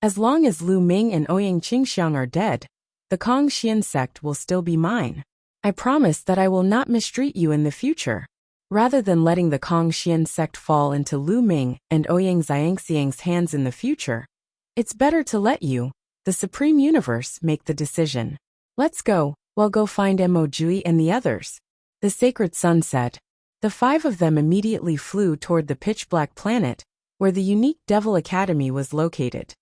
As long as Lu Ming and Ouyang Qingxiang are dead, the Kong Xian sect will still be mine. I promise that I will not mistreat you in the future. Rather than letting the Kong Xian sect fall into Lu Ming and Ouyang Xiangxiang's hands in the future, it's better to let you, the Supreme Universe, make the decision. Let's go, we'll go find Mo Jui and the others, the Sacred Sun said. The 5 of them immediately flew toward the pitch-black planet, where the unique Devil Academy was located.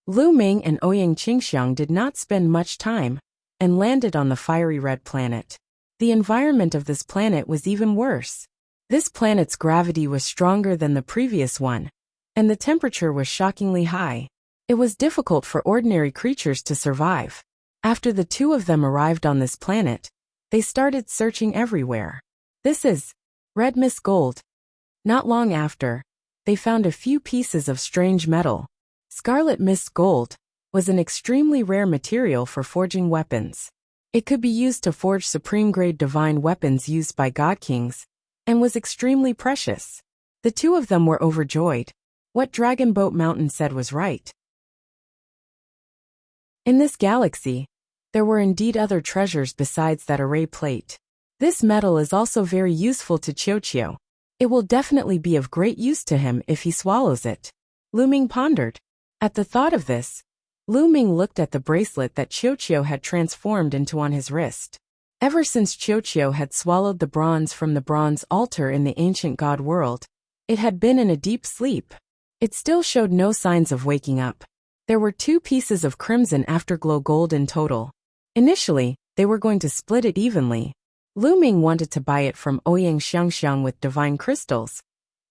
Lu Ming and Ouyang Qingxiang did not spend much time, and landed on the fiery red planet. The environment of this planet was even worse. This planet's gravity was stronger than the previous one, and the temperature was shockingly high. It was difficult for ordinary creatures to survive. After the two of them arrived on this planet, they started searching everywhere. This is red mist gold. Not long after, they found a few pieces of strange metal. Scarlet mist gold was an extremely rare material for forging weapons. It could be used to forge supreme-grade divine weapons used by god kings, and was extremely precious. The two of them were overjoyed. What Dragon Boat Mountain said was right. In this galaxy, there were indeed other treasures besides that array plate. This metal is also very useful to Qiuqiu. It will definitely be of great use to him if he swallows it. Lu Ming pondered. At the thought of this, Lu Ming looked at the bracelet that Qiuqiu had transformed into on his wrist. Ever since Qiuqiu had swallowed the bronze from the bronze altar in the ancient god world, it had been in a deep sleep. It still showed no signs of waking up. There were 2 pieces of crimson afterglow gold in total. Initially, they were going to split it evenly. Lu Ming wanted to buy it from Ouyang Xiangxiang with divine crystals,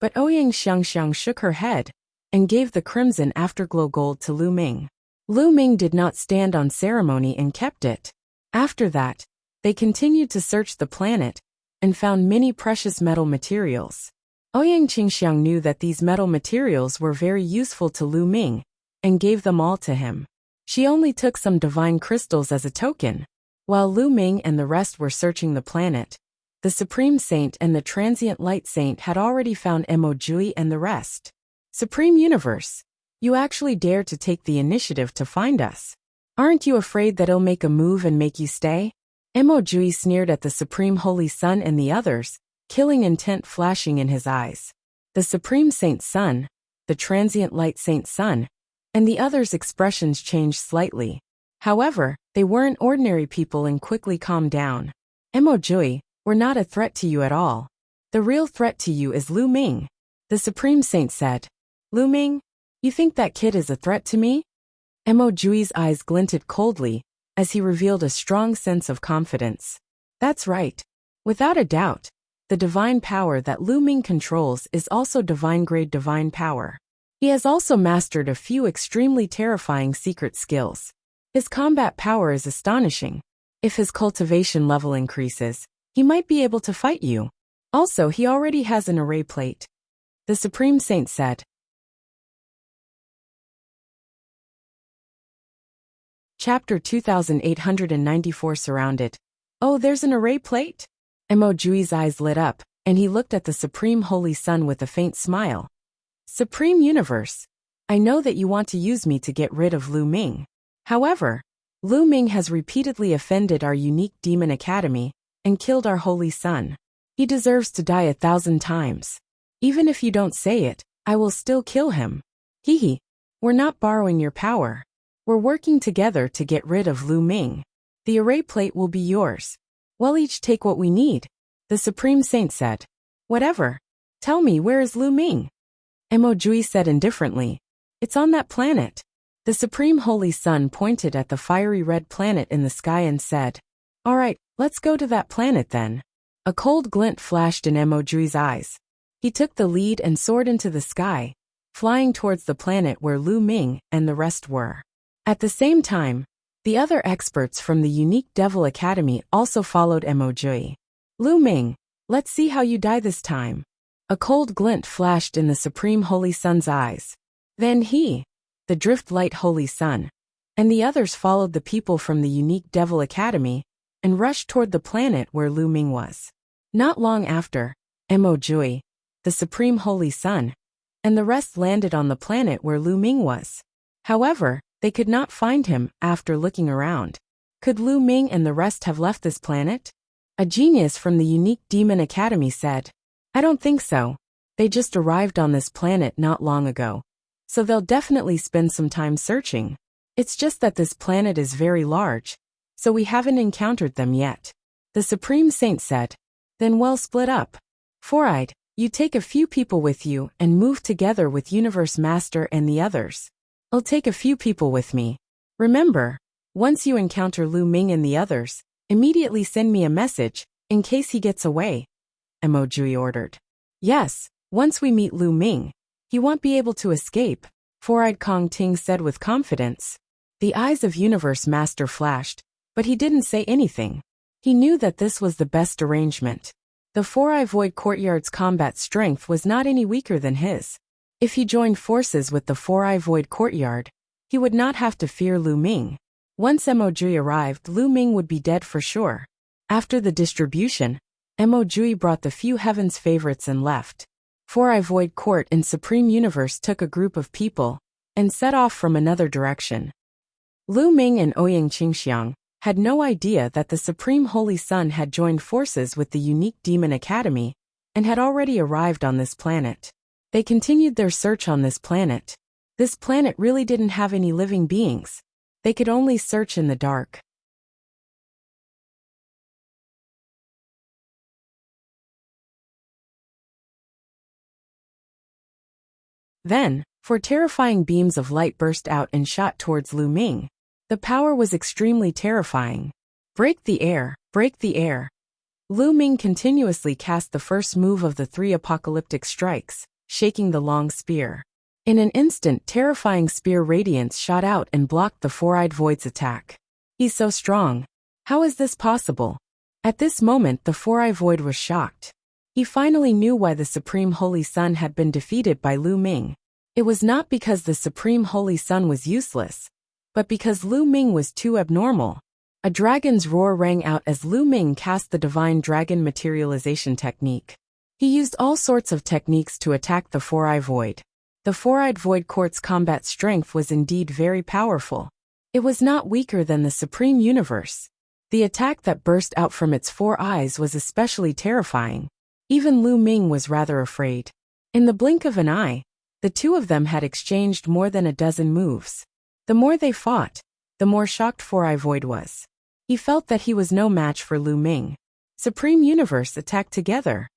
but Ouyang Xiangxiang shook her head and gave the crimson afterglow gold to Lu Ming. Lu Ming did not stand on ceremony and kept it. After that, they continued to search the planet and found many precious metal materials. Ouyang Qingxiang knew that these metal materials were very useful to Lu Ming and gave them all to him. She only took some divine crystals as a token. While Lu Ming and the rest were searching the planet, the Supreme Saint and the Transient Light Saint had already found Mo Jui and the rest. Supreme Universe, you actually dare to take the initiative to find us. Aren't you afraid that it'll make a move and make you stay? Mo Jui sneered at the Supreme Holy Sun and the others, killing intent flashing in his eyes. The Supreme Saint Sun, the Transient Light Saint Sun, and the others' expressions changed slightly. However, they weren't ordinary people and quickly calmed down. Mo Jui, we're not a threat to you at all. The real threat to you is Lu Ming. The Supreme Saint said. Lu Ming, you think that kid is a threat to me? Mo Jui's eyes glinted coldly as he revealed a strong sense of confidence. That's right. Without a doubt, the divine power that Lu Ming controls is also divine-grade divine power. He has also mastered a few extremely terrifying secret skills. His combat power is astonishing. If his cultivation level increases, he might be able to fight you. Also, he already has an array plate. The Supreme Saint said. Chapter 2894 Surrounded. Oh, there's an array plate? Mo Jui's eyes lit up, and he looked at the Supreme Holy Sun with a faint smile. Supreme Universe, I know that you want to use me to get rid of Lu Ming. However, Lu Ming has repeatedly offended our unique demon academy and killed our Holy Sun. He deserves to die 1,000 times. Even if you don't say it, I will still kill him. Hee. We're not borrowing your power. We're working together to get rid of Lu Ming. The array plate will be yours. We'll each take what we need, the Supreme Saint said. Whatever. Tell me, where is Lu Ming? Mo Jui said indifferently. It's on that planet. The Supreme Holy Sun pointed at the fiery red planet in the sky and said, All right, let's go to that planet then. A cold glint flashed in Mo Jui's eyes. He took the lead and soared into the sky, flying towards the planet where Lu Ming and the rest were. At the same time, the other experts from the unique Devil Academy also followed Mo Jui. Lu Ming, let's see how you die this time. A cold glint flashed in the Supreme Holy Sun's eyes. Then he, the Drift Light Holy Sun, and the others followed the people from the unique Devil Academy and rushed toward the planet where Lu Ming was. Not long after, Mo Jui, the Supreme Holy Sun, and the rest landed on the planet where Lu Ming was. However, they could not find him after looking around. Could Lu Ming and the rest have left this planet? A genius from the unique Demon Academy said. I don't think so. They just arrived on this planet not long ago. So they'll definitely spend some time searching. It's just that this planet is very large, so we haven't encountered them yet. The Supreme Saint said. Then we'll split up. Four-eyed, you take a few people with you and move together with Universe Master and the others. I'll take a few people with me. Remember, once you encounter Lu Ming and the others, immediately send me a message, in case he gets away. Mo Jui ordered. Yes, once we meet Lu Ming, he won't be able to escape, Four-eyed Kong Ting said with confidence. The eyes of Universe Master flashed, but he didn't say anything. He knew that this was the best arrangement. The Four-Eye Void Courtyard's combat strength was not any weaker than his. If he joined forces with the Four-Eye Void Courtyard, he would not have to fear Lu Ming. Once Mo Jui arrived, Lu Ming would be dead for sure. After the distribution, Mo Jui brought the few Heaven's favorites and left. Four-Eye Void Court and Supreme Universe took a group of people and set off from another direction. Lu Ming and Ouyang Qingxiang had no idea that the Supreme Holy Sun had joined forces with the unique Demon Academy and had already arrived on this planet. They continued their search on this planet. This planet really didn't have any living beings. They could only search in the dark. Then, four terrifying beams of light burst out and shot towards Lu Ming. The power was extremely terrifying. Break the air, break the air. Lu Ming continuously cast the first move of the three apocalyptic strikes, shaking the long spear. In an instant, terrifying spear radiance shot out and blocked the Four-Eyed Void's attack. He's so strong. How is this possible? At this moment, the Four-Eyed Void was shocked. He finally knew why the Supreme Holy Sun had been defeated by Lu Ming. It was not because the Supreme Holy Sun was useless, but because Lu Ming was too abnormal. A dragon's roar rang out as Lu Ming cast the Divine Dragon Materialization technique. He used all sorts of techniques to attack the Four-Eye Void. The Four-Eyed Void Court's combat strength was indeed very powerful. It was not weaker than the Supreme Universe. The attack that burst out from its four eyes was especially terrifying. Even Lu Ming was rather afraid. In the blink of an eye, the two of them had exchanged more than a dozen moves. The more they fought, the more shocked Four-Eye Void was. He felt that he was no match for Lu Ming. Supreme Universe attacked together.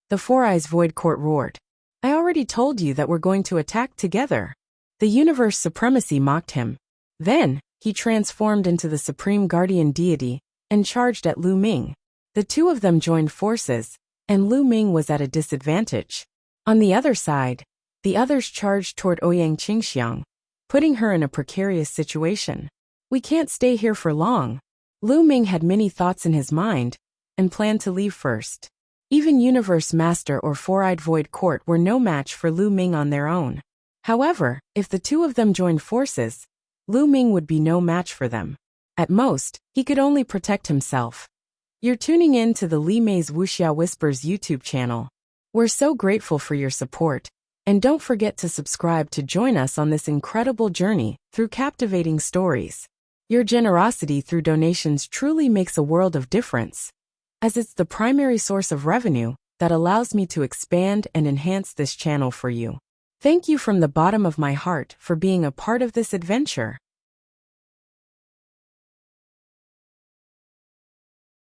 The Four-Eyes Void Court roared. I already already told you that we're going to attack together." The universe supremacy mocked him. Then, he transformed into the supreme guardian deity and charged at Lu Ming. The two of them joined forces, and Lu Ming was at a disadvantage. On the other side, the others charged toward Ouyang Qingxiang, putting her in a precarious situation. "We can't stay here for long." Lu Ming had many thoughts in his mind and planned to leave first. Even Universe Master or Four-Eyed Void Court were no match for Lu Ming on their own. However, if the two of them joined forces, Lu Ming would be no match for them. At most, he could only protect himself. You're tuning in to the Li Mei's Wuxia Whispers YouTube channel. We're so grateful for your support, and don't forget to subscribe to join us on this incredible journey through captivating stories. Your generosity through donations truly makes a world of difference, as it's the primary source of revenue that allows me to expand and enhance this channel for you. Thank you from the bottom of my heart for being a part of this adventure.